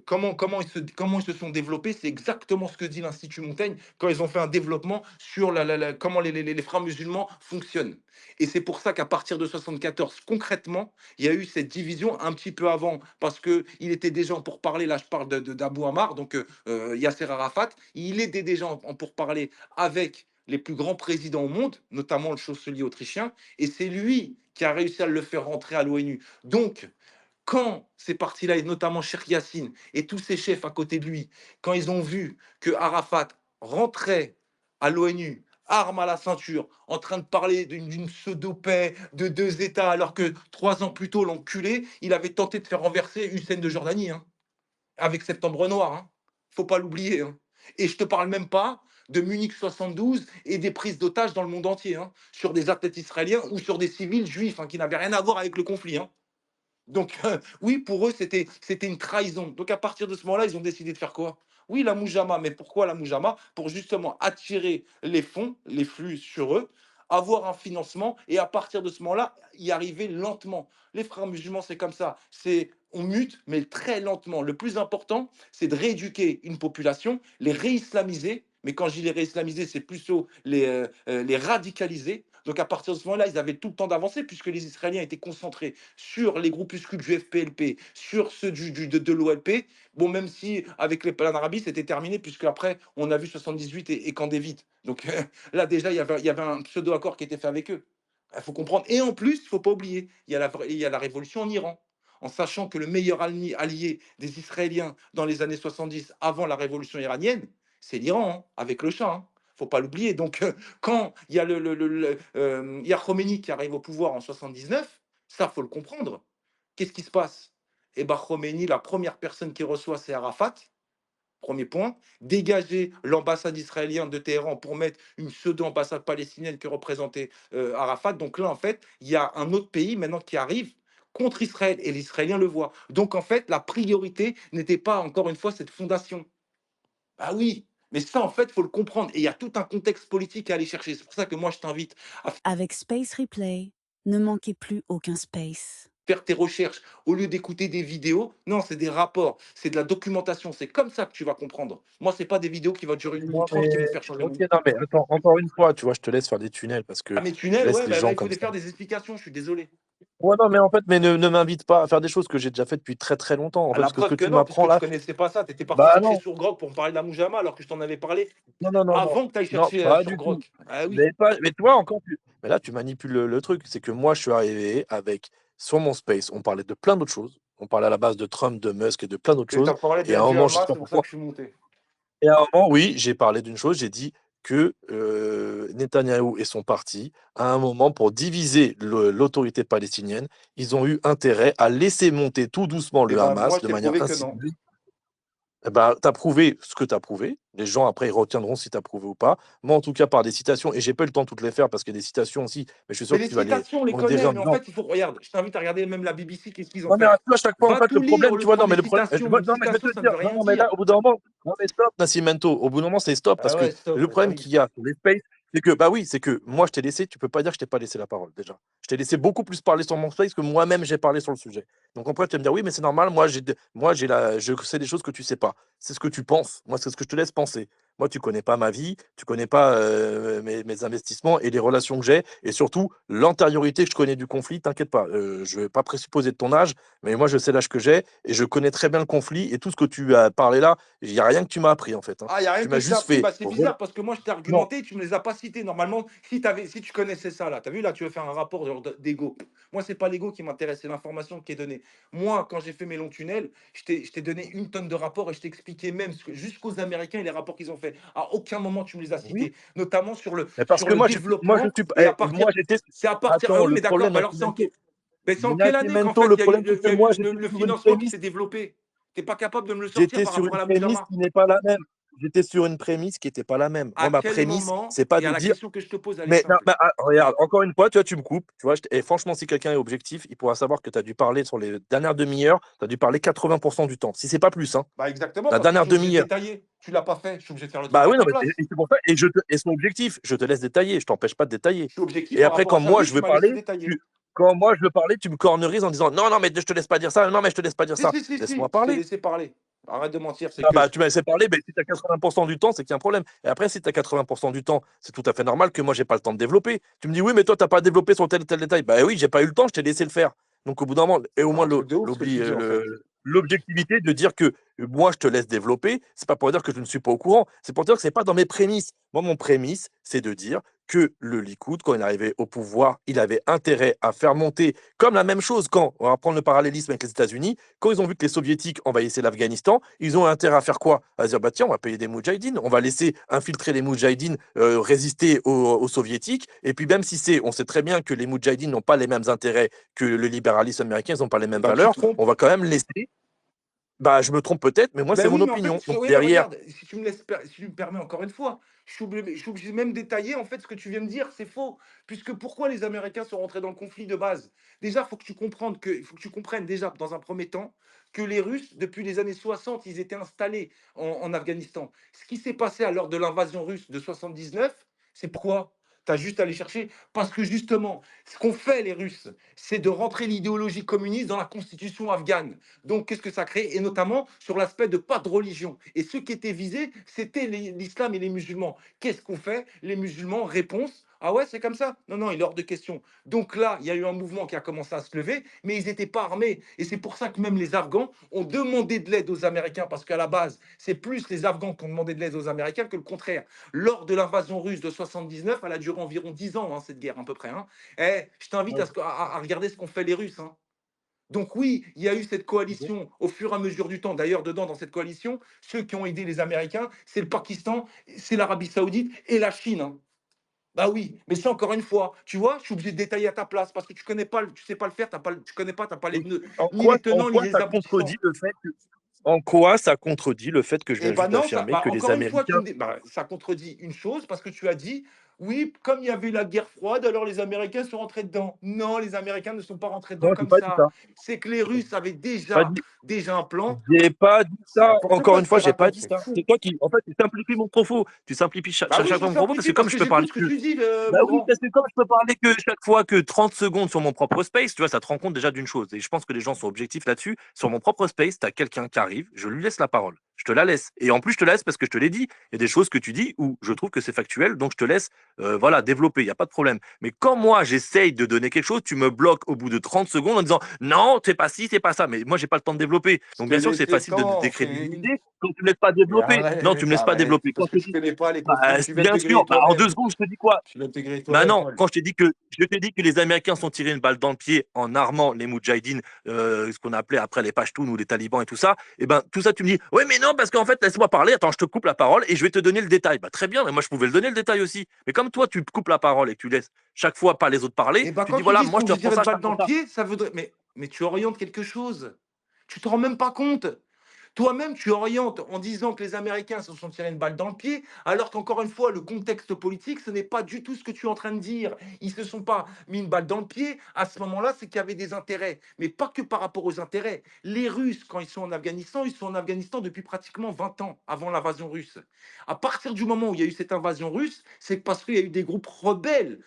comment ils se sont développés, c'est exactement ce que dit l'Institut Montaigne quand ils ont fait un développement sur comment les frères musulmans fonctionnent. Et c'est pour ça qu'à partir de 74, concrètement, il y a eu cette division un petit peu avant, parce qu'il était déjà en pourparlers, là je parle d'Abou Ammar, donc Yasser Arafat, il était déjà en pourparlers avec les plus grands présidents au monde, notamment le chancelier autrichien, et c'est lui qui a réussi à le faire rentrer à l'ONU. Donc, quand ces partis-là, et notamment Cheikh Yassine et tous ces chefs à côté de lui, quand ils ont vu que Arafat rentrait à l'ONU, arme à la ceinture, en train de parler d'une pseudo-paix de deux États, alors que 3 ans plus tôt, l'enculé, il avait tenté de faire renverser Hussein de Jordanie, hein, avec Septembre Noir. Hein. Faut pas l'oublier. Hein. Et je te parle même pas de Munich 72 et des prises d'otages dans le monde entier, hein, sur des athlètes israéliens ou sur des civils juifs, hein, qui n'avaient rien à voir avec le conflit. Hein. Donc, oui, pour eux, c'était une trahison. Donc, à partir de ce moment-là, ils ont décidé de faire quoi? Oui, la Moujama, mais pourquoi la Moujama? Pour justement attirer les fonds, les flux sur eux, avoir un financement et à partir de ce moment-là, y arriver lentement. Les frères musulmans, c'est comme ça. On mute, mais très lentement. Le plus important, c'est de rééduquer une population, les réislamiser. Mais quand je dis les réislamiser, c'est plutôt les radicaliser. Donc à partir de ce moment-là, ils avaient tout le temps d'avancer puisque les Israéliens étaient concentrés sur les groupuscules du FPLP, sur ceux de l'OLP. Bon, même si avec les panarabistes, c'était terminé, puisque après, on a vu 78 et Camp David. Donc là, déjà, il y avait un pseudo-accord qui était fait avec eux. Il faut comprendre. Et en plus, il ne faut pas oublier, il y a la révolution en Iran. En sachant que le meilleur allié des Israéliens dans les années 70, avant la révolution iranienne, c'est l'Iran, hein, avec le Shah. Hein. Faut pas l'oublier. Donc, quand il y a il y a Khomeini qui arrive au pouvoir en 79, ça, faut le comprendre. Qu'est-ce qui se passe? Eh bien, Khomeini, la première personne qui reçoit, c'est Arafat. Premier point. Dégager l'ambassade israélienne de Téhéran pour mettre une pseudo-ambassade palestinienne que représentait Arafat. Donc là, en fait, il y a un autre pays maintenant qui arrive contre Israël et les Israéliens le voient. Donc, en fait, la priorité n'était pas, encore une fois, cette fondation. Ah oui, mais ça, en fait, il faut le comprendre. Et il y a tout un contexte politique à aller chercher. C'est pour ça que moi, je t'invite à Avec Space Replay, ne manquez plus aucun space. faire tes recherches au lieu d'écouter des vidéos. Non, c'est des rapports, c'est de la documentation. C'est comme ça que tu vas comprendre. Moi, c'est pas des vidéos qui vont durer 1 minute Non, 30 mais qui vont te faire changer ok, mon. non, mais attends, encore une fois, tu vois, je te laisse faire des tunnels parce Ah, que mais je tunnel, laisse ouais, les bah là, gens il faut comme des ça. faire des explications. Je suis désolé. Ouais, non, mais en fait, ne m'invite pas à faire des choses que j'ai déjà fait depuis très très longtemps. En À fait, la parce que ce que preuve que tu non, m'apprends puisque tu là, connaissais pas ça. Tu étais parti bah chercher non, sur Grok pour me parler de la Moujama alors que je t'en avais parlé non, non, non, non, avant que tu ailles non, chercher pas sur du tout. Grok. Ah oui. Mais toi encore plus. Mais là, tu manipules le truc. C'est que moi, je suis arrivé avec sur mon space, on parlait de plein d'autres choses. On parlait à la base de Trump, de Musk et de plein d'autres Et tu choses. as parlé Et à un du moment, je sais Hamas, pas c'est pour ça pourquoi. que je suis monté. Et à un moment, oui, j'ai parlé d'une chose. J'ai dit que Netanyahou et son parti, à un moment, pour diviser l'autorité palestinienne, ils ont eu intérêt à laisser monter tout doucement Et le ben moi, Hamas je de t'ai manière prouvé que non. insidieuse. Eh ben, tu as prouvé ce que tu as prouvé. Les gens, après, ils retiendront si tu as prouvé ou pas. Moi, en tout cas, par des citations, et j'ai pas eu le temps de toutes les faire parce qu'il y a des citations aussi, mais je suis Mais sûr que les tu vas les citations, on les modérer connaît, en mais en disant. fait, il faut. Regarde, je t'invite à regarder même la BBC, qu'est-ce qu'ils ont Non, mais fait. à chaque fois, en Va fait, le tout lire problème, au lieu tu de vois, non, prendre mais des le problème, citations. Une non, mais je vais citation, te ça ne dire, veut non, rien non, mais là, dire. au bout d'un moment, non, mais stop, Nascimento, au bout d'un moment, c'est stop, parce Ah que ouais, stop, le problème j'arrive. qu'il y a sur les spaces, c'est que, bah oui, c'est que moi, je t'ai laissé, tu peux pas dire que je t'ai pas laissé la parole, déjà. Je t'ai laissé beaucoup plus parler sur mon space que moi-même, j'ai parlé sur le sujet. Donc, après, tu vas me dire, oui, mais c'est normal, je sais des choses que tu sais pas. C'est ce que tu penses. Moi, c'est ce que je te laisse penser. Moi, tu connais pas ma vie, tu connais pas mes investissements et les relations que j'ai, et surtout l'antériorité que je connais du conflit. T'inquiète pas, je vais pas présupposer de ton âge, mais moi, je sais l'âge que j'ai et je connais très bien le conflit et tout ce que tu as parlé là. Il y a rien que tu m'as appris en fait, hein. Ah, il n'y a rien Tu que m'as je t'ai juste appris. fait. Bah, c'est bizarre parce que moi, je t'ai Non, argumenté, tu ne me les as pas cités. Normalement, si tu connaissais ça, là, tu as vu, là, tu veux faire un rapport genre d'ego. Moi, c'est pas l'ego qui m'intéresse, c'est l'information qui est donnée. Moi, quand j'ai fait mes longs tunnels, je t'ai donné une tonne de rapports et je t'ai expliqué même jusqu'aux Américains et les rapports qu'ils ont fait. À aucun moment, tu me les as oui, cités, notamment mais parce sur que le moi, je développement. suis, Et à partir. moi, j'étais. C'est à partir. Ah Attends, oui, le mais d'accord, problème, mais alors, Nascimento, c'est en quelle année qu'en Nascimento, fait, le problème, c'est il que y a eu moi, j'étais le sur une financement qui prémisse. s'est développé? Tu n'es pas capable de me le sortir J'étais par sur rapport à une la prémisse Mujama. qui n'est pas la même. J'étais sur une prémisse qui n'était pas la même. À Moi, ma quel prémisse, moment? c'est pas Et à de la dire. question que je te pose, elle est Mais, non, simple. regarde, encore une fois, tu vois, tu me coupes. Tu vois, et franchement, si quelqu'un est objectif, il pourra savoir que tu as dû parler sur les dernières demi-heures, tu as dû parler 80% du temps. Si c'est pas plus, hein. Bah exactement, La parce que je dernière suis obligé de demi-heure. détailler. Tu l'as pas fait, je suis obligé de faire le Bah truc à oui, non, ta mais place. c'est pour ça. Et son objectif, je te laisse détailler. Je t'empêche pas de détailler. Je suis objectif Et par après, rapport à quand ça. moi, Oui, je tu veux m'as laissé parler, détailler. quand moi, je veux parler, tu me cornerises en disant non, non, mais je te laisse pas dire ça. Non, mais je te laisse pas dire Si, ça. si, si, Laisse-moi si, je t'ai parler. laissé parler. Arrête de mentir, c'est Ah que. bah, tu m'as laissé parler, mais si tu as 80% du temps, c'est qu'il y a un problème. Et après, si tu as 80% du temps, c'est tout à fait normal que moi, j'ai pas le temps de développer. Tu me dis, oui, mais toi, tu n'as pas développé sur tel et tel détail. Bah oui, j'ai pas eu le temps, je t'ai laissé le faire. Donc, au bout d'un moment, et au C'est moins un truc de ouf ce que tu dis en fait. l'objectivité de dire que moi, je te laisse développer, c'est pas pour dire que je ne suis pas au courant, c'est pour dire que c'est pas dans mes prémices. Moi, mon prémisse, c'est de dire que le Likoud, quand il arrivait au pouvoir, il avait intérêt à faire monter, comme la même chose quand, on va prendre le parallélisme avec les États-Unis, quand ils ont vu que les Soviétiques envahissaient l'Afghanistan, ils ont intérêt à faire quoi? À se dire, bah tiens, on va payer des Moudjahidines, on va laisser infiltrer les Moudjahidines, résister aux Soviétiques. Et puis même si on sait très bien que les Moudjahidines n'ont pas les mêmes intérêts que le libéralisme américain, ils n'ont pas les mêmes Bah tu valeurs, te trompes. on va quand même laisser. Bah, je me trompe peut-être, mais moi, c'est Ben mon oui, mais en fait, opinion. Donc oui, mais derrière, regarde, si tu me permets encore une fois, je suis obligé même détailler en fait ce que tu viens de dire, c'est faux. Puisque pourquoi les Américains sont rentrés dans le conflit de base? Déjà, il faut que tu comprennes déjà dans un premier temps que les Russes, depuis les années 60, ils étaient installés en Afghanistan. Ce qui s'est passé à l'heure de l'invasion russe de 79, c'est pourquoi? Tu as juste à aller chercher. Parce que justement, ce qu'ont fait les Russes, c'est de rentrer l'idéologie communiste dans la constitution afghane. Donc, qu'est-ce que ça crée? Et notamment sur l'aspect de pas de religion. Et ceux qui étaient visés, c'était l'islam et les musulmans. Qu'est-ce qu'on fait? Les musulmans, réponse. Ah ouais, c'est comme ça? Non, non, il est hors de question. Donc là, il y a eu un mouvement qui a commencé à se lever, mais ils n'étaient pas armés. Et c'est pour ça que même les Afghans ont demandé de l'aide aux Américains, parce qu'à la base, c'est plus les Afghans qui ont demandé de l'aide aux Américains que le contraire. Lors de l'invasion russe de 79, elle a duré environ 10 ans, hein, cette guerre à peu près. Hein. Je t'invite à regarder ce qu'ont fait les Russes. Hein. Donc oui, il y a eu cette coalition au fur et à mesure du temps. D'ailleurs, dedans, dans cette coalition, ceux qui ont aidé les Américains, c'est le Pakistan, c'est l'Arabie Saoudite et la Chine. Hein. Bah oui, mais c'est encore une fois, tu vois, je suis obligé de détailler à ta place parce que tu connais pas, tu sais pas le faire, tu connais pas, t'as pas ni les en tenants ni quoi les ça contredit aboutissants. le fait que, en quoi ça contredit le fait que je Et viens bah juste non, d'affirmer que les encore une fois, Américains. ça contredit une chose parce que tu as dit, oui, comme il y avait la guerre froide, alors les Américains sont rentrés dedans. Non, les Américains ne sont pas rentrés dedans Non, j'ai comme pas dit ça. ça. C'est que les Russes avaient J'ai pas dit. déjà un plan. J'ai pas dit C'est ça. n'importe Encore quoi une ce fois, qu'il j'ai pas raconte, dit c'est ça. fou. C'est toi qui, en fait, tu simplifies mon propos. Tu simplifies Bah oui, chaque je fois mon propos parce que simplifie comme parce je que peux parler j'écoute ce que que. tu dis, Bah mon oui, grand. parce que comme je peux parler que chaque fois que 30 secondes sur mon propre space, tu vois, ça te rend compte déjà d'une chose. Et je pense que les gens sont objectifs là-dessus. Sur mon propre space, tu as quelqu'un qui arrive, je lui laisse la parole. Je te la laisse. Et en plus, je te la laisse parce que je te l'ai dit. Il y a des choses que tu dis où je trouve que c'est factuel, donc je te laisse voilà, développer, il n'y a pas de problème. Mais quand moi, j'essaye de donner quelque chose, tu me bloques au bout de 30 secondes en disant non, c'est pas ci, c'est pas ça. Mais moi, j'ai pas le temps de développer. Je Donc, te bien sûr, laisse c'est le facile de temps, c'est une. décrédibiliser quand tu ne me laisses pas Mais développer. Non, tu me arrête, laisses pas arrête. C'est développer. Quand parce je que te tu dis, connais pas les bah, conflits. Tu viens de bien te griller sûr, bah, en deux toi-même. secondes, je te dis quoi? Tu viens de te griller Bah toi-même, non, Paul. quand je t'ai dit que les Américains sont tirés une balle dans le pied en armant les Moudjahidines, ce qu'on appelait après les Pashtuns ou les talibans et tout ça, et ben tout ça tu me dis, oui mais non, parce qu'en fait, laisse-moi parler, attends, je te coupe la parole et je vais te donner le détail. Bah très bien, mais moi je pouvais le donner le détail aussi. Mais comme toi, tu te coupes la parole et que tu laisses chaque fois pas les autres parler, Et bah tu dis quand tu voilà, dis ils moi sont je te obligés de reprends tirer ça, une je te balle dans reprends le ça. pied, ça voudrait. Mais tu orientes quelque chose. Tu te rends même pas compte. Toi-même, tu orientes en disant que les Américains se sont tirés une balle dans le pied, alors qu'encore une fois, le contexte politique, ce n'est pas du tout ce que tu es en train de dire. Ils se sont pas mis une balle dans le pied. À ce moment-là, c'est qu'il y avait des intérêts, mais pas que par rapport aux intérêts. Les Russes, quand ils sont en Afghanistan, ils sont en Afghanistan depuis pratiquement 20 ans avant l'invasion russe. À partir du moment où il y a eu cette invasion russe, c'est parce qu'il y a eu des groupes rebelles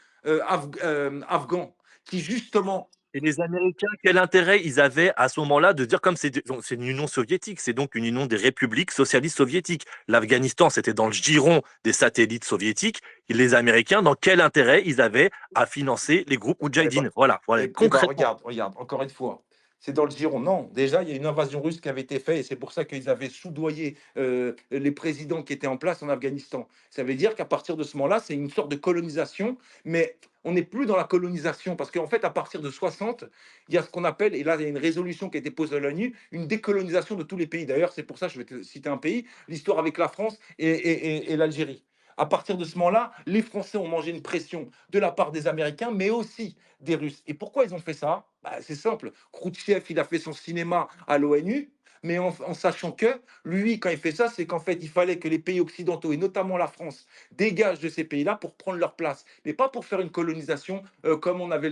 afghans qui justement. Et les Américains, quel intérêt ils avaient à ce moment-là de dire, comme c'est une Union soviétique, c'est donc une union des républiques socialistes soviétiques. L'Afghanistan, c'était dans le giron des satellites soviétiques. Et les Américains, dans quel intérêt ils avaient à financer les groupes Eh ben, Moudjahidine? Voilà, voilà, concrètement. regarde, encore une fois. C'est dans le giron. Non, déjà, il y a une invasion russe qui avait été faite et c'est pour ça qu'ils avaient soudoyé les présidents qui étaient en place en Afghanistan. Ça veut dire qu'à partir de ce moment-là, c'est une sorte de colonisation, mais on n'est plus dans la colonisation parce qu'en fait, à partir de 60, il y a ce qu'on appelle, et là, il y a une résolution qui a été posée à l'ONU, une décolonisation de tous les pays. D'ailleurs, c'est pour ça que je vais te citer un pays, l'histoire avec la France et l'Algérie. À partir de ce moment-là, les Français ont mangé une pression de la part des Américains, mais aussi des Russes. Et pourquoi ils ont fait ça? Bah, c'est simple. Khrouchtchev, il a fait son cinéma à l'ONU, mais en sachant que lui, quand il fait ça, c'est qu'en fait, il fallait que les pays occidentaux, et notamment la France, dégagent de ces pays-là pour prendre leur place. Mais pas pour faire une colonisation comme on avait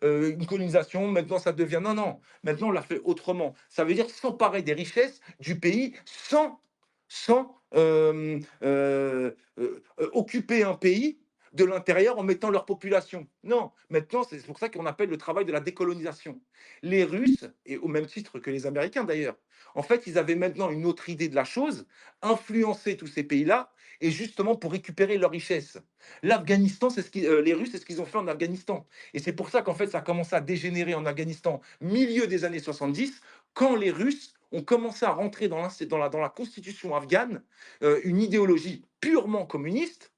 une colonisation, maintenant ça devient. Non, non, maintenant on l'a fait autrement. Ça veut dire s'emparer des richesses du pays sans occuper un pays de l'intérieur en mettant leur population. Non, maintenant, c'est pour ça qu'on appelle le travail de la décolonisation. Les Russes, et au même titre que les Américains d'ailleurs, en fait, ils avaient maintenant une autre idée de la chose, influencer tous ces pays-là, et justement pour récupérer leurs richesses. L'Afghanistan, les Russes, c'est ce qu'ils ont fait en Afghanistan. Et c'est pour ça qu'en fait, ça a commencé à dégénérer en Afghanistan, milieu des années 70, quand les Russes ont commencé à rentrer dans la constitution afghane une idéologie purement communiste.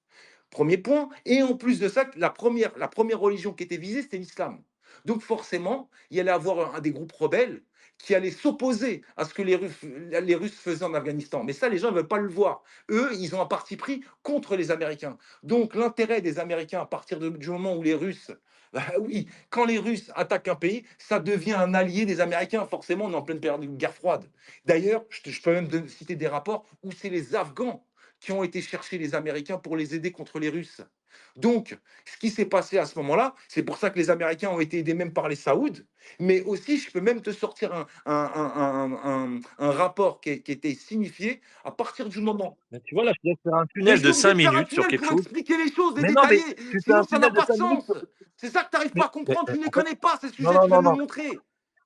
Premier point. Et en plus de ça, la première religion qui était visée, c'était l'islam. Donc forcément, il y allait avoir un des groupes rebelles qui allaient s'opposer à ce que les Russes faisaient en Afghanistan. Mais ça, les gens ne veulent pas le voir. Eux, ils ont un parti pris contre les Américains. Donc l'intérêt des Américains, à partir du moment où les Russes, bah oui, quand les Russes attaquent un pays, ça devient un allié des Américains. Forcément, on est en pleine période de guerre froide. D'ailleurs, je peux même citer des rapports où c'est les Afghans qui ont été chercher les Américains pour les aider contre les Russes. Donc, ce qui s'est passé à ce moment-là, c'est pour ça que les Américains ont été aidés même par les Saouds, mais aussi, je peux même te sortir un rapport qui était signifié à partir du moment. Mais tu vois, là, je vais faire un Mais tunnel je suis de obligé 5 de faire un minutes sur tunnel quelque pour chose. expliquer les choses, les Mais non, mais détailler, tu fais un sinon ça n'a tunnel de pas de 5 minutes. sens. C'est ça que tu n'arrives pas à comprendre, tu ne les En fait, connais pas, ces non, sujets, non, tu viens non, de me le non. montrer.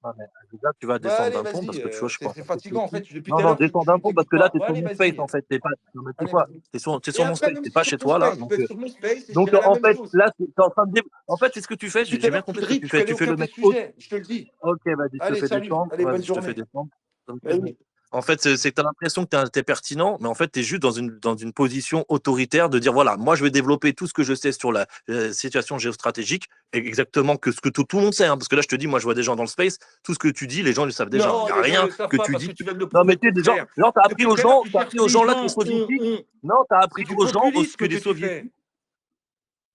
Non, mais là, tu vas Bah descendre allez, d'un ton parce vas-y, que tu vois, je suis pas c'est en train de fatigant en t'écouter. fait, depuis tout Non, à non, l'heure, tu descends d'un ton parce t'écoutes que là, pas. tu es Ouais, sur allez, mon space vas-y, en fait. T'es pas, non, mais tu sais allez, quoi, vas-y. t'es Et sur mon après, space, même t'es si c'est pas sur chez ton toi là. space, tu peux être sur mon space et je Donc dirai la en même fait, chose. là, tu es en train de en fait, c'est ce que tu fais, Depuis tout à j'ai bien l'heure, tu compris ce que dribles, tu tu fais. connais Tu fais aucun le de tes mec au sujets, je te le dis. OK, vas-y, je te Allez, fais salut, descendre. allez, bonne Vas-y, je te fais journée. descendre. OK. Vas-y. En fait, c'est que tu as l'impression que tu es pertinent, mais en fait, tu es juste dans une position autoritaire de dire voilà, moi, je vais développer tout ce que je sais sur la situation géostratégique, exactement que ce que tout le monde sait. Hein, parce que là, je te dis, moi, je vois des gens dans le space, tout ce que tu dis, les gens le savent déjà. Il Non, n'y a les gens ne rien le savent que pas tu parce dis. que tu viens de le Non, prouver mais le tu sais, des gens, contraire. genre, tu as appris Depuis aux tout à l'heure, gens, tu t'as cherches appris aux les gens là que les gens. soviétiques. Non, tu as C'est appris du aux gens populisme que que les tu soviétiques. fais.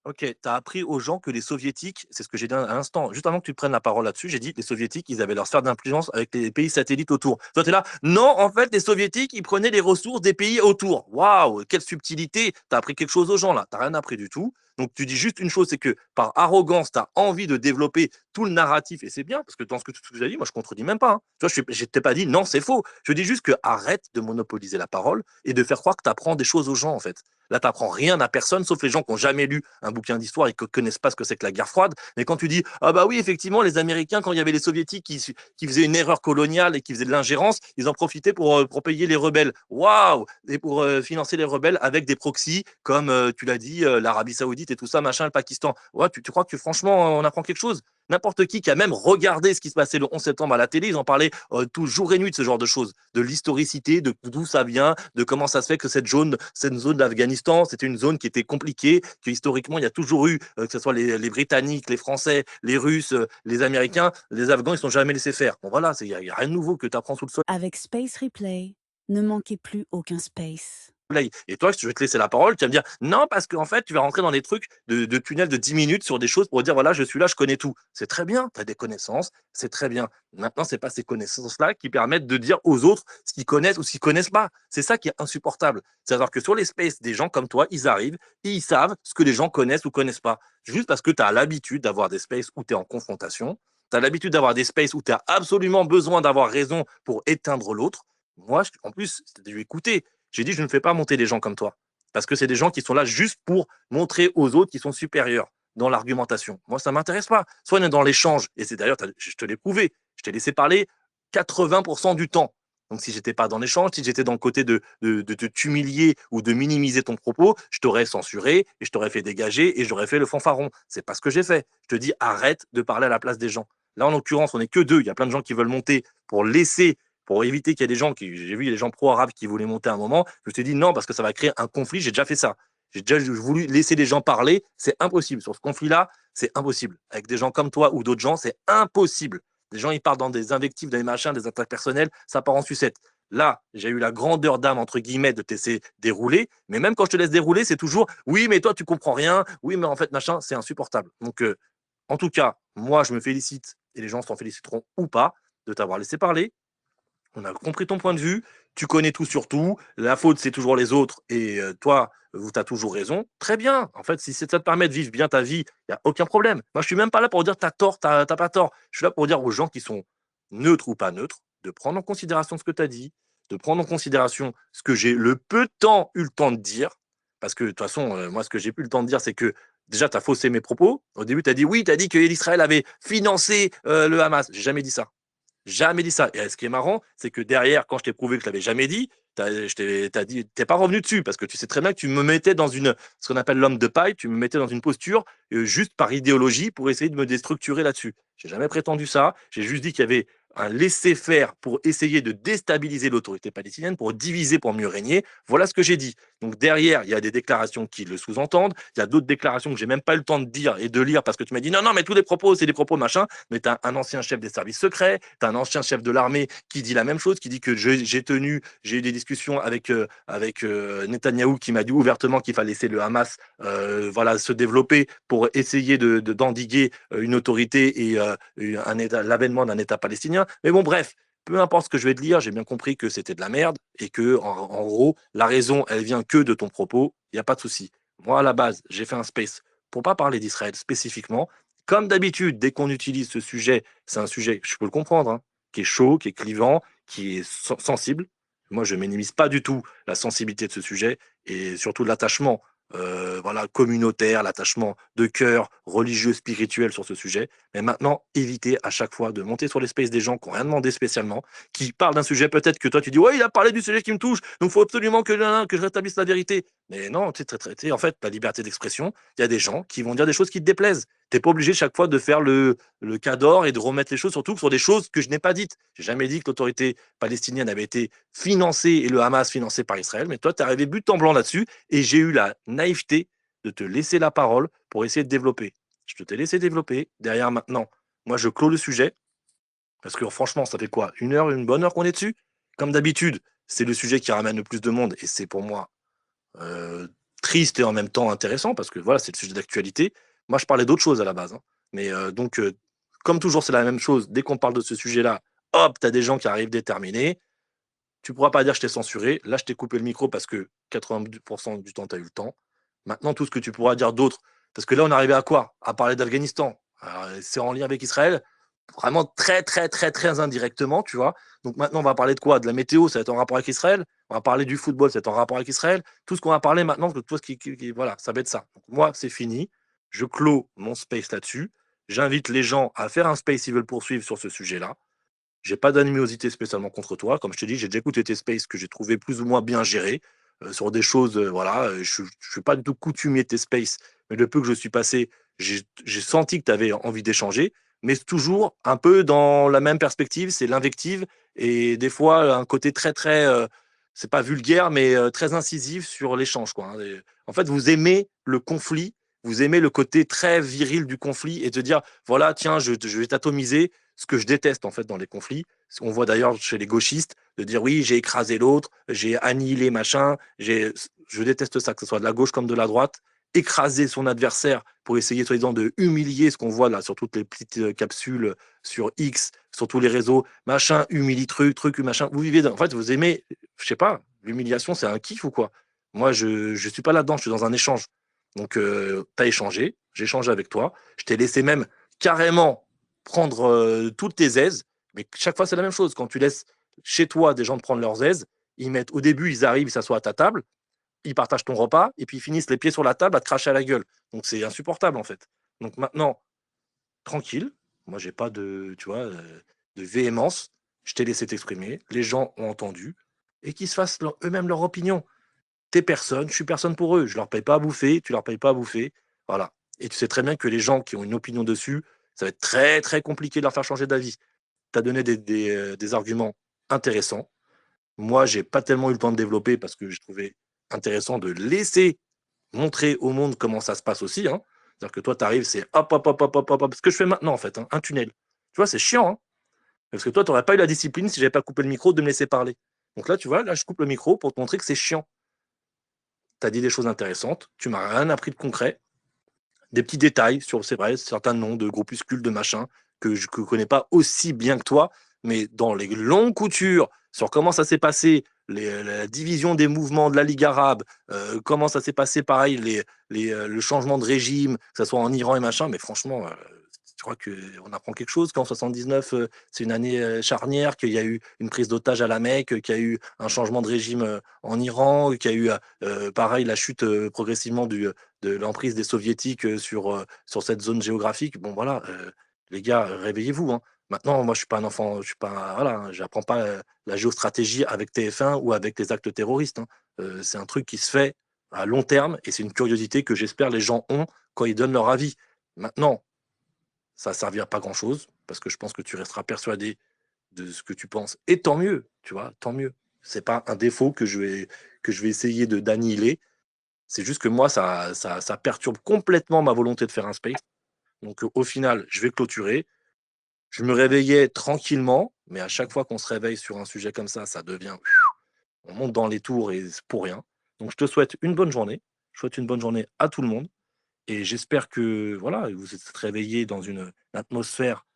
Ok, tu as appris aux gens que les soviétiques, c'est ce que j'ai dit à l'instant, juste avant que tu prennes la parole là-dessus, j'ai dit les soviétiques, ils avaient leur sphère d'influence avec les pays satellites autour. Toi, tu es là, non, en fait, les soviétiques, ils prenaient les ressources des pays autour. Waouh, quelle subtilité, tu as appris quelque chose aux gens là, tu rien appris du tout. Donc, tu dis juste une chose, c'est que par arrogance, tu as envie de développer tout le narratif, et c'est bien, parce que dans ce que tu as dit, moi, je contredis même pas. Hein. Tu vois, je t'ai pas dit, non, c'est faux. Je dis juste que arrête de monopoliser la parole et de faire croire que tu apprends des choses aux gens, en fait. Là, tu n'apprends rien à personne, sauf les gens qui n'ont jamais lu un bouquin d'histoire et qui ne connaissent pas ce que c'est que la guerre froide. Mais quand tu dis, ah bah oui, effectivement, les Américains, quand il y avait les Soviétiques qui faisaient une erreur coloniale et qui faisaient de l'ingérence, ils en profitaient pour payer les rebelles. Waouh! Et pour financer les rebelles avec des proxys, comme tu l'as dit, l'Arabie Saoudite et tout ça, machin, le Pakistan. Ouais, tu crois que franchement, on apprend quelque chose? N'importe qui a même regardé ce qui se passait le 11 septembre à la télé, ils en parlaient tout jour et nuit de ce genre de choses, de l'historicité, de d'où ça vient, de comment ça se fait que cette zone d'Afghanistan, c'était une zone qui était compliquée, que historiquement il y a toujours eu, que ce soit les Britanniques, les Français, les Russes, les Américains, les Afghans, ils ne sont jamais laissés faire. Bon voilà, il n'y a rien de nouveau que tu apprends sous le sol. Avec Space Replay, ne manquez plus aucun space. play. Et toi, je vais te laisser la parole, tu vas me dire non, parce qu'en fait, tu vas rentrer dans des trucs de tunnel de 10 minutes sur des choses pour dire voilà, je suis là, je connais tout. C'est très bien, tu as des connaissances, c'est très bien. Maintenant, c'est pas ces connaissances-là qui permettent de dire aux autres ce qu'ils connaissent ou ce qu'ils connaissent pas. C'est ça qui est insupportable. C'est-à-dire que sur les spaces, des gens comme toi, ils arrivent et ils savent ce que les gens connaissent ou connaissent pas. Juste parce que tu as l'habitude d'avoir des spaces où tu es en confrontation, tu as l'habitude d'avoir des spaces où tu as absolument besoin d'avoir raison pour éteindre l'autre. Moi, en plus, j'ai dû écouter. J'ai dit, je ne fais pas monter des gens comme toi. Parce que c'est des gens qui sont là juste pour montrer aux autres qu'ils sont supérieurs dans l'argumentation. Moi, ça ne m'intéresse pas. Soit on est dans l'échange, et c'est d'ailleurs, je te l'ai prouvé, je t'ai laissé parler 80% du temps. Donc, si j'étais pas dans l'échange, si j'étais dans le côté de t'humilier ou de minimiser ton propos, je t'aurais censuré et je t'aurais fait dégager et j'aurais fait le fanfaron. C'est pas ce que j'ai fait. Je te dis, arrête de parler à la place des gens. Là, en l'occurrence, on n'est que deux. Il y a plein de gens qui veulent monter pour éviter qu'il y ait des gens j'ai vu les gens pro-arabes qui voulaient monter à un moment. Je me suis dit non, parce que ça va créer un conflit. J'ai déjà fait ça. J'ai déjà voulu laisser les gens parler. C'est impossible. Sur ce conflit-là, c'est impossible. Avec des gens comme toi ou d'autres gens, c'est impossible. Les gens, ils partent dans des invectives, dans des machins, des attaques personnelles, ça part en sucette. Là, j'ai eu la grandeur d'âme, entre guillemets, de te laisser dérouler. Mais même quand je te laisse dérouler, c'est toujours oui, mais toi, tu comprends rien. Oui, mais en fait, machin, c'est insupportable. Donc, en tout cas, moi, je me félicite, et les gens s'en féliciteront ou pas, de t'avoir laissé parler. On a compris ton point de vue, tu connais tout sur tout, la faute c'est toujours les autres et toi, tu as toujours raison. Très bien, en fait, si ça te permet de vivre bien ta vie, il n'y a aucun problème. Moi, je suis même pas là pour dire tu as tort, tu n'as pas tort. Je suis là pour dire aux gens qui sont neutres ou pas neutres, de prendre en considération ce que tu as dit, de prendre en considération ce que j'ai le peu de temps eu le temps de dire, parce que de toute façon, moi, ce que j'ai plus le temps de dire, c'est que déjà, tu as faussé mes propos. Au début, tu as dit oui, tu as dit que l'Israël avait financé le Hamas. J'ai jamais dit ça. Jamais dit ça. Et ce qui est marrant, c'est que derrière, quand je t'ai prouvé que je l'avais jamais dit, t'es pas revenu dessus parce que tu sais très bien que tu me mettais dans ce qu'on appelle l'homme de paille, tu me mettais dans une posture juste par idéologie pour essayer de me déstructurer là-dessus. J'ai jamais prétendu ça. J'ai juste dit qu'il y avait un laisser-faire pour essayer de déstabiliser l'autorité palestinienne, pour diviser, pour mieux régner. Voilà ce que j'ai dit. Donc derrière, il y a des déclarations qui le sous-entendent. Il y a d'autres déclarations que j'ai même pas eu le temps de dire et de lire parce que tu m'as dit non, non, mais tous les propos, c'est des propos machin. Mais tu as un ancien chef des services secrets, tu as un ancien chef de l'armée qui dit la même chose, qui dit que j'ai eu des discussions avec Netanyahou qui m'a dit ouvertement qu'il fallait laisser le Hamas voilà, se développer pour essayer d'endiguer une autorité et l'avènement d'un État palestinien. Mais bon, bref, peu importe ce que je vais te lire, j'ai bien compris que c'était de la merde et que, en gros, la raison, elle vient que de ton propos. Il n'y a pas de souci. Moi, à la base, j'ai fait un space pour pas parler d'Israël spécifiquement. Comme d'habitude, dès qu'on utilise ce sujet, c'est un sujet, je peux le comprendre, hein, qui est chaud, qui est clivant, qui est sensible. Moi, je minimise pas du tout la sensibilité de ce sujet et surtout l'attachement voilà, communautaire, l'attachement de cœur, religieux, spirituel sur ce sujet. Mais maintenant, évitez à chaque fois de monter sur les spaces des gens qui n'ont rien demandé spécialement, qui parlent d'un sujet peut-être que toi tu dis ouais, il a parlé du sujet qui me touche, donc il faut absolument que je rétablisse la vérité. Mais non, tu sais, en fait, la liberté d'expression, il y a des gens qui vont dire des choses qui te déplaisent. Tu n'es pas obligé chaque fois de faire le cas d'or et de remettre les choses, surtout sur des choses que je n'ai pas dites. J'ai jamais dit que l'autorité palestinienne avait été financée et le Hamas financé par Israël, mais toi, tu es arrivé but en blanc là-dessus et j'ai eu la naïveté de te laisser la parole pour essayer de développer. Je t'ai laissé développer. Derrière, maintenant, moi, je clôt le sujet parce que franchement, ça fait quoi? Une bonne heure qu'on est dessus? Comme d'habitude, c'est le sujet qui ramène le plus de monde et c'est pour moi euh, triste et en même temps intéressant parce que voilà, c'est le sujet d'actualité. Moi, je parlais d'autres choses à la base, hein. Mais donc, comme toujours, c'est la même chose. Dès qu'on parle de ce sujet-là, hop, tu as des gens qui arrivent déterminés. Tu pourras pas dire que je t'ai censuré. Là, je t'ai coupé le micro parce que 90% du temps, tu as eu le temps. Maintenant, tout ce que tu pourras dire d'autre, parce que là, on est arrivé à quoi? À parler d'Afghanistan. C'est en lien avec Israël, vraiment très, très, très, très indirectement, tu vois. Donc maintenant, on va parler de quoi? De la météo, ça va être en rapport avec Israël. On va parler du football, ça va être en rapport avec Israël. Tout ce qu'on va parler maintenant, tout ce voilà, ça va être ça. Donc, moi, c'est fini. Je clôt mon space là-dessus. J'invite les gens à faire un space s'ils veulent poursuivre sur ce sujet-là. J'ai pas d'animosité spécialement contre toi. Comme je te dis, j'ai déjà écouté tes spaces que j'ai trouvé plus ou moins bien gérés sur des choses. Voilà, je suis pas du tout coutumier de tes spaces, mais le peu que je suis passé, j'ai senti que tu avais envie d'échanger, mais toujours un peu dans la même perspective, c'est l'invective et des fois un côté très très, c'est pas vulgaire, mais très incisif sur l'échange, quoi, hein. En fait, vous aimez le conflit, vous aimez le côté très viril du conflit et te dire voilà, tiens, je vais t'atomiser, ce que je déteste en fait dans les conflits. On voit d'ailleurs chez les gauchistes, de dire oui, j'ai écrasé l'autre, j'ai annihilé machin, je déteste ça, que ce soit de la gauche comme de la droite, écraser son adversaire pour essayer, soi-disant, de humilier ce qu'on voit là sur toutes les petites capsules sur X, sur tous les réseaux, machin, humilie truc, machin. Vous vivez en fait, vous aimez, je sais pas, l'humiliation, c'est un kiff ou quoi? Moi, je suis pas là-dedans, je suis dans un échange. Donc, tu as échangé, j'ai échangé avec toi, je t'ai laissé même carrément prendre toutes tes aises, mais chaque fois, c'est la même chose. Quand tu laisses chez toi des gens de prendre leurs aises, au début, ils arrivent, ils s'assoient à ta table, ils partagent ton repas, et puis ils finissent les pieds sur la table à te cracher à la gueule. Donc, c'est insupportable, en fait. Donc, maintenant, tranquille, moi, j'ai pas de, tu vois, de véhémence. Je t'ai laissé t'exprimer, les gens ont entendu, et qu'ils se fassent eux-mêmes leur opinion. T'es personne, je suis personne pour eux. Je leur paye pas à bouffer, tu leur payes pas à bouffer. Voilà. Et tu sais très bien que les gens qui ont une opinion dessus, ça va être très très compliqué de leur faire changer d'avis. Tu as donné des arguments intéressants. Moi, j'ai pas tellement eu le temps de développer parce que je trouvais intéressant de laisser montrer au monde comment ça se passe aussi. Hein. C'est-à-dire que toi, tu arrives, c'est hop, hop, hop, hop, hop, hop, hop, ce que je fais maintenant en fait, hein, un tunnel. Tu vois, c'est chiant. Hein. Parce que toi, tu n'aurais pas eu la discipline si j'avais pas coupé le micro de me laisser parler. Donc là, tu vois, là, je coupe le micro pour te montrer que c'est chiant. Tu as dit des choses intéressantes, tu m'as rien appris de concret, des petits détails sur, c'est vrai, certains noms de groupuscules, de machins, que je ne connais pas aussi bien que toi, mais dans les longues coutures, sur comment ça s'est passé, la division des mouvements de la Ligue arabe, comment ça s'est passé, pareil, le changement de régime, que ce soit en Iran et machin, mais franchement, je crois qu'on apprend quelque chose qu'en 79, c'est une année charnière, qu'il y a eu une prise d'otage à la Mecque, qu'il y a eu un changement de régime en Iran, qu'il y a eu, pareil, la chute progressivement de l'emprise des soviétiques sur cette zone géographique. Bon, voilà, les gars, réveillez-vous. Hein. Maintenant, moi, je suis pas un enfant, je suis pas, voilà, hein, j'apprends pas la géostratégie avec TF1 ou avec les actes terroristes. Hein. C'est un truc qui se fait à long terme et c'est une curiosité que j'espère les gens ont quand ils donnent leur avis. Maintenant, ça ne servira pas grand-chose parce que je pense que tu resteras persuadé de ce que tu penses. Et tant mieux, tu vois, tant mieux. C'est pas un défaut que je vais essayer d'annihiler. C'est juste que moi, ça perturbe complètement ma volonté de faire un space. Donc, au final, je vais clôturer. Je me réveillais tranquillement, mais à chaque fois qu'on se réveille sur un sujet comme ça devient. On monte dans les tours et c'est pour rien. Donc, je te souhaite une bonne journée. Je souhaite une bonne journée à tout le monde. Et j'espère que voilà, vous êtes réveillés dans une atmosphère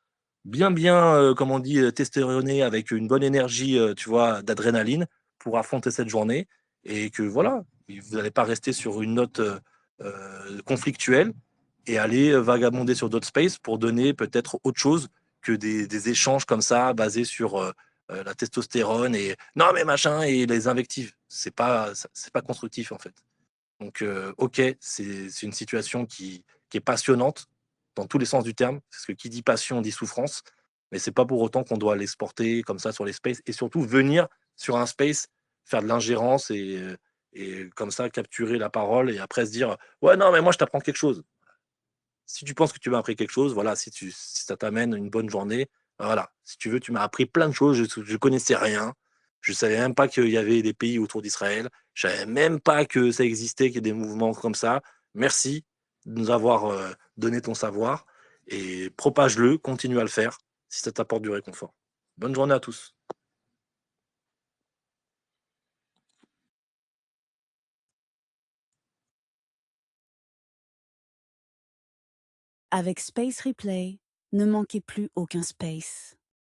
bien, comme on dit, testostéronée avec une bonne énergie, tu vois, d'adrénaline pour affronter cette journée et que voilà, vous n'allez pas rester sur une note, conflictuelle et aller, vagabonder sur d'autres spaces pour donner peut-être autre chose que des échanges comme ça basés sur, la testostérone et «Non mais machin» et les invectives. C'est pas constructif, en fait. Donc, OK, c'est une situation qui est passionnante dans tous les sens du terme, parce que qui dit passion dit souffrance, mais c'est pas pour autant qu'on doit l'exporter comme ça sur les spaces et surtout venir sur un space, faire de l'ingérence et comme ça capturer la parole et après se dire: «Ouais, non, mais moi je t'apprends quelque chose». Si tu penses que tu m'as appris quelque chose, voilà, si ça t'amène une bonne journée, voilà. Si tu veux, tu m'as appris plein de choses, je connaissais rien. Je savais même pas qu'il y avait des pays autour d'Israël. Je savais même pas que ça existait, qu'il y ait des mouvements comme ça. Merci de nous avoir, donné ton savoir et propage-le, continue à le faire si ça t'apporte du réconfort. Bonne journée à tous. Avec Space Replay, ne manquez plus aucun space.